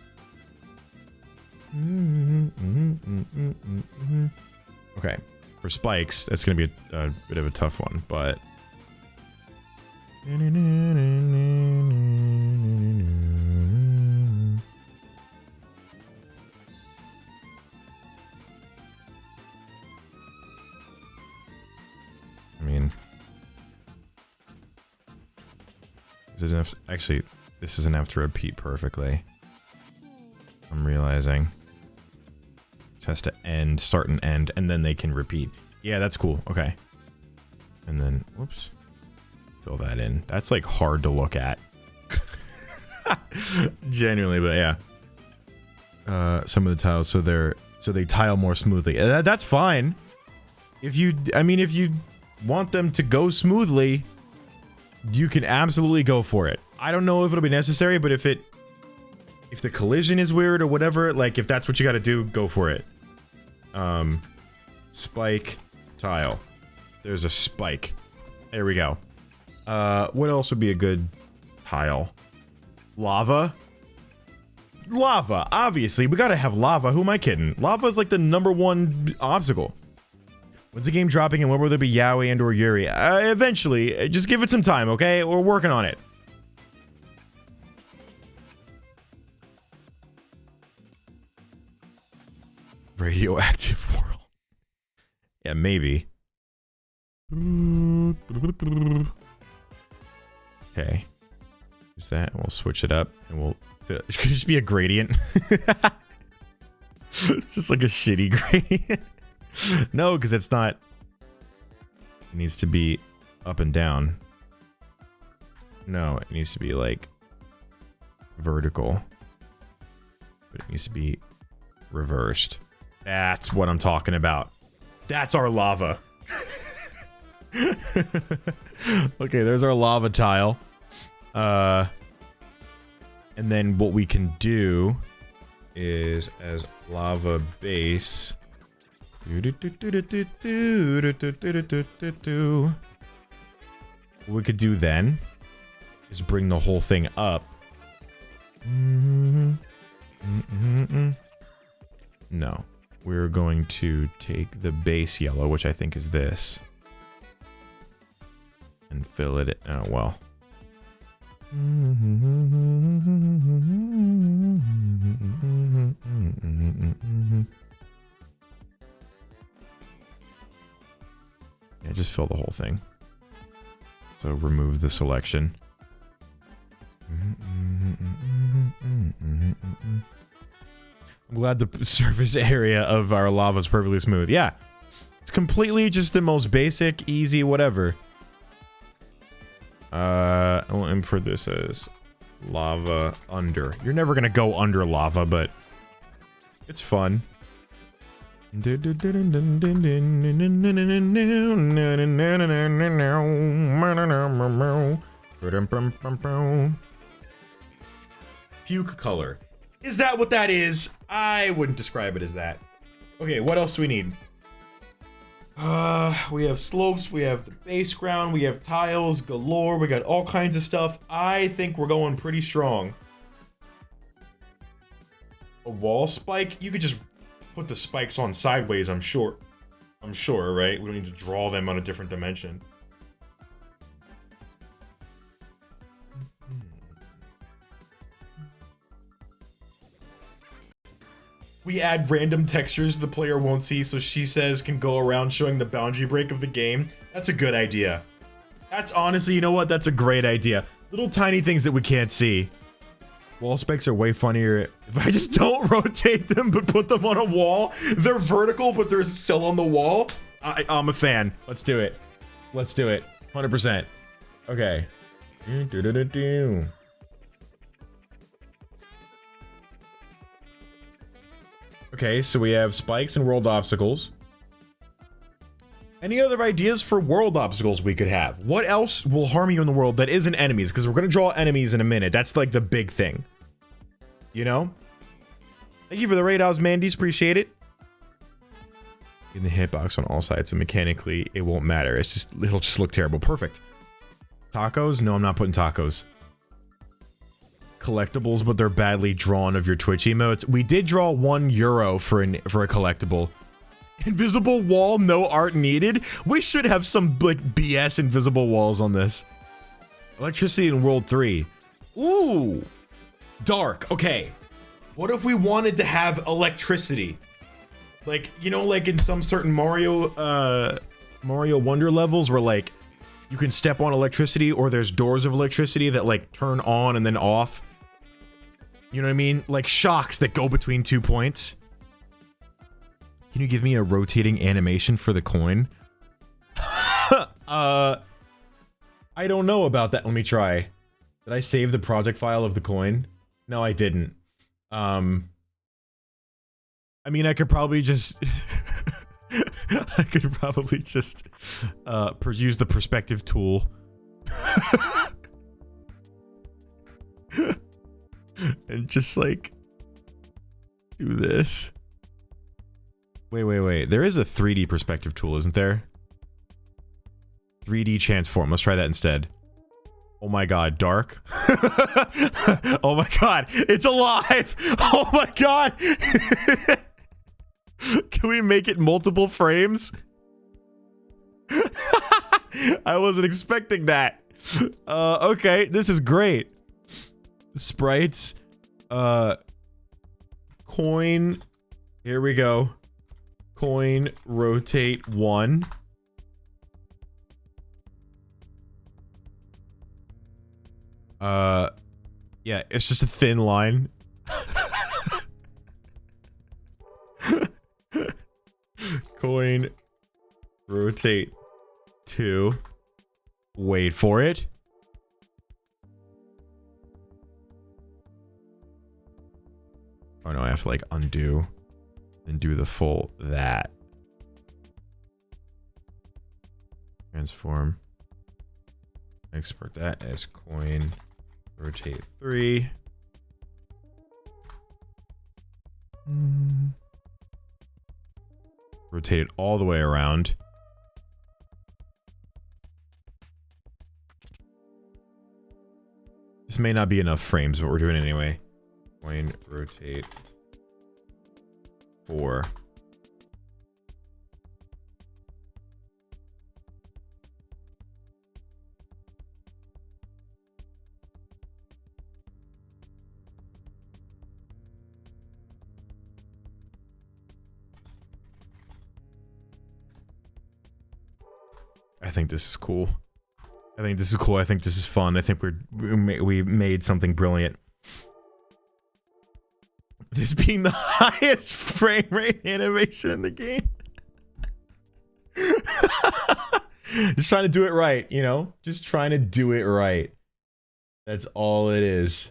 Okay. For spikes, that's going to be a bit of a tough one, but... I mean... This isn't actually, this doesn't have to repeat perfectly. I'm realizing. It has to end, start and end, and then they can repeat. Yeah, that's cool. Okay. And then, whoops. Fill that in. That's like hard to look at. Genuinely, but yeah. Some of the tiles, so they tile more smoothly. That's fine. If you want them to go smoothly, you can absolutely go for it. I don't know if it'll be necessary, but if the collision is weird or whatever, like if that's what you gotta do, go for it. Spike tile. There's a spike. There we go. What else would be a good tile? Lava? Lava, obviously. We gotta have lava. Who am I kidding? Lava is like the #1 obstacle. When's the game dropping and when will there be Yaoi and or Yuri? Eventually. Just give it some time, okay? We're working on it. Radioactive world. Yeah, maybe. Okay. Use that and we'll switch it up and we'll... It could just be a gradient. It's just like a shitty gradient. No, because it's not... It needs to be up and down. No, it needs to be like... vertical. But it needs to be reversed. That's what I'm talking about. That's our lava. Okay, there's our lava tile. And then what we can do is as lava base... What we could do then is bring the whole thing up No. We're going to take the base yellow, which I think is this. And fill it. Oh, well. Yeah, just fill the whole thing. So remove the selection. I'm glad the surface area of our lava is perfectly smooth. Yeah. It's completely just the most basic, easy, whatever. I'll aim for this as lava under. You're never gonna go under lava, but it's fun. Puke color. Is that what that is? I wouldn't describe it as that. Okay, what else do we need? We have slopes, we have the base ground, we have tiles galore, we got all kinds of stuff. I think we're going pretty strong. A wall spike? You could just put the spikes on sideways, I'm sure. I'm sure, right? We don't need to draw them on a different dimension. We add random textures the player won't see, so she says can go around showing the boundary break of the game. That's a good idea. That's honestly, you know what? That's a great idea. Little tiny things that we can't see. Wall spikes are way funnier if I just don't rotate them but put them on a wall. They're vertical, but they're still on the wall. I'm a fan. Let's do it. Let's do it. 100%. Okay. Okay, so we have spikes and world obstacles. Any other ideas for world obstacles we could have? What else will harm you in the world that isn't enemies? Because we're going to draw enemies in a minute. That's like the big thing. You know? Thank you for the raid, Osmandies. Appreciate it. In the hitbox on all sides, so mechanically it won't matter. It's just, it'll just look terrible. Perfect. Tacos? No, I'm not putting tacos. Collectibles, but they're badly drawn of your Twitch emotes. We did draw €1 for a collectible. Invisible wall, no art needed. We should have some like BS invisible walls on this. Electricity in World 3. Ooh, dark. Okay, what if we wanted to have electricity? Like, you know, like in some certain Mario Wonder levels where like you can step on electricity, or there's doors of electricity that like turn on and then off. You know what I mean? Like shocks that go between 2 points. Can you give me a rotating animation for the coin? I don't know about that. Let me try. Did I save the project file of the coin? No, I didn't. I mean, I could probably just... I could probably just use the perspective tool. And just like do this. Wait. There is a 3D perspective tool, isn't there? 3D transform. Let's try that instead. Oh my god, dark. Oh my god, it's alive. Oh my god. Can we make it multiple frames? I wasn't expecting that. Okay, this is great. Sprites. Coin. Here we go. Coin, rotate 1. Yeah, it's just a thin line. Coin, rotate 2. Wait for it. Oh no, I have to like undo and do the full that. Transform. Export that as coin, rotate 3. Rotate it all the way around. This may not be enough frames, but we're doing it anyway. Coin rotate 4. I think this is cool. I think this is cool. I think this is fun. I think we made something brilliant. This being the highest frame rate animation in the game. Just trying to do it right, you know? Just trying to do it right. That's all it is.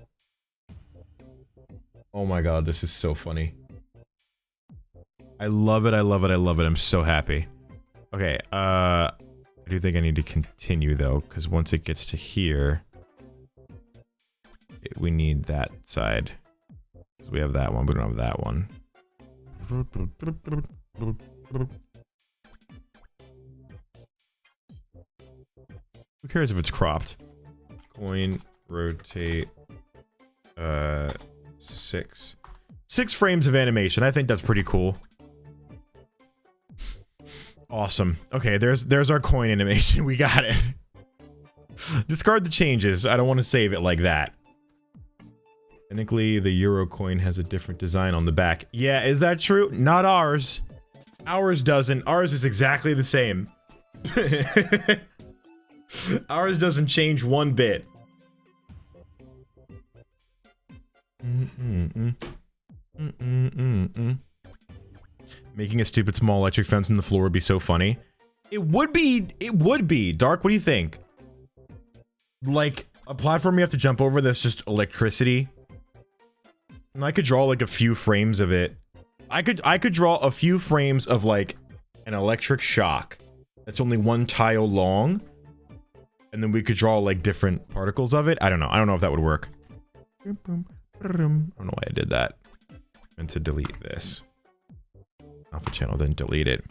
Oh my god, this is so funny. I love it, I love it, I love it. I'm so happy. Okay, I do think I need to continue though, because once it gets to here, we need that side. Because we have that one, we don't have that one. Who cares if it's cropped? Coin, rotate, 6. 6 frames of animation. I think that's pretty cool. Awesome. Okay, there's our coin animation. We got it. Discard the changes. I don't want to save it like that. Technically, the Euro coin has a different design on the back. Yeah, is that true? Not ours. Ours doesn't. Ours is exactly the same. Ours doesn't change one bit. Making a stupid small electric fence in the floor would be so funny. It would be. Dark, what do you think? Like, a platform you have to jump over that's just electricity. And I could draw like a few frames of it. I could draw a few frames of like an electric shock that's only 1 tile long. And then we could draw like different particles of it. I don't know. I don't know if that would work. I don't know why I did that. And to delete this. Off the channel, then delete it.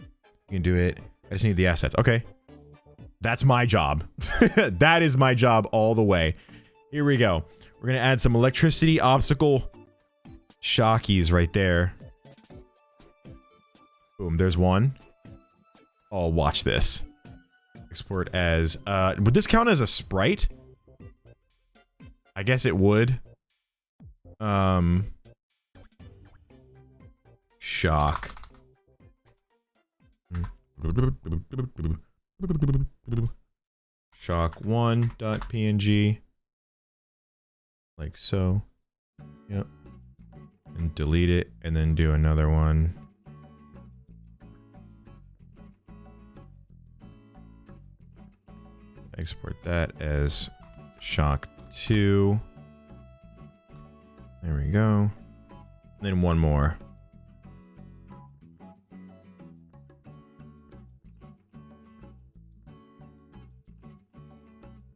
You can do it. I just need the assets. Okay. That's my job. That is my job all the way. Here we go. We're gonna add some electricity obstacle shockies right there. Boom, there's one. Oh, watch this. Export as, would this count as a sprite? I guess it would. Shock. Shock1.png. Like so. Yep. And delete it, and then do another one. Export that as shock2. There we go. And then one more.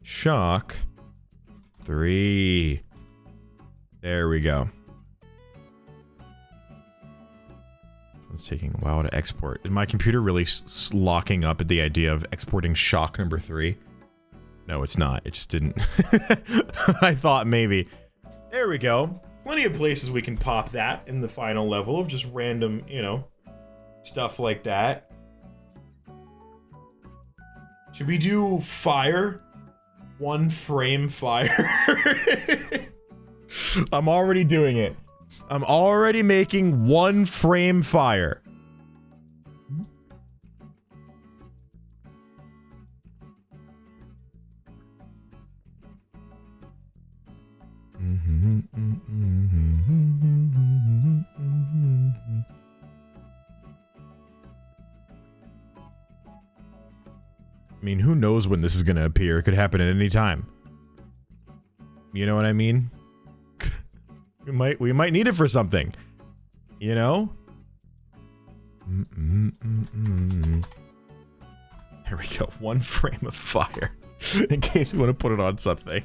Shock 3. There we go. It's taking a while to export. Is my computer really locking up at the idea of exporting shock number 3? No, it's not. It just didn't. I thought maybe. There we go. Plenty of places we can pop that in the final level of just random, you know, stuff like that. Should we do fire? 1 frame fire. I'm already doing it. I'm already making 1 frame fire. I mean, who knows when this is gonna appear? It could happen at any time. You know what I mean? We might need it for something. You know? There we go. 1 frame of fire. In case we want to put it on something.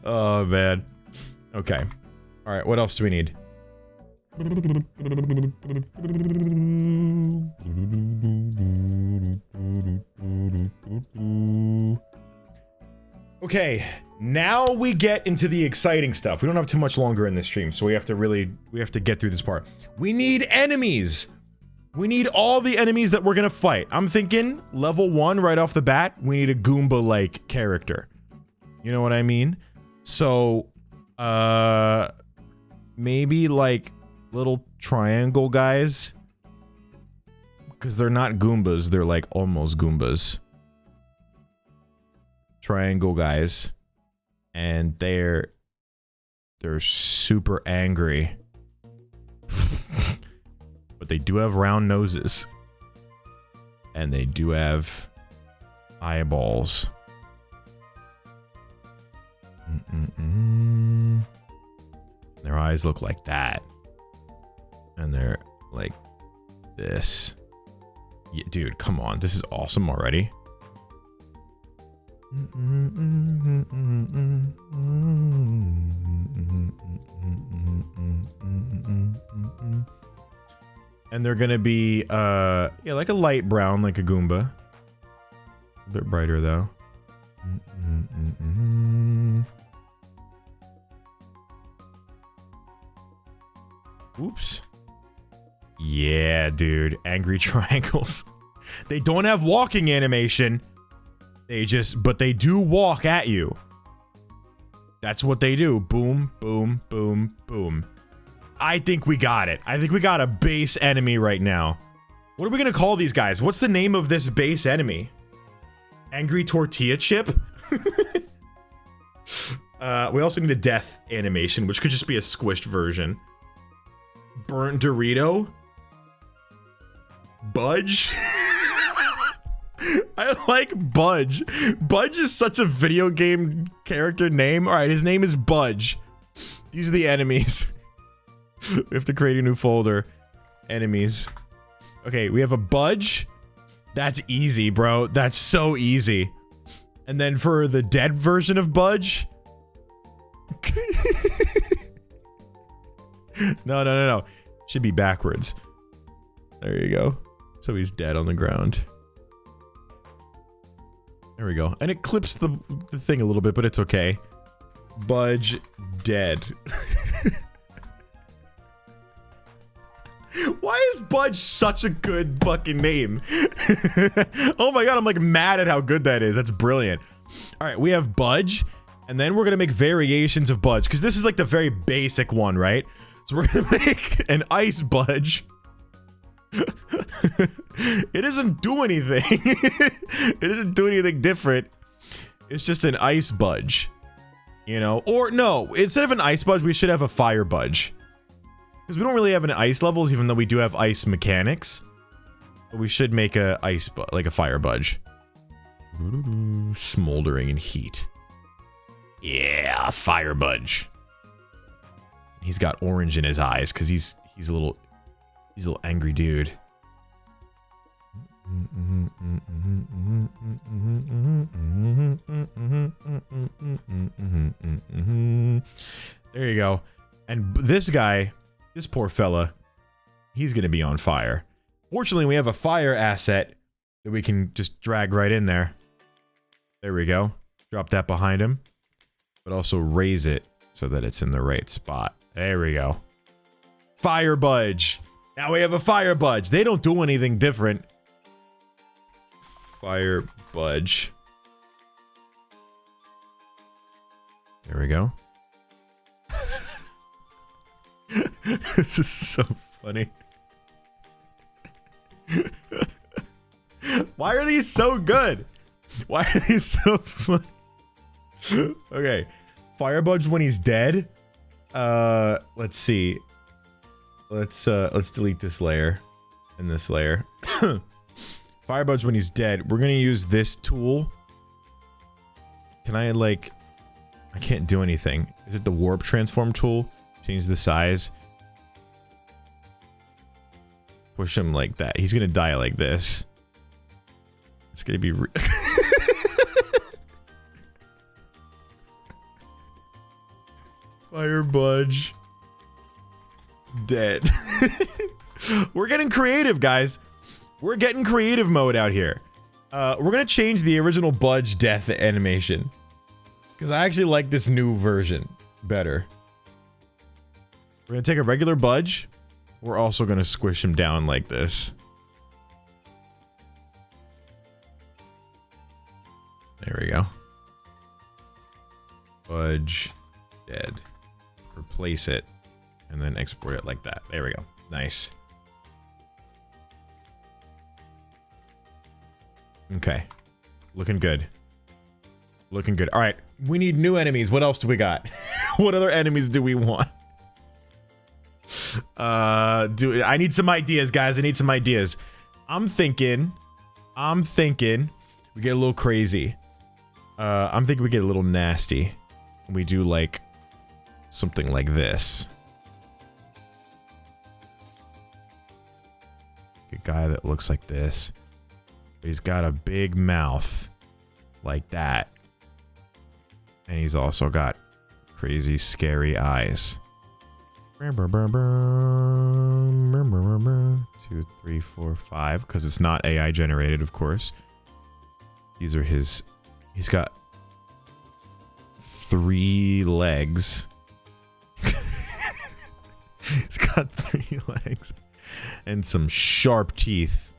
Oh, man. Okay. Alright, what else do we need? Okay. Now we get into the exciting stuff. We don't have too much longer in this stream, so we have to get through this part. We need enemies. We need all the enemies that we're gonna fight. I'm thinking level 1 right off the bat, we need a Goomba-like character. You know what I mean? So, maybe like little triangle guys. Because they're not Goombas, they're like almost Goombas. Triangle guys. And they're super angry. But they do have round noses. And they do have eyeballs. Their eyes look like that. And they're like this. Yeah, dude, come on. This is awesome already. And they're gonna be, yeah, like a light brown, like a Goomba. A bit brighter, though. Oops. Yeah, dude. Angry triangles. They don't have walking animation. But they do walk at you. That's what they do. Boom, boom, boom, boom. I think we got it. I think we got a base enemy right now. What are we gonna call these guys? What's the name of this base enemy? Angry tortilla chip? We also need a death animation, which could just be a squished version. Burnt Dorito? Budge? I like Budge. Budge is such a video game character name. Alright, his name is Budge. These are the enemies. We have to create a new folder. Enemies. Okay, we have a Budge. That's easy, bro. That's so easy. And then for the dead version of Budge... No. Should be backwards. There you go. So he's dead on the ground. There we go. And it clips the thing a little bit, but it's okay. Budge dead. Why is Budge such a good fucking name? Oh my god, I'm like mad at how good that is. That's brilliant. Alright, we have Budge. And then we're gonna make variations of Budge. Because this is like the very basic one, right? So we're gonna make an ice Budge. It doesn't do anything. It doesn't do anything different. It's just an ice Budge. You know? Or no, instead of an ice Budge, we should have a fire Budge. Because we don't really have an ice levels, even though we do have ice mechanics. But we should make a ice like a fire Budge. Smoldering in heat. Yeah, fire Budge. He's got orange in his eyes because he's a little angry dude. There you go. And this guy, this poor fella, he's gonna be on fire. Fortunately, we have a fire asset that we can just drag right in there. There we go. Drop that behind him. But also raise it so that it's in the right spot. There we go. Fire Budge. Now we have a fire Budge. They don't do anything different. Fire Budge. There we go. This is so funny. Why are these so good? Why are these so fun? Okay. Fire Budge when he's dead. Let's see. Let's delete this layer and this layer. Fire Budge when he's dead. We're gonna use this tool. Can I like... I can't do anything. Is it the warp transform tool? Change the size. Push him like that. He's gonna die like this. It's gonna be Fire Budge. Dead. We're getting creative, guys. We're getting creative mode out here. We're gonna change the original Budge death animation. Because I actually like this new version better. We're going to take a regular Budge. We're also going to squish him down like this. There we go. Budge. Dead. Replace it. And then export it like that. There we go. Nice. Okay. Looking good. Looking good. All right. We need new enemies. What else do we got? What other enemies do we want? I need some ideas, guys. I need some ideas. I'm thinking we get a little crazy. I'm thinking we get a little nasty. We do like something like this. A guy that looks like this. He's got a big mouth like that. And he's also got crazy, scary eyes. 2, 3, 4, 5, because it's not AI generated, of course. These are his. He's got 3 legs. He's got 3 legs and some sharp teeth.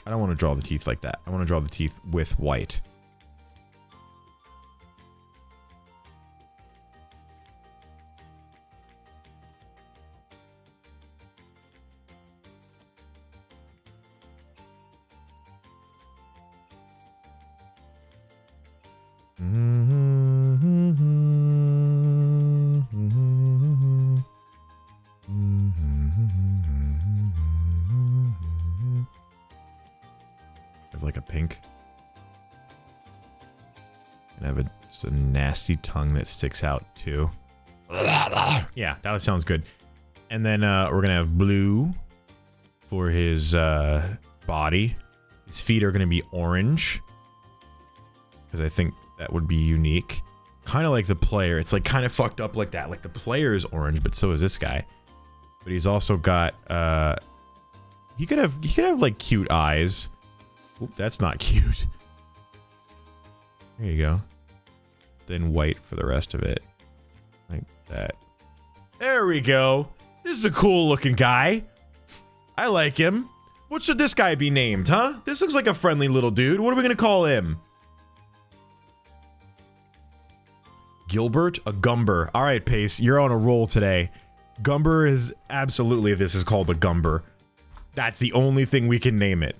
I don't want to draw the teeth like that. I want to draw the teeth with white. Like a pink. And have just a nasty tongue that sticks out too. Yeah, that sounds good. And then we're gonna have blue for his body. His feet are gonna be orange, because I think that would be unique. Kind of like the player. It's like kind of fucked up like that. Like the player is orange, but so is this guy. But he's also got he could have like cute eyes. Oop, that's not cute. There you go. Then white for the rest of it. Like that. There we go. This is a cool looking guy. I like him. What should this guy be named, huh? This looks like a friendly little dude. What are we gonna call him? Gilbert? A Gumber. Alright, Pace. You're on a roll today. Gumber is absolutely, this is called a Gumber. That's the only thing we can name it.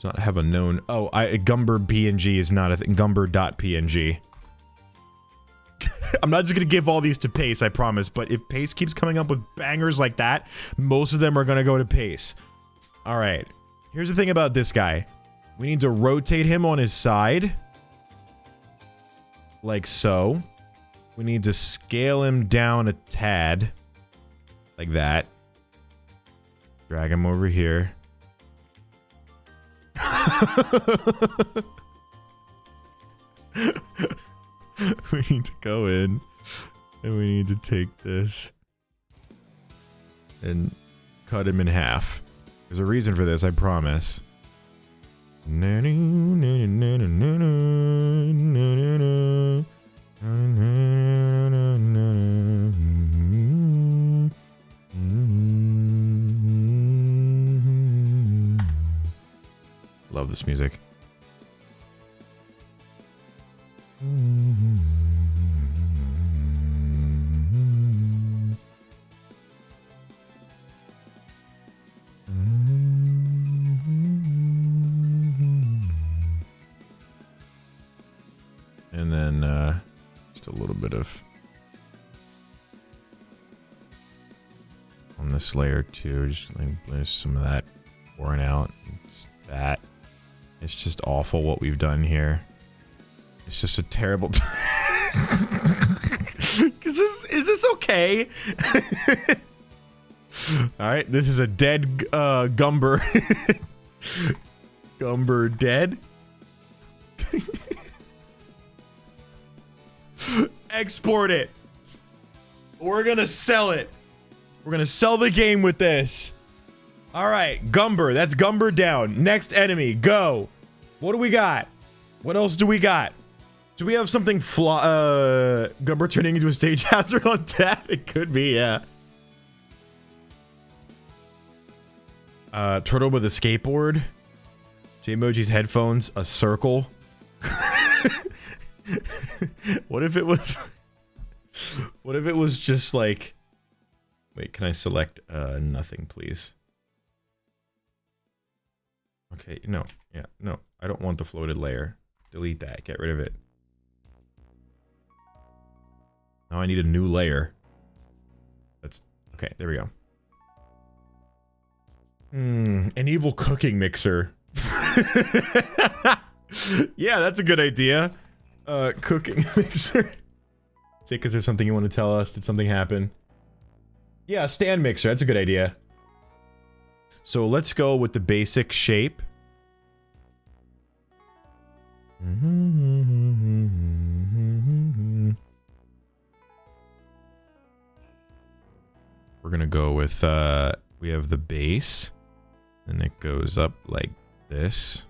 Not have a known. Oh, Gumber PNG is not a thing. Gumber.png. I'm not just gonna give all these to Pace, I promise. But if Pace keeps coming up with bangers like that, most of them are gonna go to Pace. All right. Here's the thing about this guy. We need to rotate him on his side, like so. We need to scale him down a tad, like that. Drag him over here. We need to go in and we need to take this and cut him in half. There's a reason for this, I promise. Love this music. And then just a little bit of on this layer too, just like there's some of that pouring out. It's that. It's just awful what we've done here. It's just a terrible is this okay? Alright, this is a dead Gumber. Gumber dead. Export it. We're gonna sell it. We're gonna sell the game with this. All right, Gumber. That's Gumber down. Next enemy, go. What do we got? What else do we got? Do we have something Gumber turning into a stage hazard on tap? It could be, yeah. Turtle with a skateboard. JayMoji's headphones, a circle. What if it was... What if it was just like... Wait, can I select nothing, please? Okay, no. Yeah, no. I don't want the floated layer. Delete that. Get rid of it. Now I need a new layer. That's... Okay, there we go. An evil cooking mixer. Yeah, that's a good idea. Cooking mixer. Is there something you want to tell us? Did something happen? Yeah, stand mixer. That's a good idea. So let's go with the basic shape. We're gonna go with, we have the base. And it goes up like this.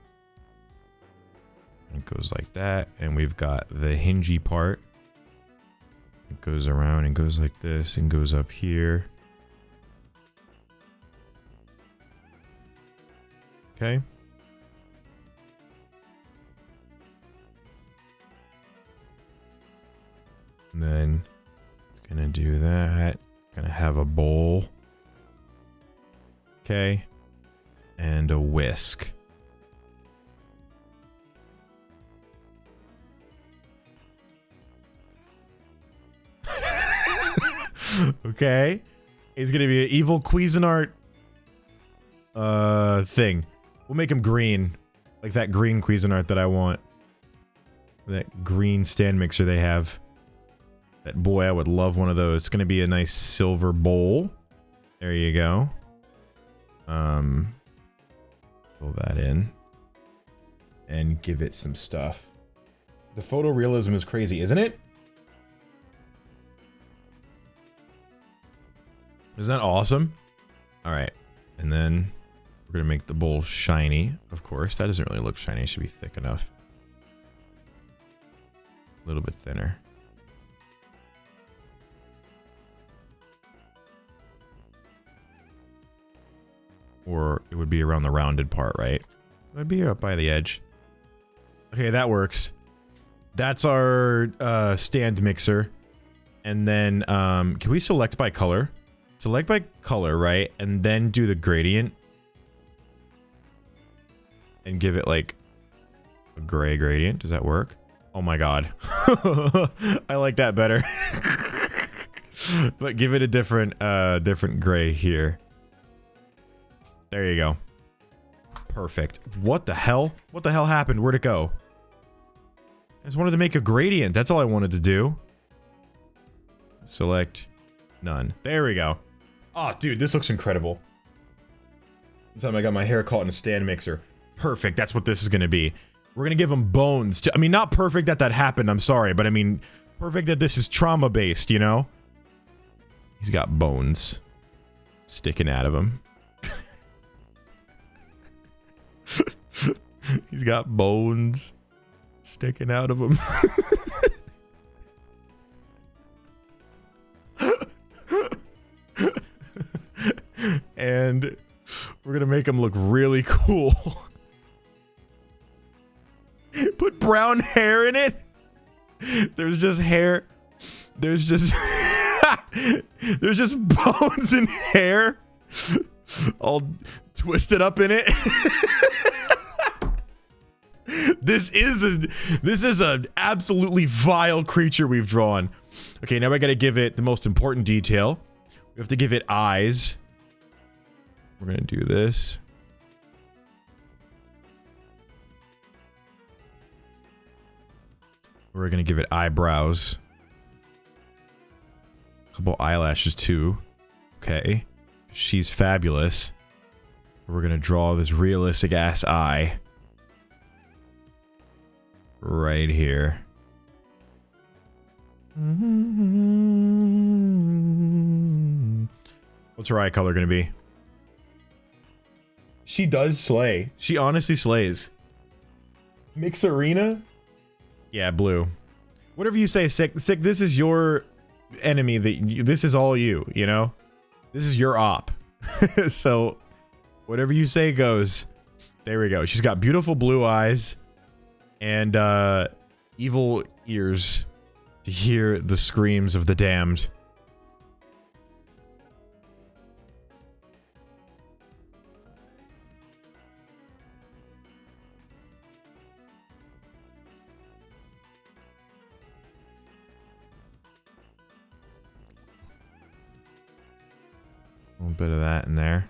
It goes like that. And we've got the hingy part. It goes around and goes like this and goes up here. Okay. And then it's gonna do that. Gonna have a bowl. Okay. And a whisk. Okay. He's gonna be an evil Cuisinart thing. We'll make him green. Like that green Cuisinart that I want. That green stand mixer they have. That boy, I would love one of those. It's gonna be a nice silver bowl. There you go. Pull that in. And give it some stuff. The photorealism is crazy, isn't it? Isn't that awesome? Alright. And then we're gonna make the bowl shiny, of course. That doesn't really look shiny. It should be thick enough. A little bit thinner. Or it would be around the rounded part, right? It would be up by the edge. Okay, that works. That's our stand mixer. And then, can we select by color? Select by color, right? And then do the gradient. And give it like a gray gradient. Does that work? Oh my god. I like that better. But give it a different gray here. There you go. Perfect. What the hell? What the hell happened? Where'd it go? I just wanted to make a gradient. That's all I wanted to do. Select none. There we go. Oh, dude, this looks incredible. This time I got my hair caught in a stand mixer. Perfect. That's what this is going to be. We're going to give him bones. I mean, not perfect that that happened. I'm sorry. But I mean, perfect that this is trauma-based, you know? He's got bones sticking out of him. He's got bones sticking out of him. And we're gonna make him look really cool. Put brown hair in it. There's just hair. There's just there's just bones and hair all twisted up in it. This is a absolutely vile creature we've drawn. Okay, now I gotta give it the most important detail. We have to give it eyes. We're gonna do this. We're gonna give it eyebrows. A couple eyelashes too. Okay. She's fabulous. We're gonna draw this realistic ass eye. Right here. What's her eye color gonna be? She does slay. She honestly slays. Mixarena? Yeah, blue. Whatever you say, Sick. Sick, this is your enemy. This is all you, you know? This is your op. So, whatever you say goes. There we go. She's got beautiful blue eyes. And, evil ears to hear the screams of the damned. A little bit of that in there.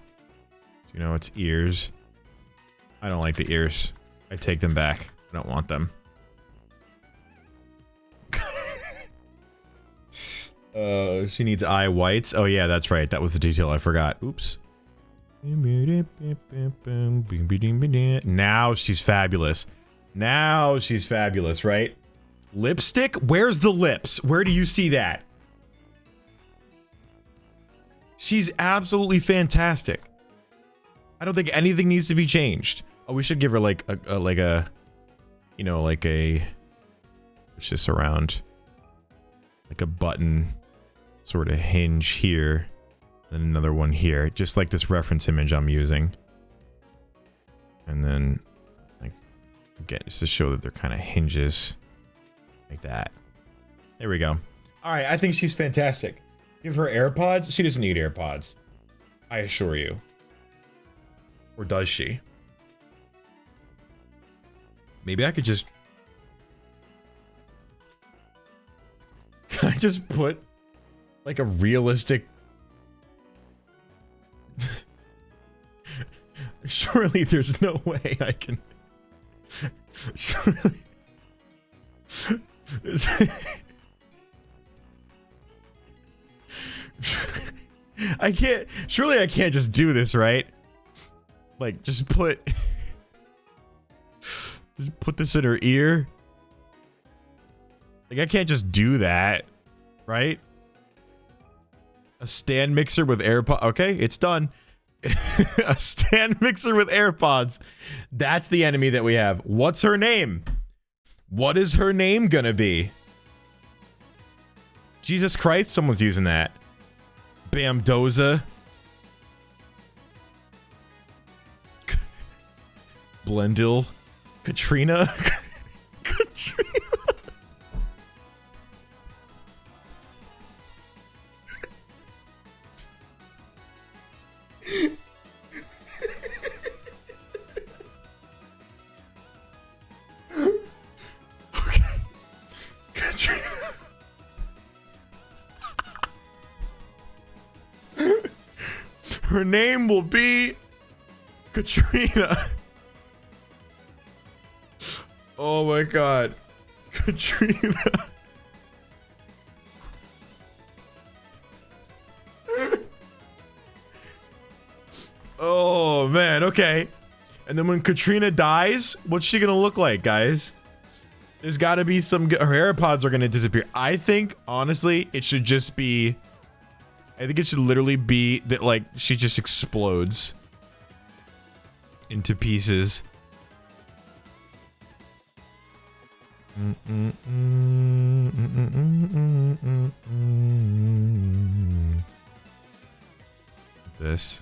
You know, it's ears. I don't like the ears. I take them back. I don't want them. She needs eye whites. Oh yeah, that's right. That was the detail I forgot. Oops. Now she's fabulous. Now she's fabulous, right? Lipstick? Where's the lips? Where do you see that? She's absolutely fantastic. I don't think anything needs to be changed. Oh, we should give her like a you know, like a, it's just around like a button sort of hinge here, then another one here, just like this reference image I'm using. And then like again, just to show that they're kind of hinges like that. There we go. All right, I think she's fantastic. Give her AirPods. She doesn't need AirPods, I assure you. Or does she? Maybe I could just... Can I just put like a realistic... Surely there's no way I can... Surely... I can't... Surely I can't just do this, right? Like, just put... Just put this in her ear. Like, I can't just do that, right? A stand mixer with AirPods. Okay, it's done. A stand mixer with AirPods. That's the enemy that we have. What's her name? What is her name gonna be? Jesus Christ, someone's using that. Bamdoza. Blendil. Katrina. Katrina. Okay. Katrina. Her name will be Katrina. Oh my god. Katrina. Oh man, okay. And then when Katrina dies, what's she gonna look like, guys? There's gotta be some... Her AirPods are gonna disappear. I think, honestly, it should just be... I think it should literally be that, like, she just explodes into pieces. This.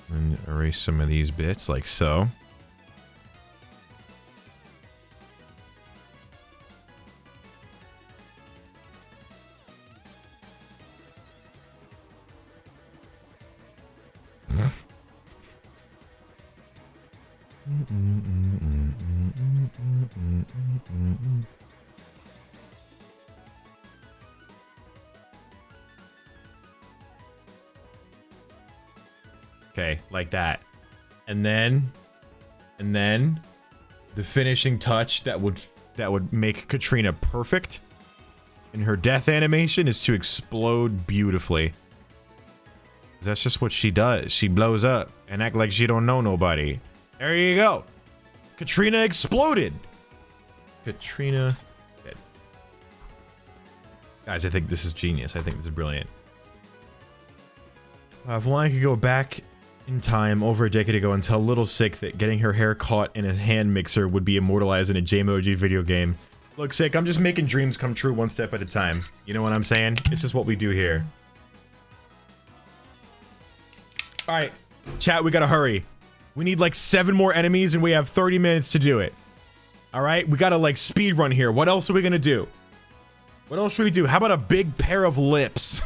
And erase some of these bits like so. Okay, like that. And then the finishing touch that would make Katrina perfect in her death animation is to explode beautifully. That's just what she does. She blows up and act like she don't know nobody. There you go. Katrina exploded. Katrina dead. Guys, I think this is genius. I think this is brilliant. If only I could go back in time over a decade ago and tell Little Sick that getting her hair caught in a hand mixer would be immortalized in a JayMoji video game. Look, Sick, I'm just making dreams come true one step at a time. You know what I'm saying? This is what we do here. Alright, chat, we gotta hurry. We need like 7 more enemies and we have 30 minutes to do it. Alright, we gotta like speed run here. What else are we gonna do? What else should we do? How about a big pair of lips?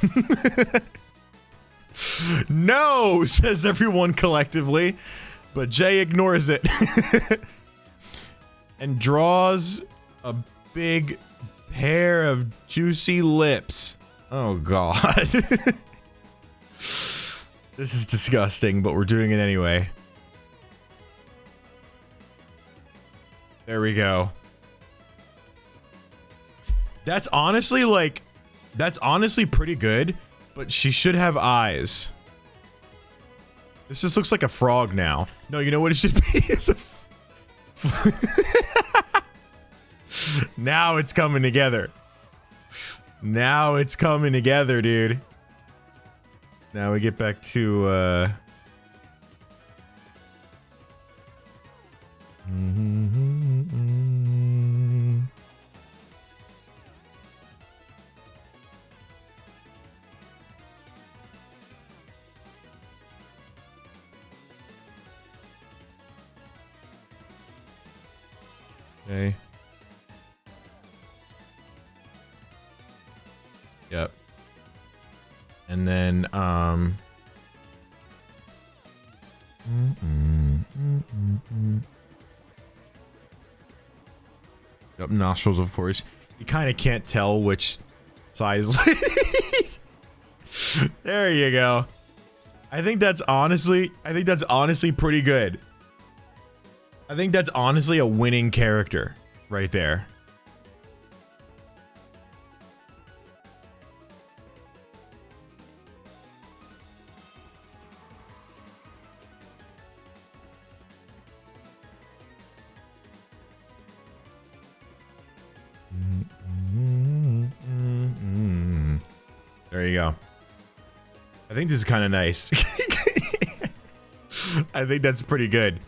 No, says everyone collectively, but Jay ignores it and draws a big pair of juicy lips. Oh god. This is disgusting, but we're doing it anyway. There we go. That's honestly like, that's honestly pretty good. But she should have eyes. This just looks like a frog now. No, you know what it should be? It's a now it's coming together. Now it's coming together, dude. Now we get back to, Okay. Yep. And then, Yep, nostrils, of course. You kind of can't tell which side is. There you go. I think that's honestly pretty good. I think that's honestly a winning character right there. There you go. I think this is kind of nice. I think that's pretty good.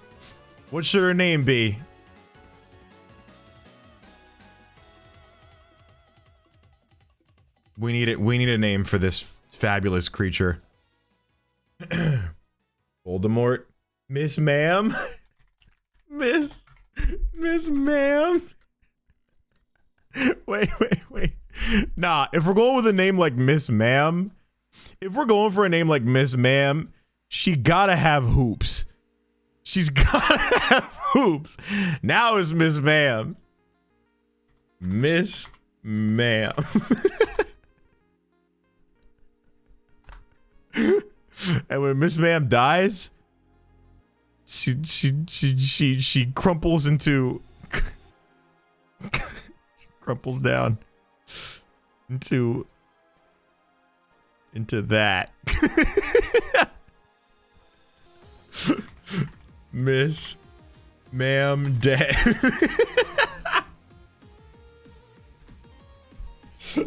What should her name be? We need it. We need a name for this fabulous creature. Voldemort. Miss Ma'am. Miss Ma'am. Wait. Nah, if we're going with a name like Miss Ma'am, if we're going for a name like Miss Ma'am, she gotta have hoops. She's gotta have hoops. Now is Miss Ma'am. Miss Ma'am. And when Miss Ma'am dies, she crumples into crumples down into that. Miss Ma'am dead.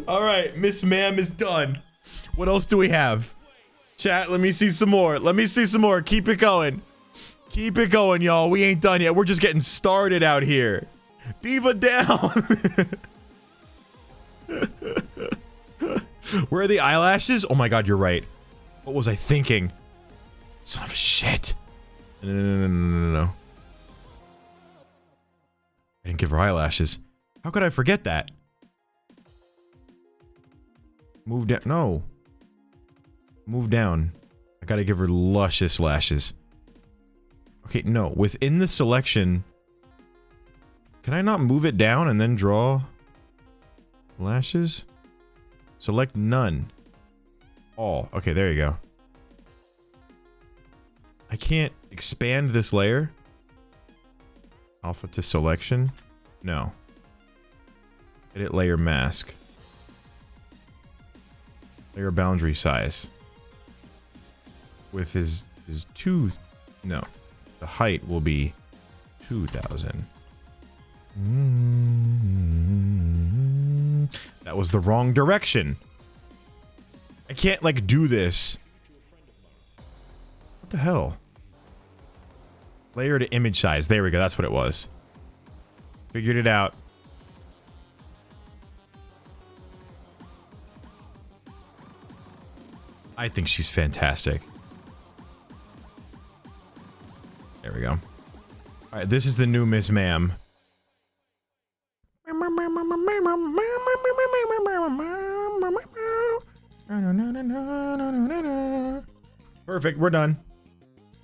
All right, Miss Ma'am is done. What else do we have? Chat, let me see some more. Let me see some more. Keep it going. Keep it going, y'all. We ain't done yet. We're just getting started out here. Diva down. Where are the eyelashes? Oh my god, you're right. What was I thinking? Son of a shit. No. I didn't give her eyelashes. How could I forget that? Move down. No. Move down. I gotta give her luscious lashes. Okay, no. Within the selection... Can I not move it down and then draw... lashes? Select none. All. Okay, there you go. I can't expand this layer. Alpha to selection? No. Edit layer mask. Layer boundary size. With his two... No. The height will be 2,000. That That was the wrong direction. I can't, like, do this. What the hell? Layer to image size. There we go. That's what it was. Figured it out. I think she's fantastic. There we go. Alright, this is the new Miss Ma'am. Perfect, we're done.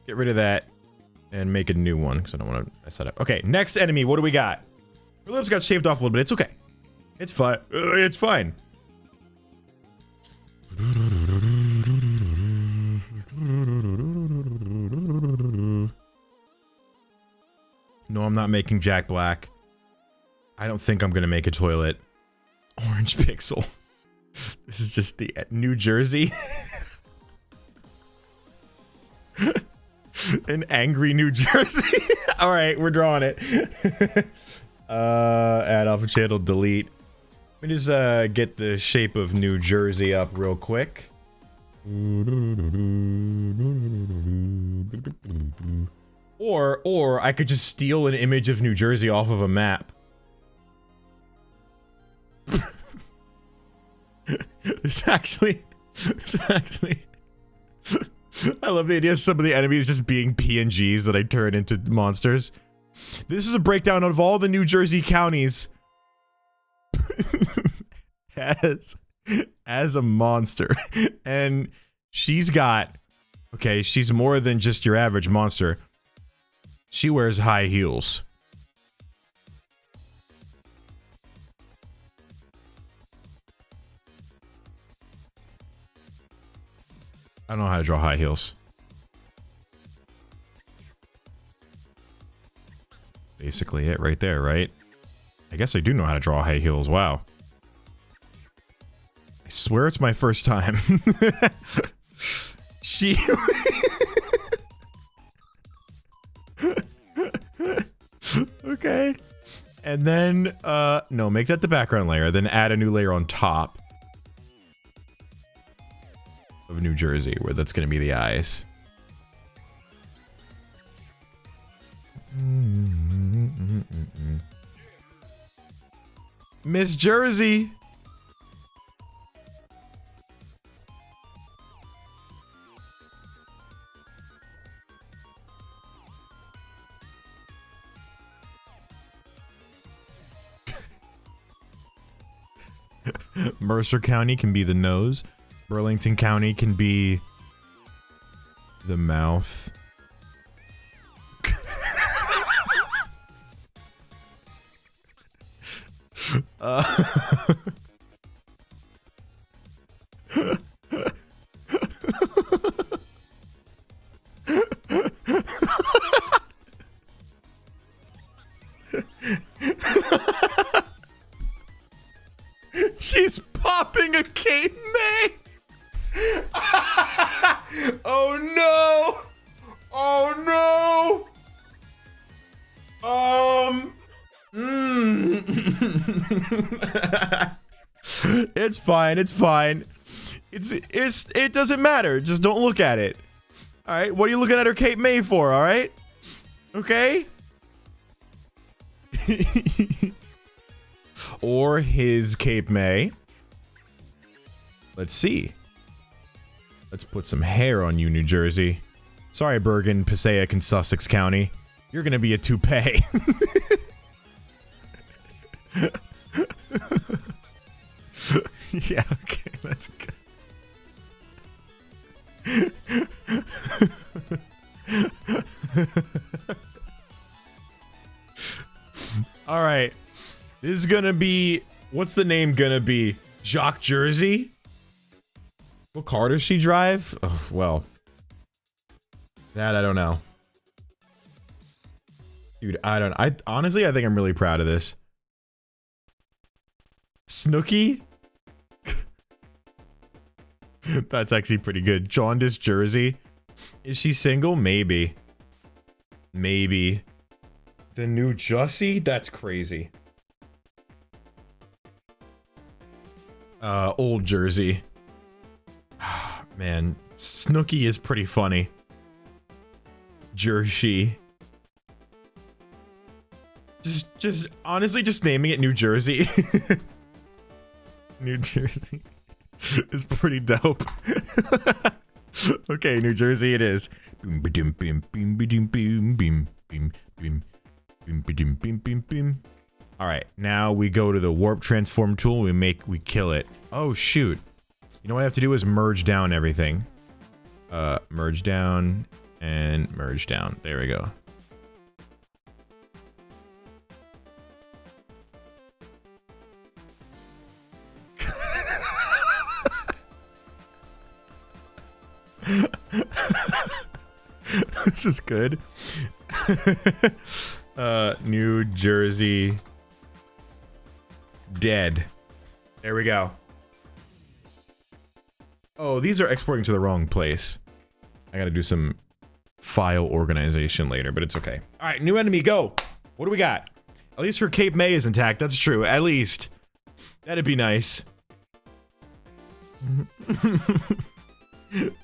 Get rid of that and make a new one because I don't want to mess that up. Okay, next enemy, what do we got? Her lips got shaved off a little bit. It's okay. It's fine. It's fine. No, I'm not making Jack Black. I don't think I'm gonna make a toilet. Orange Pixel. This is just the New Jersey. An angry New Jersey. All right, we're drawing it. Add alpha channel, delete. Let me just get the shape of New Jersey up real quick. Or I could just steal an image of New Jersey off of a map. It's actually I love the idea of some of the enemies just being PNGs that I turn into monsters. This is a breakdown of all the New Jersey counties as a monster. And she's got, okay, she's more than just your average monster. She wears high heels. I don't know how to draw high heels. Basically it right there, right? I guess I do know how to draw high heels. Wow. I swear it's my first time. She... Okay. And then, no, make that the background layer, then add a new layer on top of New Jersey, where that's gonna be the eyes. Miss Jersey! Mercer County can be the nose. Burlington County can be the mouth. She's popping a Cape May. Oh no! Oh no! It's fine. It's fine. It doesn't matter. Just don't look at it. All right. What are you looking at her Cape May for? All right. Okay. Or his Cape May. Let's see. Let's put some hair on you, New Jersey. Sorry, Bergen, Passaic, and Sussex County. You're gonna be a toupee. Yeah, okay, let's go. Alright. This is gonna be... What's the name gonna be? Jock Jersey? What car does she drive? Oh, well. That I don't know. Dude, honestly, I think I'm really proud of this. Snooki? That's actually pretty good. Jaundice Jersey. Is she single? Maybe. Maybe. The New Jussie? That's crazy. Old Jersey. Man, Snooki is pretty funny. Jersey. Just honestly, just naming it New Jersey. New Jersey is pretty dope. Okay, New Jersey it is. All right, now we go to the warp transform tool. We kill it. Oh shoot! You know what I have to do is merge down everything. Merge down and merge down. There we go. This is good. New Jersey dead. There we go. Oh, these are exporting to the wrong place. I gotta do some file organization later, but it's okay. All right, new enemy, go. What do we got? At least her Cape May is intact. That's true. At least. That'd be nice.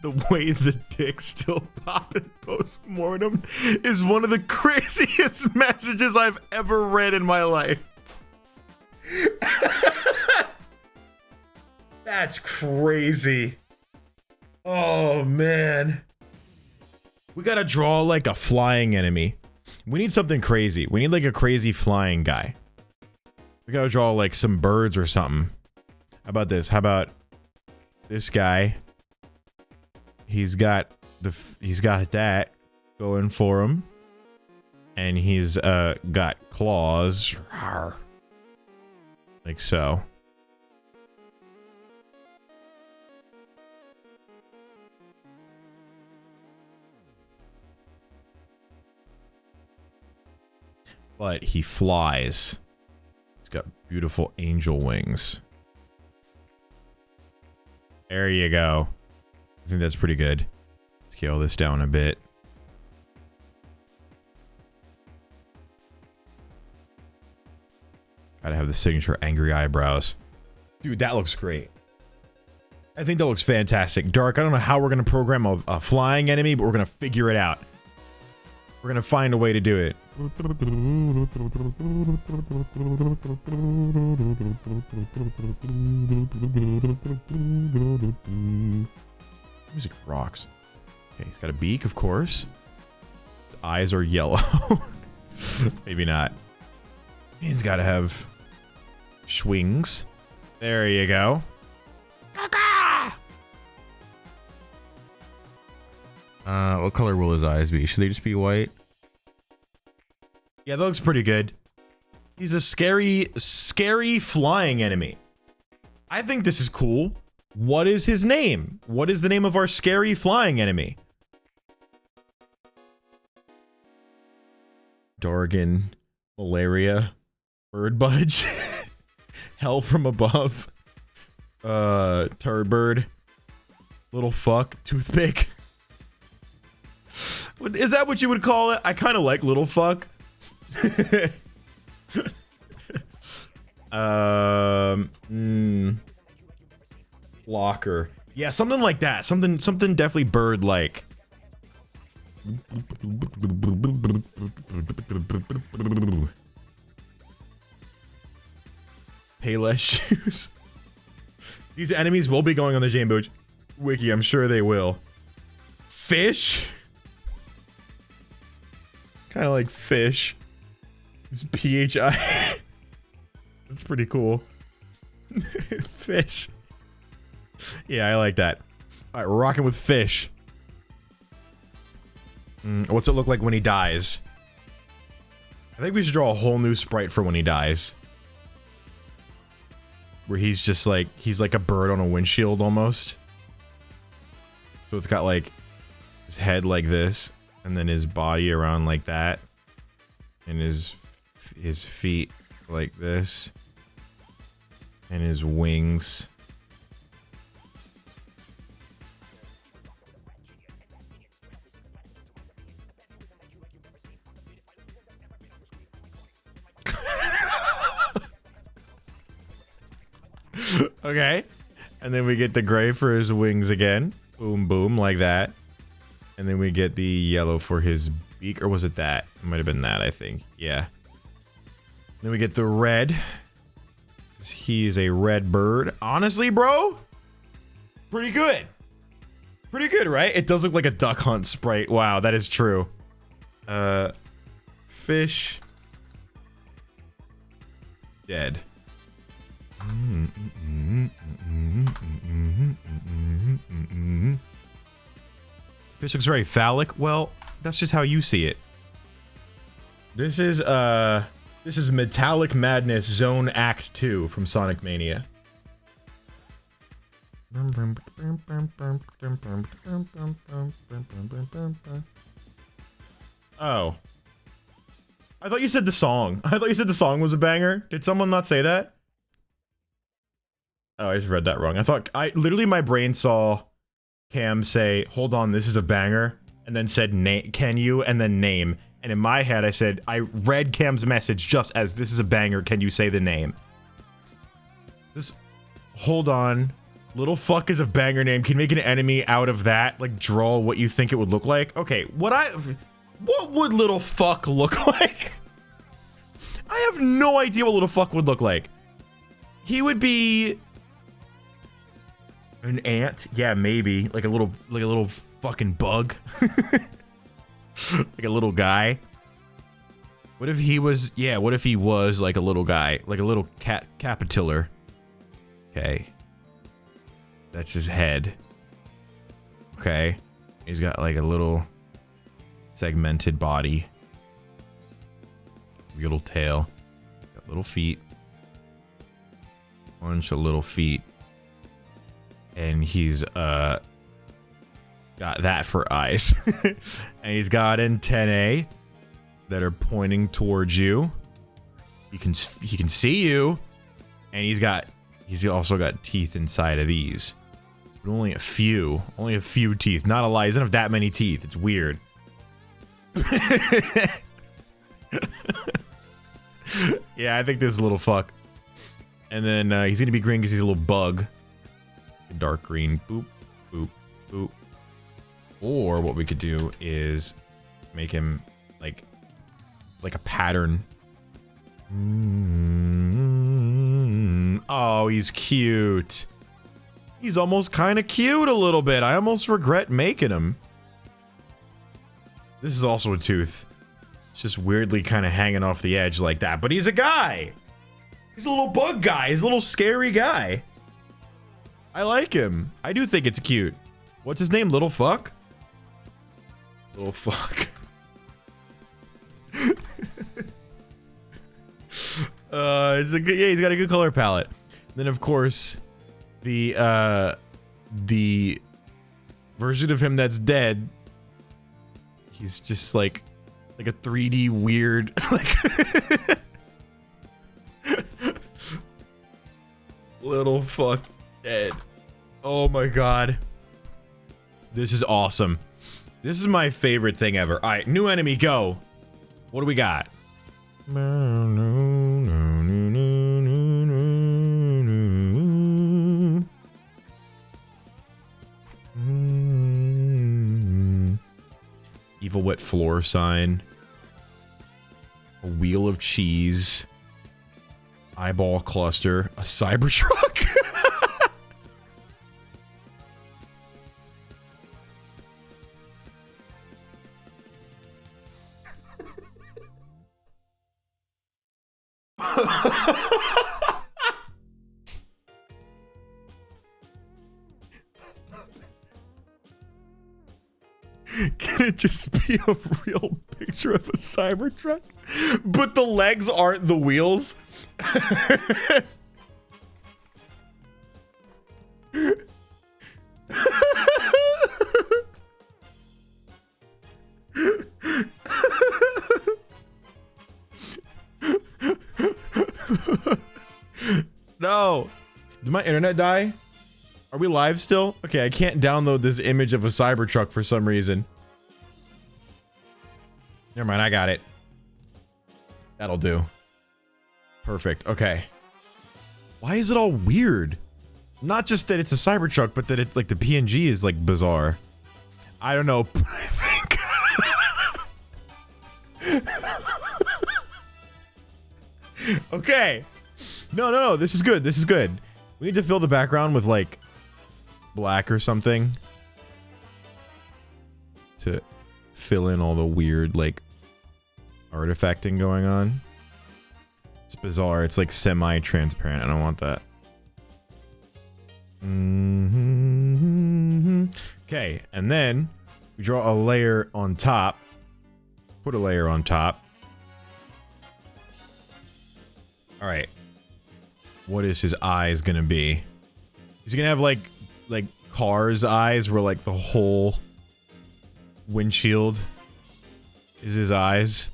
The way the dick's still popping post-mortem is one of the craziest messages I've ever read in my life. That's crazy. Oh, man. We gotta draw like a flying enemy. We need something crazy. We need like a crazy flying guy. We gotta draw like some birds or something. How about this? How about this guy? He's got that going for him, and he's got claws, like so. But he flies. He's got beautiful angel wings. There you go. I think that's pretty good. Scale this down a bit. Gotta have the signature angry eyebrows. Dude, that looks great. I think that looks fantastic. Dark, I don't know how we're gonna program a flying enemy, but we're gonna figure it out. We're gonna find a way to do it. Music rocks. Okay, he's got a beak, of course. His eyes are yellow. Maybe not. He's got to have swings. There you go. What color will his eyes be? Should they just be white? Yeah, that looks pretty good. He's a scary, scary flying enemy. I think this is cool. What is his name? What is the name of our scary flying enemy? Dorgan, malaria, bird budge, hell from above, turd bird, little fuck, toothpick. Is that what you would call it? I kind of like little fuck. Blocker. Yeah, something like that. Something definitely bird-like. Payless shoes. These enemies will be going on the JayMoji wiki. I'm sure they will. Fish. Kind of like fish. It's PHI. That's pretty cool. Fish. Yeah, I like that. All right, we're rocking with fish. What's it look like when he dies? I think we should draw a whole new sprite for when he dies. Where he's just like, he's like a bird on a windshield almost. So it's got like his head like this, and then his body around like that, and his feet like this, and his wings. Okay. And then we get the gray for his wings again. Boom, boom, like that. And then we get the yellow for his beak. Or was it that? It might have been that, I think. Yeah. Then we get the red. He is a red bird. Honestly, bro, pretty good. Pretty good, right? It does look like a duck hunt sprite. Wow, that is true. Fish. Dead. Fish looks very phallic. Well, that's just how you see it. This is Metallic Madness Zone Act 2 from Sonic Mania. Oh. I thought you said the song. I thought you said the song was a banger. Did someone not say that? Oh, I just read that wrong. Literally my brain saw Cam say, hold on, this is a banger, and then said, can you, and then name. And in my head, I read Cam's message just as, this is a banger, can you say the name? Just, hold on. Little fuck is a banger name. Can you make an enemy out of that? Like, draw what you think it would look like? Okay, what would little fuck look like? I have no idea what little fuck would look like. He would be an ant? Yeah, maybe. Like a little fucking bug. Like a little guy. What if he was, yeah, what if he was like a little guy? Like a little caterpillar. Okay. That's his head. Okay. He's got like a little segmented body. Little tail. Got little feet. Bunch of little feet. And he's got that for eyes. And he's got antennae that are pointing towards you. He can see you. And he's also got teeth inside of these. But only a few teeth. Not a lot. He doesn't have that many teeth. It's weird. Yeah, I think this is a little fuck. And then he's gonna be green because he's a little bug. Dark green. Boop, boop, boop. Or what we could do is make him like a pattern. Oh, he's cute. He's almost kind of cute a little bit. I almost regret making him. This is also a tooth. It's just weirdly kind of hanging off the edge like that. But he's a guy. He's a little bug guy. He's a little scary guy. I like him. I do think it's cute. What's his name? Little fuck? Little fuck. He's got a good color palette. Then of course, the version of him that's dead, he's just like a 3D weird like little fuck dead. Oh my god. This is awesome. This is my favorite thing ever. Alright, new enemy, go. What do we got? Evil wet floor sign. A wheel of cheese. Eyeball cluster. A Cybertruck. Can it just be a real picture of a Cybertruck? But the legs aren't the wheels? No. Did my internet die? Are we live still? Okay, I can't download this image of a Cybertruck for some reason. Never mind, I got it. That'll do. Perfect, okay. Why is it all weird? Not just that it's a Cybertruck, but that it like the PNG is like bizarre. I don't know. I think. Okay. No. This is good. This is good. We need to fill the background with like black or something to fill in all the weird like artifacting going on. It's bizarre. It's like semi-transparent. I don't want that. Okay, and then we draw a layer on top. Put a layer on top. All right. What is his eyes gonna be? He's gonna have like Car's eyes, where like the whole windshield is his eyes.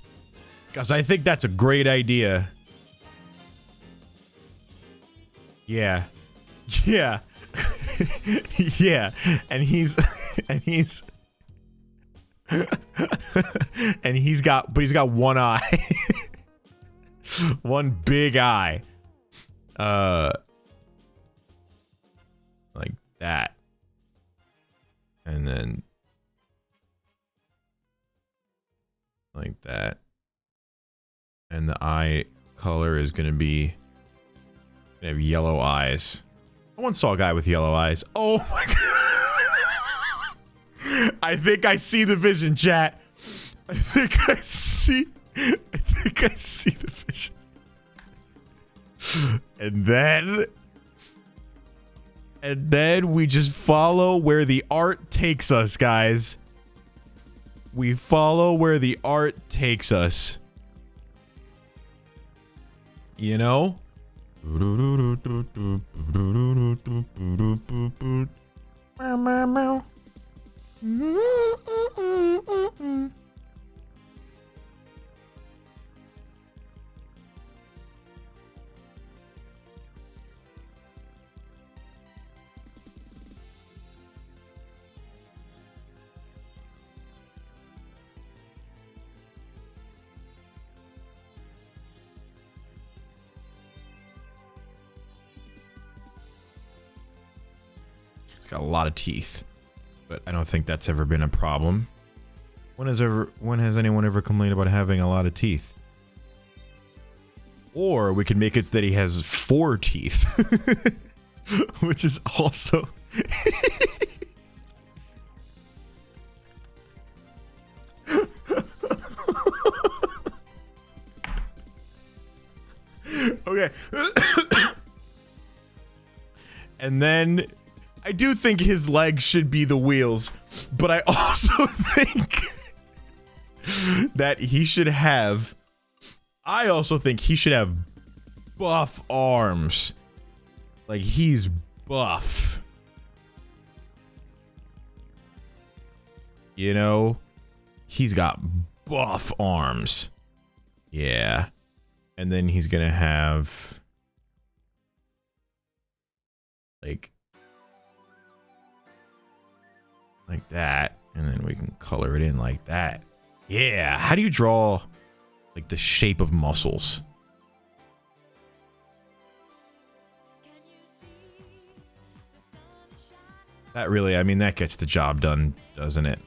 Because I think that's a great idea. Yeah. Yeah. Yeah. And he's and he's got one eye. One big eye. Like that. And then like that. And the eye color is gonna be have yellow eyes. I once saw a guy with yellow eyes. Oh my god. I think I see the vision, chat. I think I see the vision. And then we just follow where the art takes us, guys. We follow where the art takes us. You know? Got a lot of teeth, but I don't think that's ever been a problem. When has anyone ever complained about having a lot of teeth? Or we can make it so that he has 4 teeth, which is also okay. And then I do think his legs should be the wheels, but I also think that he should have... I also think he should have buff arms. Like, he's buff. You know? He's got buff arms. Yeah. And then he's gonna have... like that, and then we can color it in like that. Yeah, how do you draw like the shape of muscles? That really, I mean, that gets the job done, doesn't it?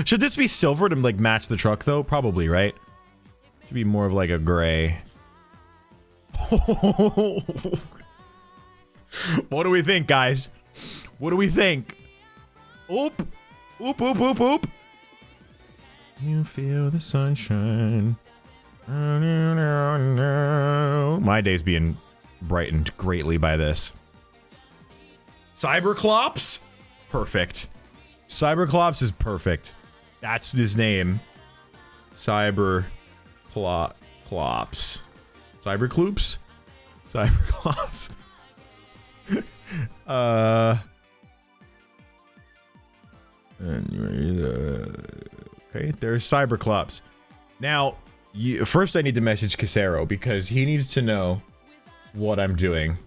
Should this be silver to like match the truck though? Probably, right? Should be more of like a gray. What do we think, guys? What do we think? Oop! Oop, oop, oop, oop! You feel the sunshine. My day's being brightened greatly by this. Cyberclops? Perfect. Cyberclops is perfect. That's his name. Cyberclops. Cybercloops? Cyberclops. Okay, there's Cyberclops. Now, first I need to message Casero because he needs to know what I'm doing.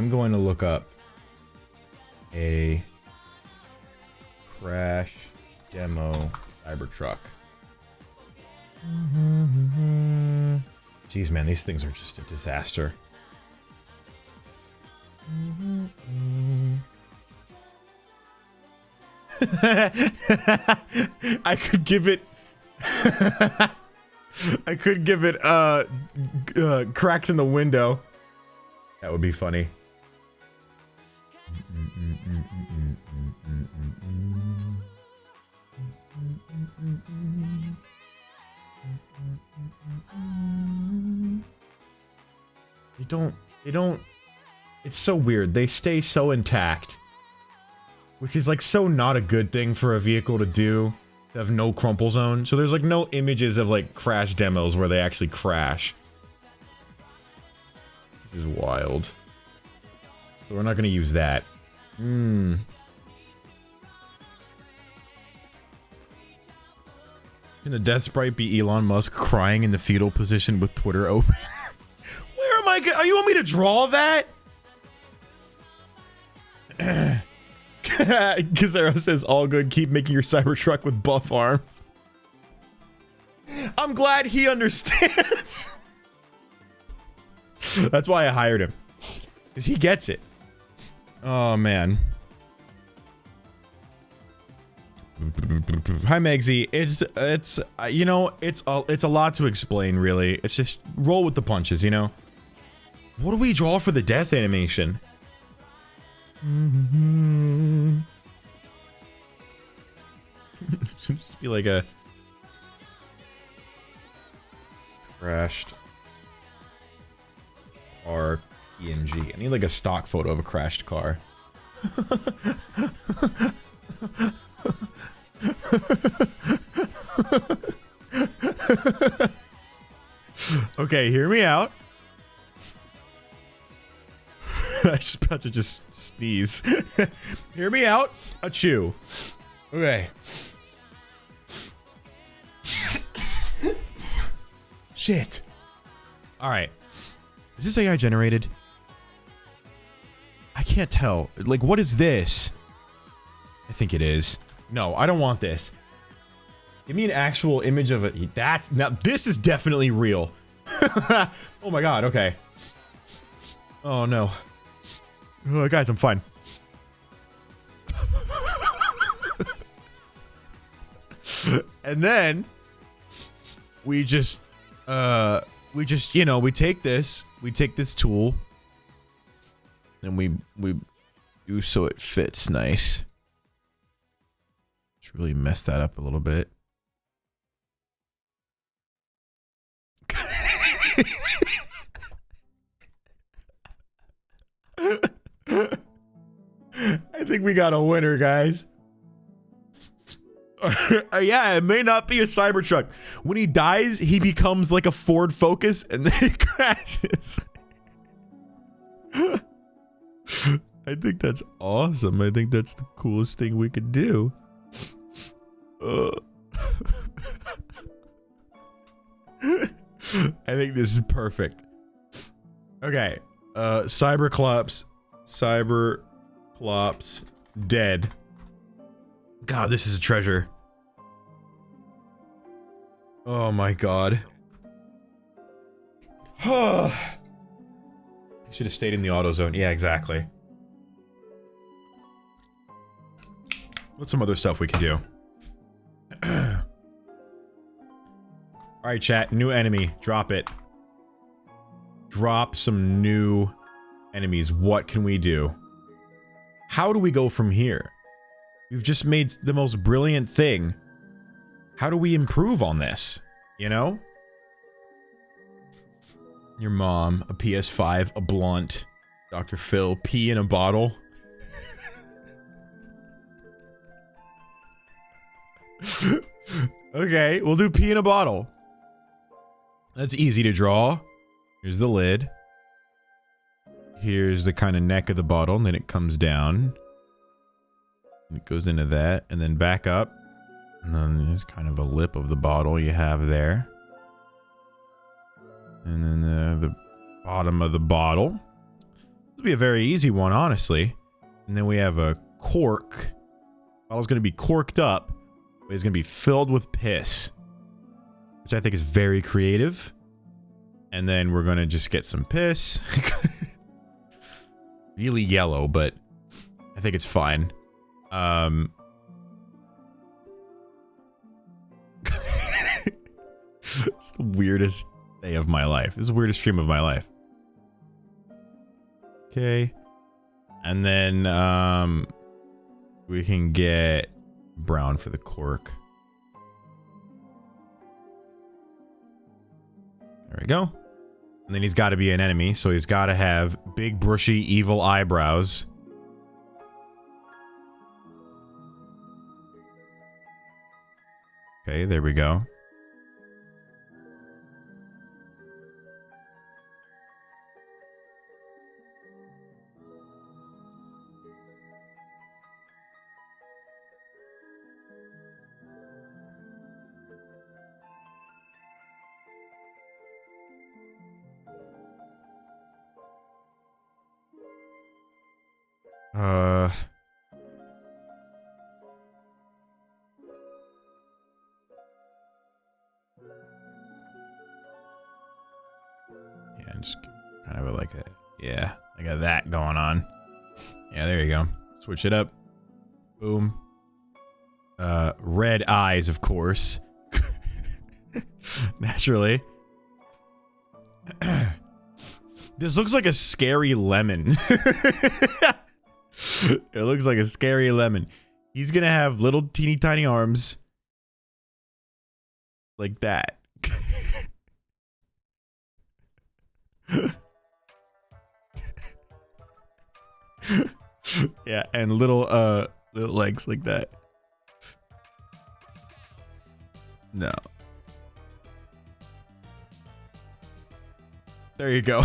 I'm going to look up a crash demo Cybertruck. Jeez, man, these things are just a disaster. I could give it I could give it cracks in the window. That would be funny. They don't, it's so weird. They stay so intact. Which is like so not a good thing for a vehicle to do. To have no crumple zone. So there's like no images of like crash demos where they actually crash. Which is wild. So we're not gonna use that. Can the death sprite be Elon Musk crying in the fetal position with Twitter open? Where am I are you want me to draw that? Gazero says, all good, keep making your Cybertruck with buff arms. I'm glad he understands. That's why I hired him. Because he gets it. Oh, man. Hi, Megsy. It's you know, it's a lot to explain, really. It's just roll with the punches, you know? What do we draw for the death animation? Should just be like a crashed car PNG. I need like a stock photo of a crashed car. Okay, hear me out. I was about to just sneeze. Hear me out. Achoo. Okay. Shit. Alright. Is this AI generated? I can't tell. Like, what is this? I think it is. No, I don't want this. Give me an actual image of it. That's now. This is definitely real. Oh my god. Okay. Oh no. Oh, guys, I'm fine. And then we just, you know, we take this tool and we do so it fits nice. Just really mess that up a little bit. I think we got a winner, guys. Yeah, it may not be a Cybertruck. When he dies, he becomes like a Ford Focus and then he crashes. I think that's awesome. I think that's the coolest thing we could do. I think this is perfect. Okay. Cyberclops dead. God, this is a treasure. Oh my god. I should have stayed in the auto zone. Yeah, exactly. What's some other stuff we can do? Alright, chat. New enemy. Drop it. Drop some new enemies. What can we do? How do we go from here? We've just made the most brilliant thing. How do we improve on this? You know? Your mom, a PS5, a blunt, Dr. Phil, pee in a bottle. Okay, we'll do pee in a bottle. That's easy to draw. Here's the lid. Here's the kind of neck of the bottle, and then it comes down. And it goes into that, and then back up. And then there's kind of a lip of the bottle you have there. And then the bottom of the bottle. will be a very easy one, honestly. And then we have a cork. Bottle's gonna be corked up, but it's gonna be filled with piss. Which I think is very creative. And then we're gonna just get some piss. Really yellow, but I think it's fine. It's the weirdest day of my life. This is the weirdest stream of my life. Okay. And then, we can get brown for the cork. There we go. And then he's got to be an enemy, so he's got to have big, bushy, evil eyebrows. Okay, there we go. Yeah, just kind of like a, yeah, I got that going on. Yeah, there you go. Switch it up. Boom. Red eyes, of course. Naturally. This looks like a scary lemon. It looks like a scary lemon. He's gonna have little teeny tiny arms. Like that. Yeah, and little legs like that. No. There you go.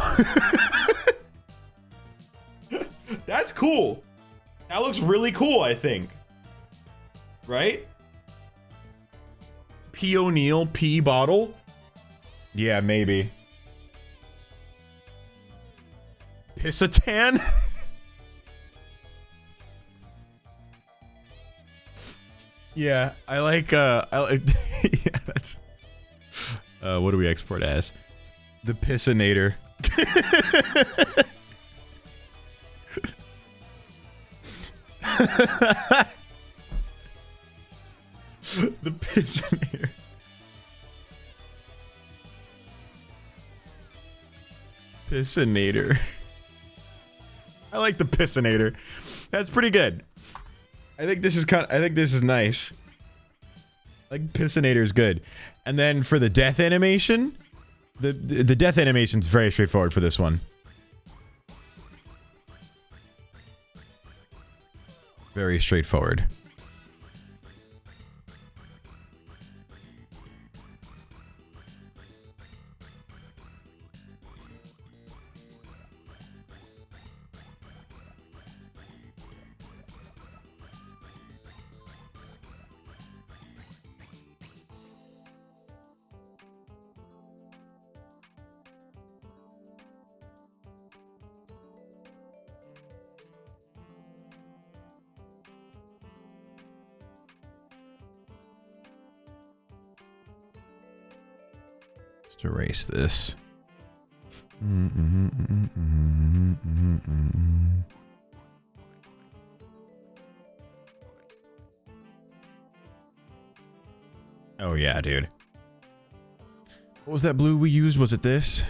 That's cool. That looks really cool, I think. Right? P. O'Neill pee bottle? Yeah, maybe. Pissatan? Yeah, I like, yeah, that's... what do we export as? The Pissinator. The Pissinator. Pissinator. I like the Pissinator. That's pretty good. I think this is I think this is nice. Like Pissinator is good. And then for the death animation, the death animation is very straightforward for this one. Very straightforward. Let's erase this. Oh yeah, dude. What was that blue we used? Was it this?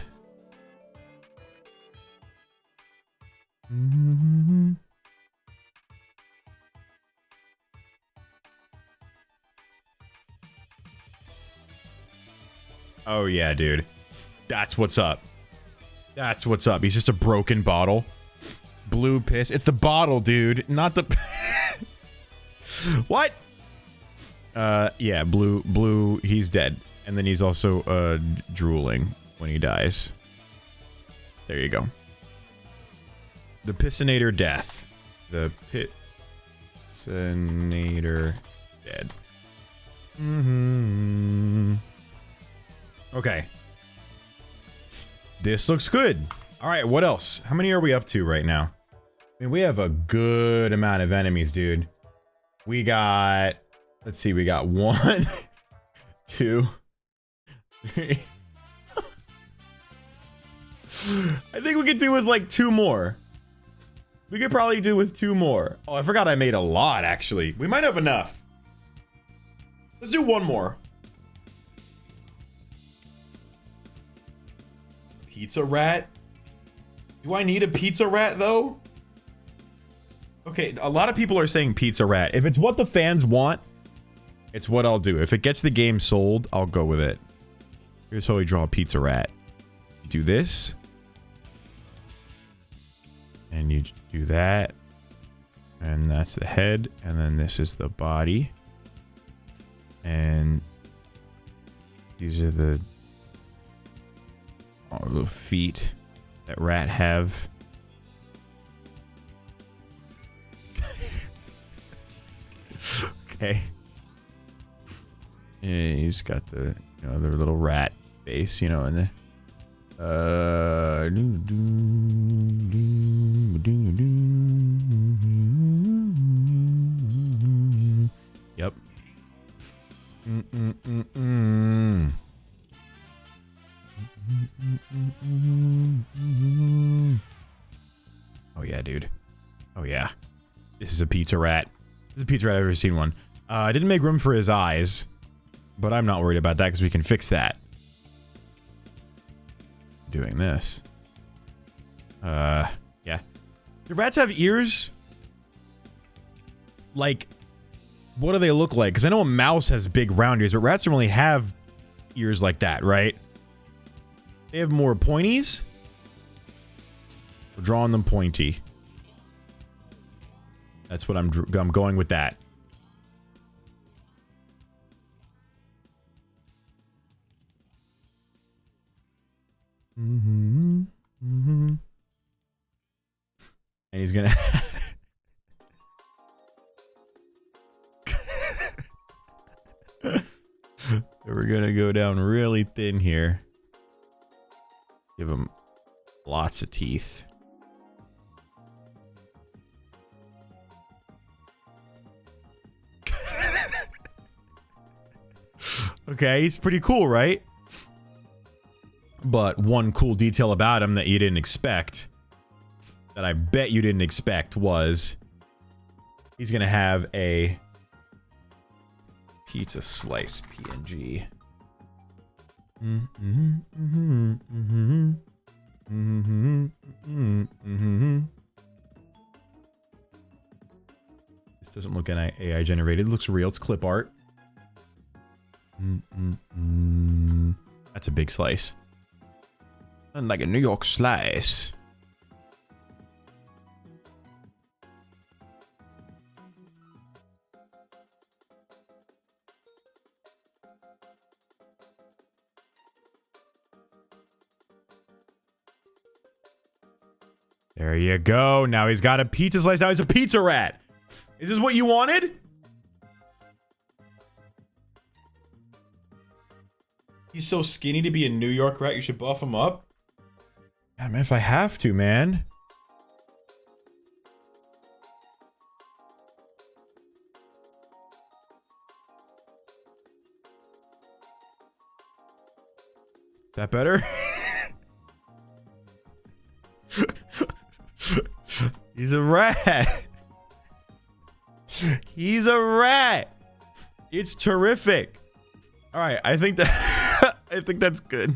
Oh yeah, dude. That's what's up. That's what's up. He's just a broken bottle. Blue piss. It's the bottle, dude. Not the... What? Yeah, blue, he's dead. And then he's also, drooling when he dies. There you go. The Pissinator death. The Pissinator dead. Okay. This looks good. All right, what else? How many are we up to right now? I mean, we have a good amount of enemies, dude. We got, let's see, we got 1, 2, 3. I think we could do with like 2 more. We could probably do with 2 more. Oh, I forgot I made a lot, actually. We might have enough. Let's do 1 more. Pizza rat? Do I need a pizza rat, though? Okay, a lot of people are saying pizza rat. If it's what the fans want, it's what I'll do. If it gets the game sold, I'll go with it. Here's how we draw a pizza rat. You do this. And you do that. And that's the head. And then this is the body. And these are the little feet that rat have. Okay. Yeah, he's got the, you know, their little rat face, you know, and the yep. Oh yeah, dude. Oh yeah. This is a pizza rat. This is a pizza rat I've ever seen one. I didn't make room for his eyes, but I'm not worried about that because we can fix that. Doing this. Yeah. Do rats have ears? Like, what do they look like? Because I know a mouse has big round ears, but rats don't really have ears like that, right? They have more pointies. We're drawing them pointy. That's what I'm going with that. And he's gonna we're gonna go down really thin here. Give him lots of teeth. Okay, he's pretty cool, right? But one cool detail about him that you didn't expect, that I bet you didn't expect, was he's gonna have a pizza slice PNG. This doesn't look AI generated. It looks real. It's clip art. That's a big slice. And like a New York slice. There you go. Now he's got a pizza slice. Now he's a pizza rat. Is this what you wanted? He's so skinny to be a New York rat, you should buff him up. Yeah, man, if I have to, man. Is that better? He's a rat. He's a rat. It's terrific. All right, I think that I think that's good.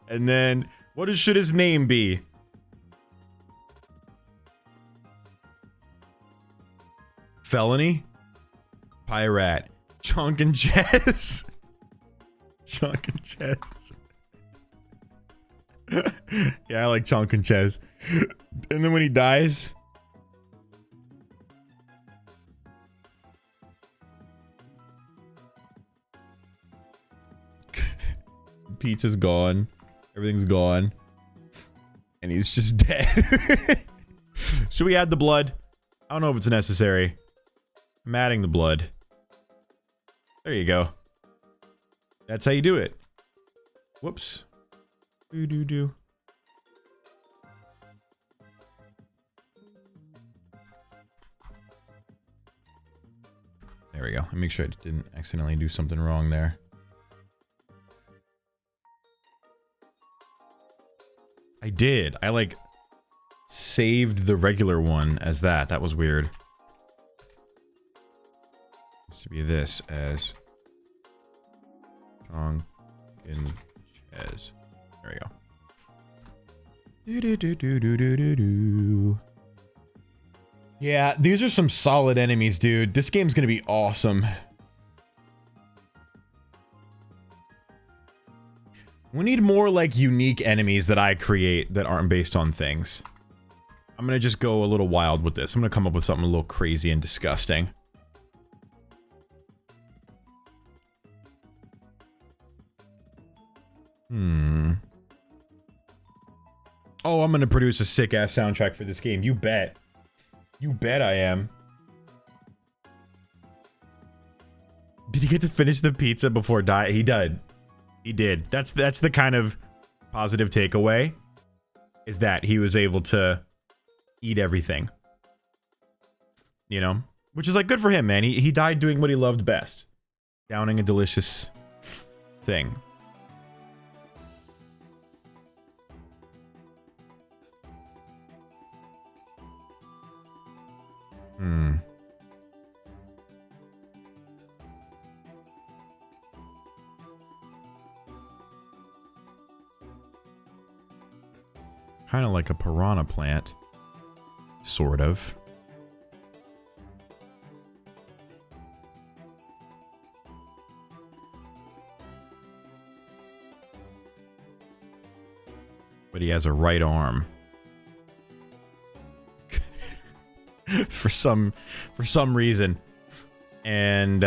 And then should his name be? Felony? Pirate. Chunk and Chess. Chunk and Chess. Yeah, I like Chunk and Chess. And then when he dies, pizza's gone. Everything's gone. And he's just dead. Should we add the blood? I don't know if it's necessary. I'm adding the blood. There you go. That's how you do it. Whoops. Do. Let me make sure I didn't accidentally do something wrong there. I did. I, like, saved the regular one as that. That was weird. This to be this as strong in chess. There we go. Yeah, these are some solid enemies, dude. This game's gonna be awesome. We need more, like, unique enemies that I create that aren't based on things. I'm gonna just go a little wild with this. I'm gonna come up with something a little crazy and disgusting. Oh, I'm gonna produce a sick-ass soundtrack for this game. You bet. You bet I am. Did he get to finish the pizza before die? He did. He did. That's the kind of positive takeaway. Is that he was able to eat everything. You know? Which is like good for him, man. He died doing what he loved best. Downing a delicious thing. Kind of like a piranha plant. Sort of. But he has a right arm. for some reason. And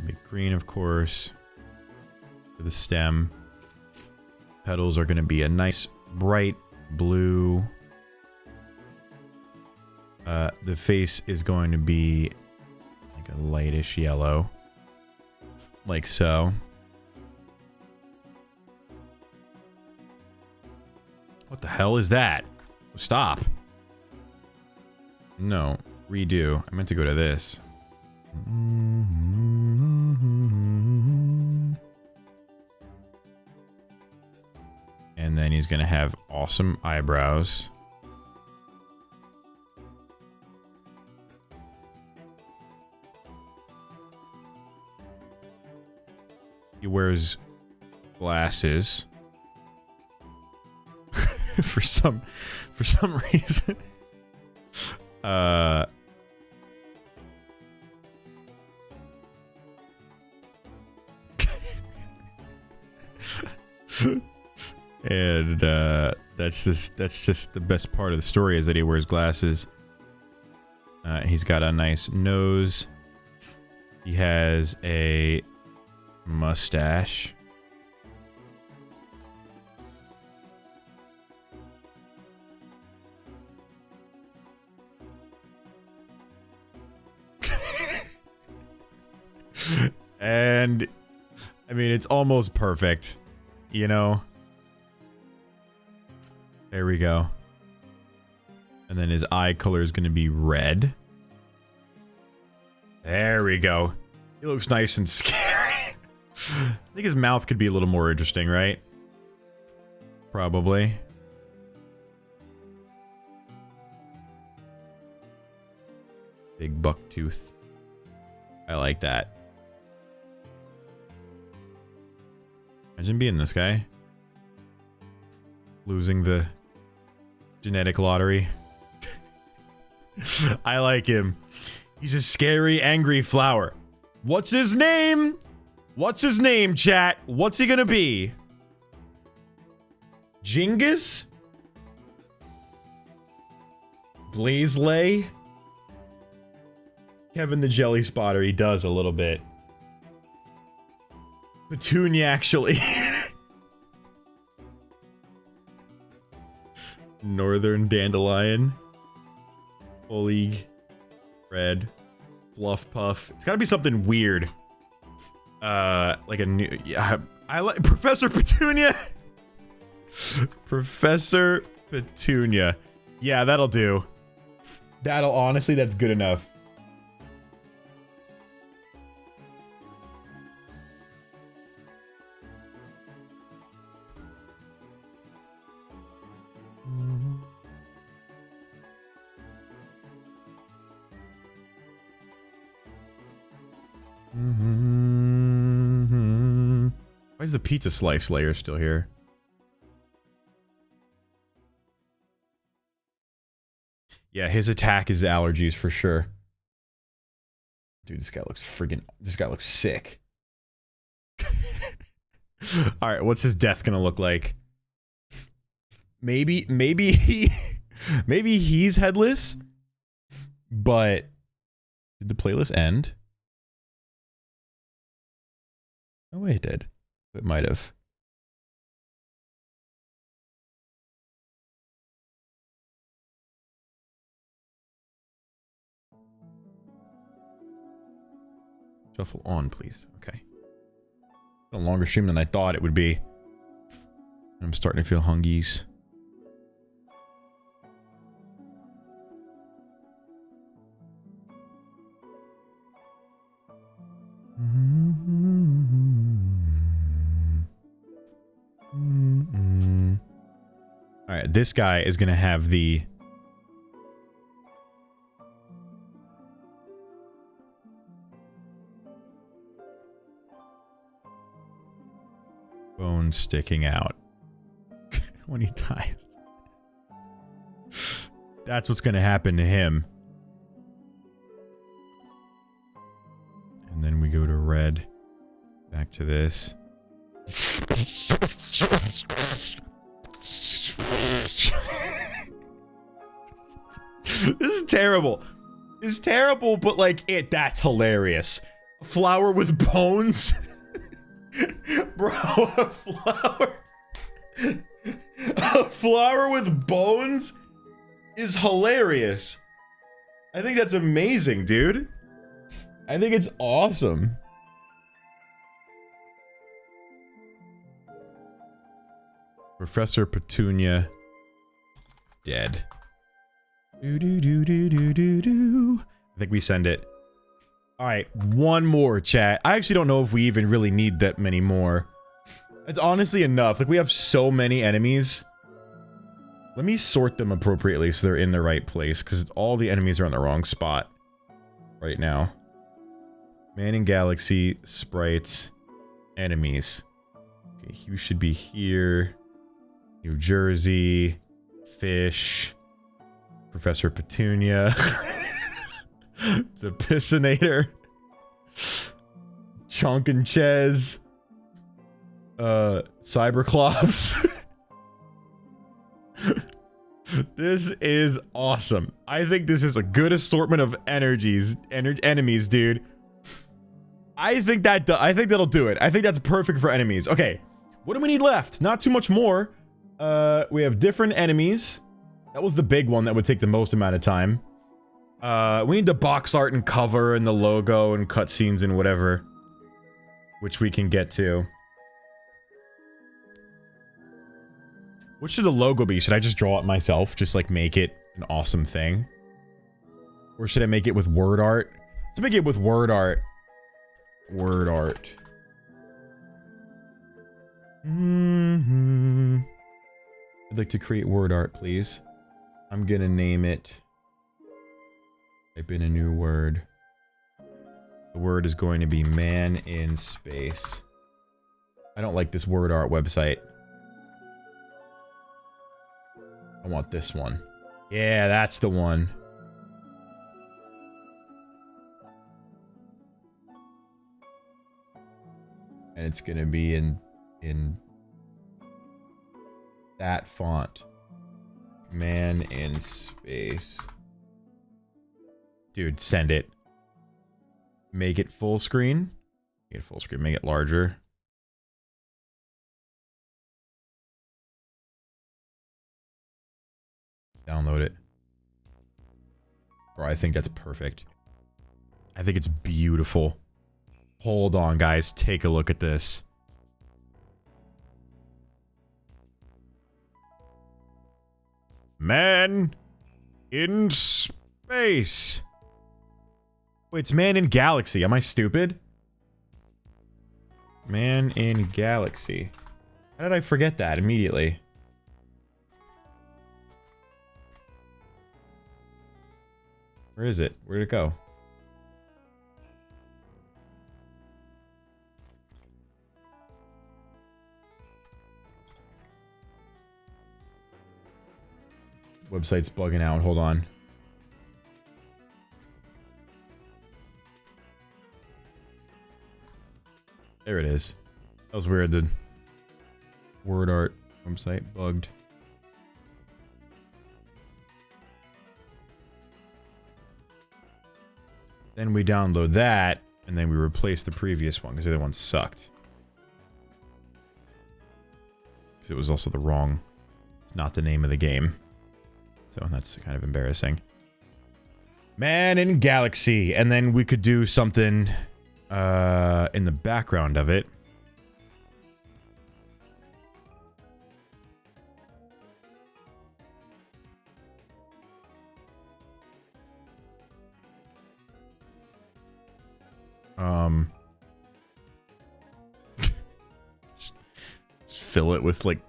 make green, of course. For the stem. Petals are going to be a nice bright blue. The face is going to be like a lightish yellow. Like so. What the hell is that? Stop. No, redo. I meant to go to this. And then he's gonna have awesome eyebrows. He wears glasses. for some reason. And that's just the best part of the story is that he wears glasses. He's got a nice nose. He has a mustache. And I mean, it's almost perfect, you know? There we go. And then his eye color is going to be red. There we go. He looks nice and scary. I think his mouth could be a little more interesting, right? Probably. Big buck tooth. I like that. Imagine being this guy. Losing the genetic lottery. I like him. He's a scary, angry flower. What's his name? What's his name, chat? What's he gonna be? Jingus? Blazley? Kevin the Jelly Spotter, he does a little bit. Petunia, actually. Northern Dandelion. Foliage. Red. Fluff Puff. It's gotta be something weird. Like a new... Yeah, I like... Professor Petunia! Professor Petunia. Yeah, that'll do. Honestly, that's good enough. Why is the pizza slice layer still here? Yeah, his attack is allergies for sure. Dude, this guy looks friggin'. This guy looks sick. Alright, what's his death gonna look like? Maybe he's headless? But did the playlist end? Oh wait, it did. It might have. Shuffle on, please. Okay. A longer stream than I thought it would be. I'm starting to feel hungies. Alright, this guy is gonna have the... bone sticking out. When he dies. That's what's gonna happen to him. And then we go to red. Back to this. This is terrible. It's terrible, but like that's hilarious. A flower with bones. Bro, a flower with bones is hilarious. I think that's amazing, dude. I think it's awesome. Professor Petunia dead. I think we send it. Alright, one more, chat. I actually don't know if we even really need that many more. It's honestly enough. Like, we have so many enemies. Let me sort them appropriately so they're in the right place, because all the enemies are on the wrong spot right now. Man in Galaxy, sprites, enemies. Okay, you should be here. New Jersey, fish, Professor Petunia, the Pissinator, Chunk and Ches, Cyberclops. This is awesome. I think this is a good assortment of enemies, dude. I think that'll do it. I think that's perfect for enemies. Okay, what do we need left? Not too much more. We have different enemies. That was the big one that would take the most amount of time. We need the box art and cover and the logo and cutscenes and whatever. Which we can get to. What should the logo be? Should I just draw it myself? Just like make it an awesome thing? Or should I make it with word art? Let's make it with word art. Word art. I'd like to create word art, please. I'm gonna name it. Type in a new word. The word is going to be man in space. I don't like this word art website. I want this one. Yeah, that's the one. And it's gonna be in that font. Man in space. Dude, send it. Make it full screen. Make it full screen. Make it larger. Download it. Bro, I think that's perfect. I think it's beautiful. Hold on, guys. Take a look at this. Man in space. Wait, it's man in galaxy. Am I stupid? Man in galaxy. How did I forget that immediately? Where is it? Where'd it go? Website's bugging out. Hold on. There it is. That was weird. The word art website bugged. Then we download that, and then we replace the previous one because the other one sucked. Because it was also the wrong. It's not the name of the game. So that's kind of embarrassing. Man in Galaxy. And then we could do something in the background of it. Just fill it with like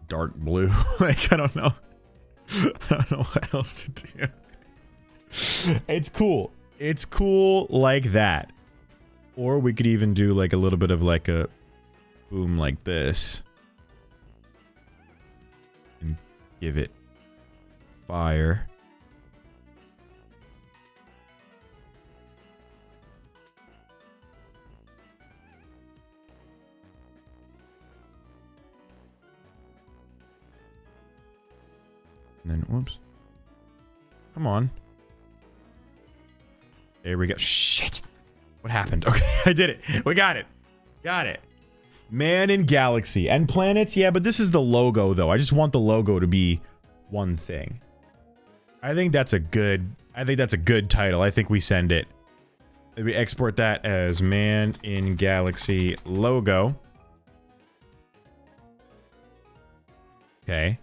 dark blue. Like, I don't know. I don't know what else to do. It's cool. It's cool like that. Or we could even do like a little bit of like a boom like this. And give it fire. And then, whoops. Come on. There we go. Shit. What happened? Okay, I did it. We got it. Got it. Man in Galaxy. And planets? Yeah, but this is the logo, though. I just want the logo to be one thing. I think that's a good title. I think we send it. We export that as Man in Galaxy logo. Okay.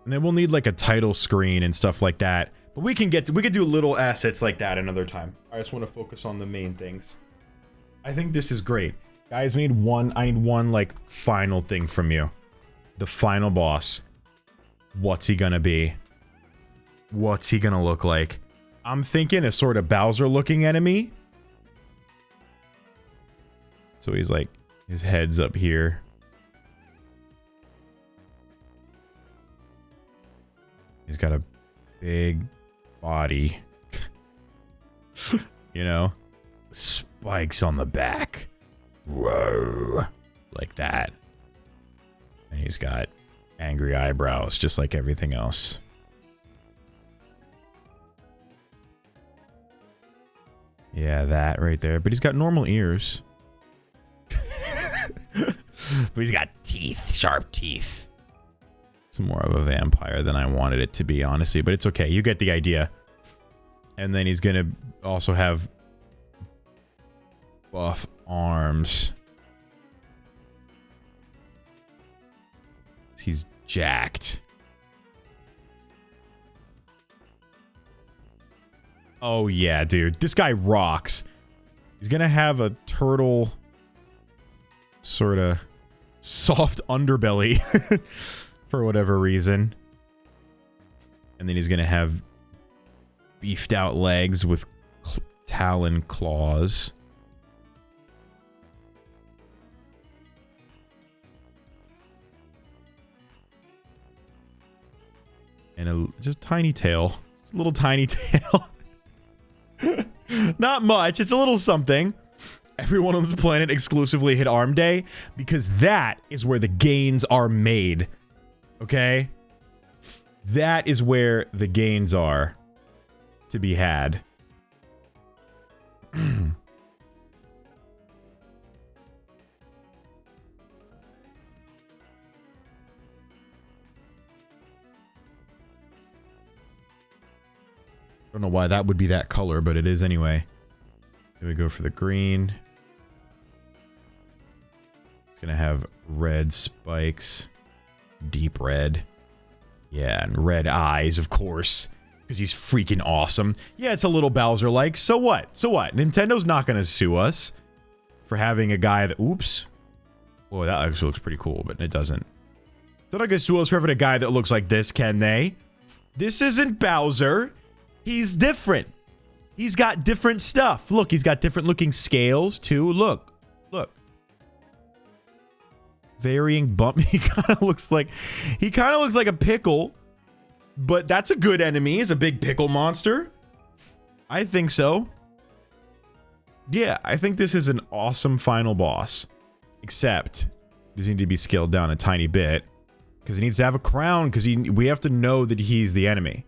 And then we'll need like a title screen and stuff like that. But we can do little assets like that another time. I just want to focus on the main things. I think this is great. Guys, I need one like final thing from you. The final boss. What's he gonna be? What's he gonna look like? I'm thinking a sort of Bowser looking enemy. So he's like, his head's up here. He's got a big body. You know? Spikes on the back. Whoa. Like that. And he's got angry eyebrows, just like everything else. Yeah, that right there. But he's got normal ears. But he's got teeth. Sharp teeth. It's more of a vampire than I wanted it to be, honestly. But it's okay. You get the idea. And then he's gonna also have buff arms. He's jacked. Oh yeah, dude. This guy rocks. He's gonna have a turtle sort of soft underbelly for whatever reason. And then he's gonna have beefed out legs with talon claws. And a just tiny tail. Just a little tiny tail. Not much. It's a little something. Everyone on this planet exclusively hit Arm Day because that is where the gains are made. Okay? That is where the gains are to be had. Don't know why that would be that color, but it is anyway. Here we go for the green. It's gonna have red spikes. Deep red. Yeah, and red eyes, of course. Because he's freaking awesome. Yeah, it's a little Bowser-like. So what? So what? Nintendo's not gonna sue us for having a guy that... Oops. Whoa, that actually looks pretty cool, but it doesn't. They're not gonna sue us for having a guy that looks like this, can they? This isn't Bowser. He's different. He's got different stuff. Look, he's got different looking scales, too. Look. Look. Varying bump. He kind of looks like a pickle. But that's a good enemy, is a big pickle monster. I think so. Yeah, I think this is an awesome final boss. Except, does need to be scaled down a tiny bit. Because he needs to have a crown, because we have to know that he's the enemy.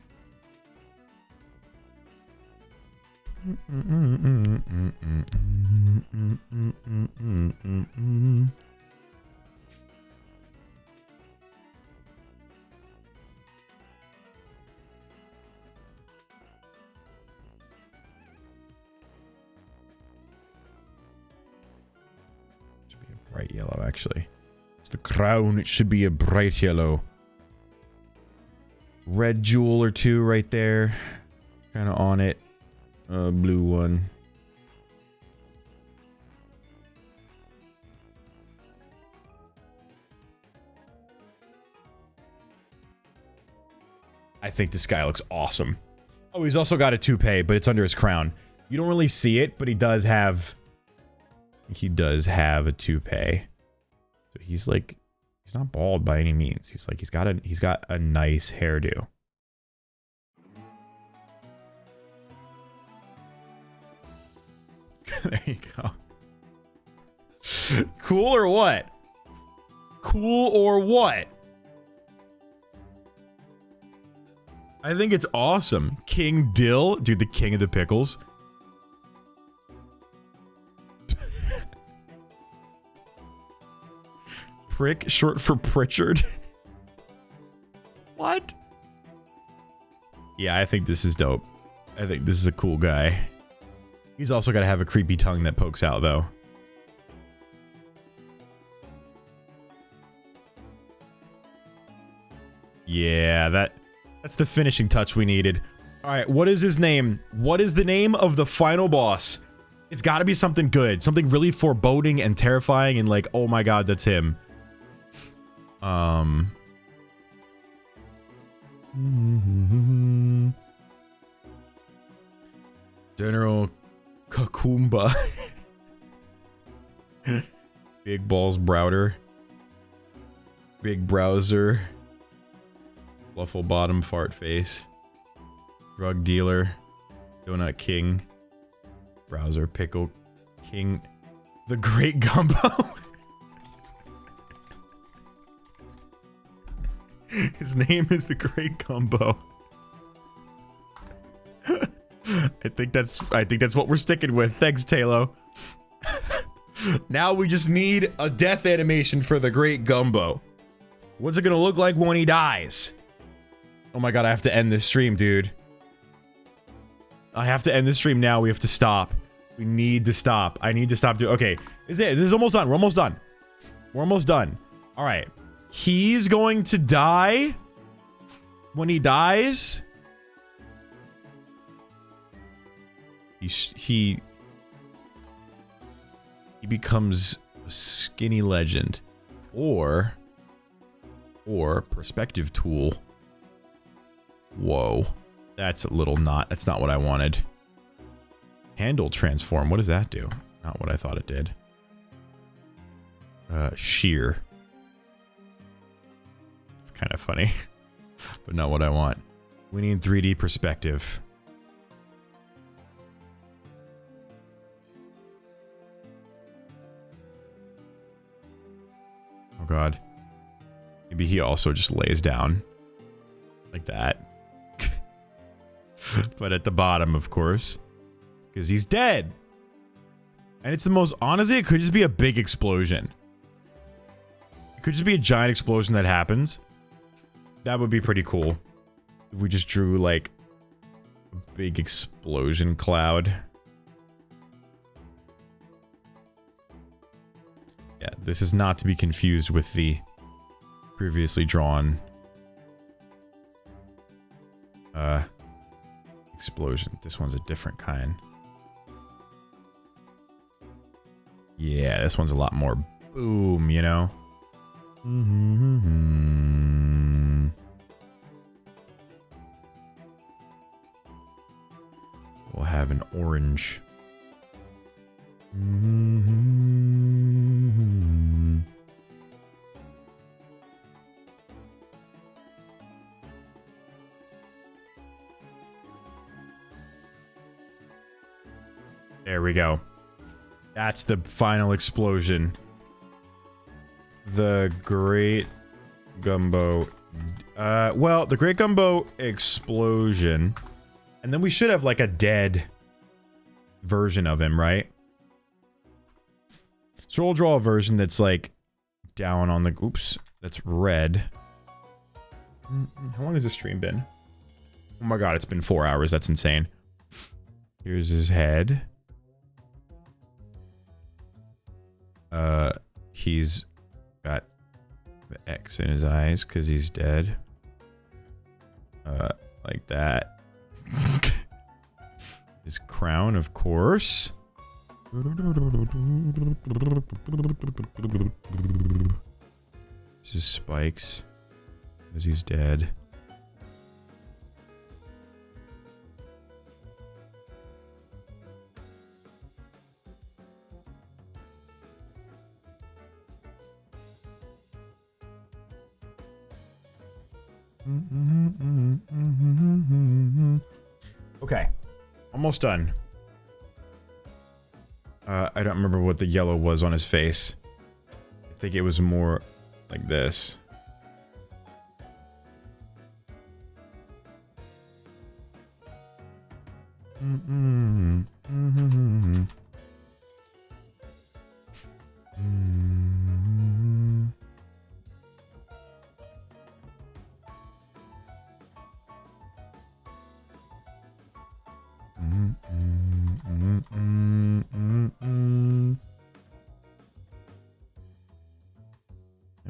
Bright yellow, actually. It's the crown. It should be a bright yellow. Red jewel or two right there. Kind of on it. Blue one. I think this guy looks awesome. Oh, he's also got a toupee, but it's under his crown. You don't really see it, but he does have... He does have a toupee. So he's like, he's not bald by any means. He's like, he's got a nice hairdo. There you go. Cool or what? Cool or what? I think it's awesome. King Dill, dude, the king of the pickles. Prick, short for Pritchard. What? Yeah, I think this is dope. I think this is a cool guy. He's also got to have a creepy tongue that pokes out, though. Yeah, that's the finishing touch we needed. All right, what is his name? What is the name of the final boss? It's got to be something good. Something really foreboding and terrifying and like, oh my god, that's him. General Kakumba. Big Balls Browder. Big Browser. Fluffle Bottom Fart Face. Drug Dealer. Donut King. Browser Pickle King. The Great Gumbo. His name is the Great Gumbo. I think that's what we're sticking with. Thanks, Talo. Now we just need a death animation for the Great Gumbo. What's it gonna look like when he dies? Oh my god, I have to end this stream, dude. I have to end the stream now. We have to stop. We need to stop. I need to stop doing. Okay, this is almost done. We're almost done. We're almost done. All right. He's going to die. When he dies, he becomes a skinny legend, or perspective tool. Whoa, that's a little not. That's not what I wanted. Handle transform. What does that do? Not what I thought it did. Sheer. It's kind of funny, but not what I want. We need 3D perspective. Oh god. Maybe he also just lays down. Like that. But at the bottom, of course. Because he's dead. And it's the most... Honestly, it could just be a big explosion. It could just be a giant explosion that happens. That would be pretty cool. If we just drew, like, a big explosion cloud. Yeah, this is not to be confused with the previously drawn explosion. This one's a different kind. Yeah, this one's a lot more boom, you know? We'll have an orange. There we go. That's the final explosion. The Great Gumbo. Well, the Great Gumbo explosion. And then we should have like a dead version of him, right? So we'll draw a version that's like down on the... Oops. That's red. How long has this stream been? Oh my god, it's been 4 hours. That's insane. Here's his head. He's got the X in his eyes because he's dead. Like that. His crown, of course. His spikes. Because he's dead. Okay. Almost done. I don't remember what the yellow was on his face. I think it was more like this. And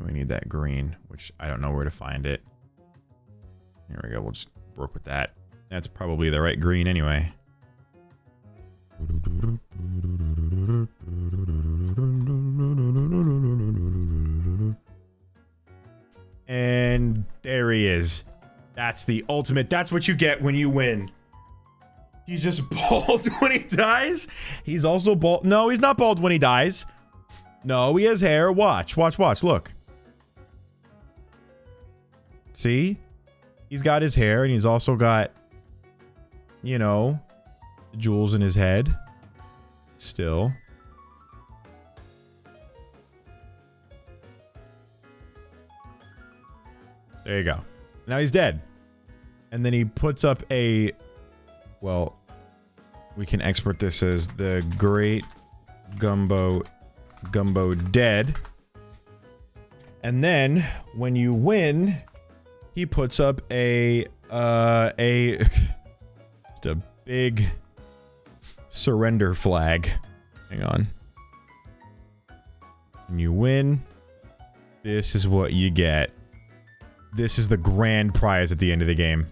we need that green, which I don't know where to find it. Here we go. We'll just work with that. That's probably the right green anyway. And there he is. That's the ultimate. That's what you get when you win. He's just bald when he dies. He's also bald. No, he's not bald when he dies. No, he has hair. Watch, watch, watch. Look. See? He's got his hair and he's also got, you know, jewels in his head. Still. There you go. Now he's dead. And then he puts up a... Well, we can export this as the Great Gumbo dead. And then, when you win, he puts up just a big surrender flag. Hang on. When you win, this is what you get. This is the grand prize at the end of the game.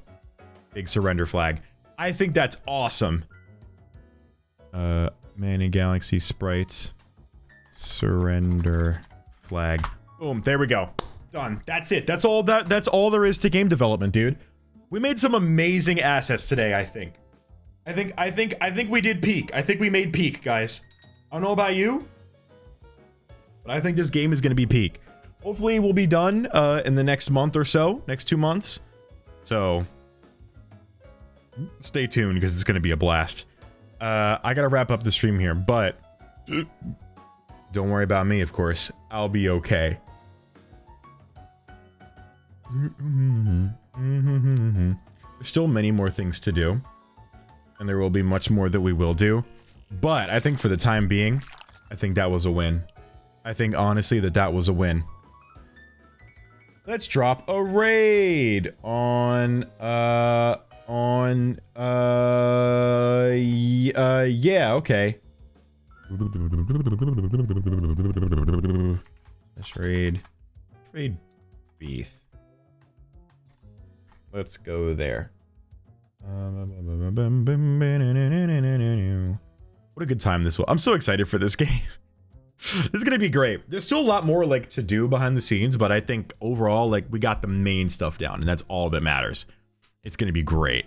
Big surrender flag. I think that's awesome. Man in Galaxy sprites. Surrender flag. Boom, there we go. Done. That's it. That's all there is to game development, dude. We made some amazing assets today, I think. I think we did peak. I think we made peak, guys. I don't know about you, but I think this game is gonna be peak. Hopefully we'll be done in the next month or so, next 2 months. So stay tuned because it's gonna be a blast. I gotta wrap up the stream here, but don't worry about me, of course. I'll be okay. There's still many more things to do, and there will be much more that we will do. But I think for the time being, I think that was a win. I think honestly that was a win. Let's drop a raid on yeah, okay. Let's raid Beef. Let's go there. What a good time this was. I'm so excited for this game. This is gonna be great. There's still a lot more like to do behind the scenes, but I think overall like we got the main stuff down and that's all that matters. It's gonna be great.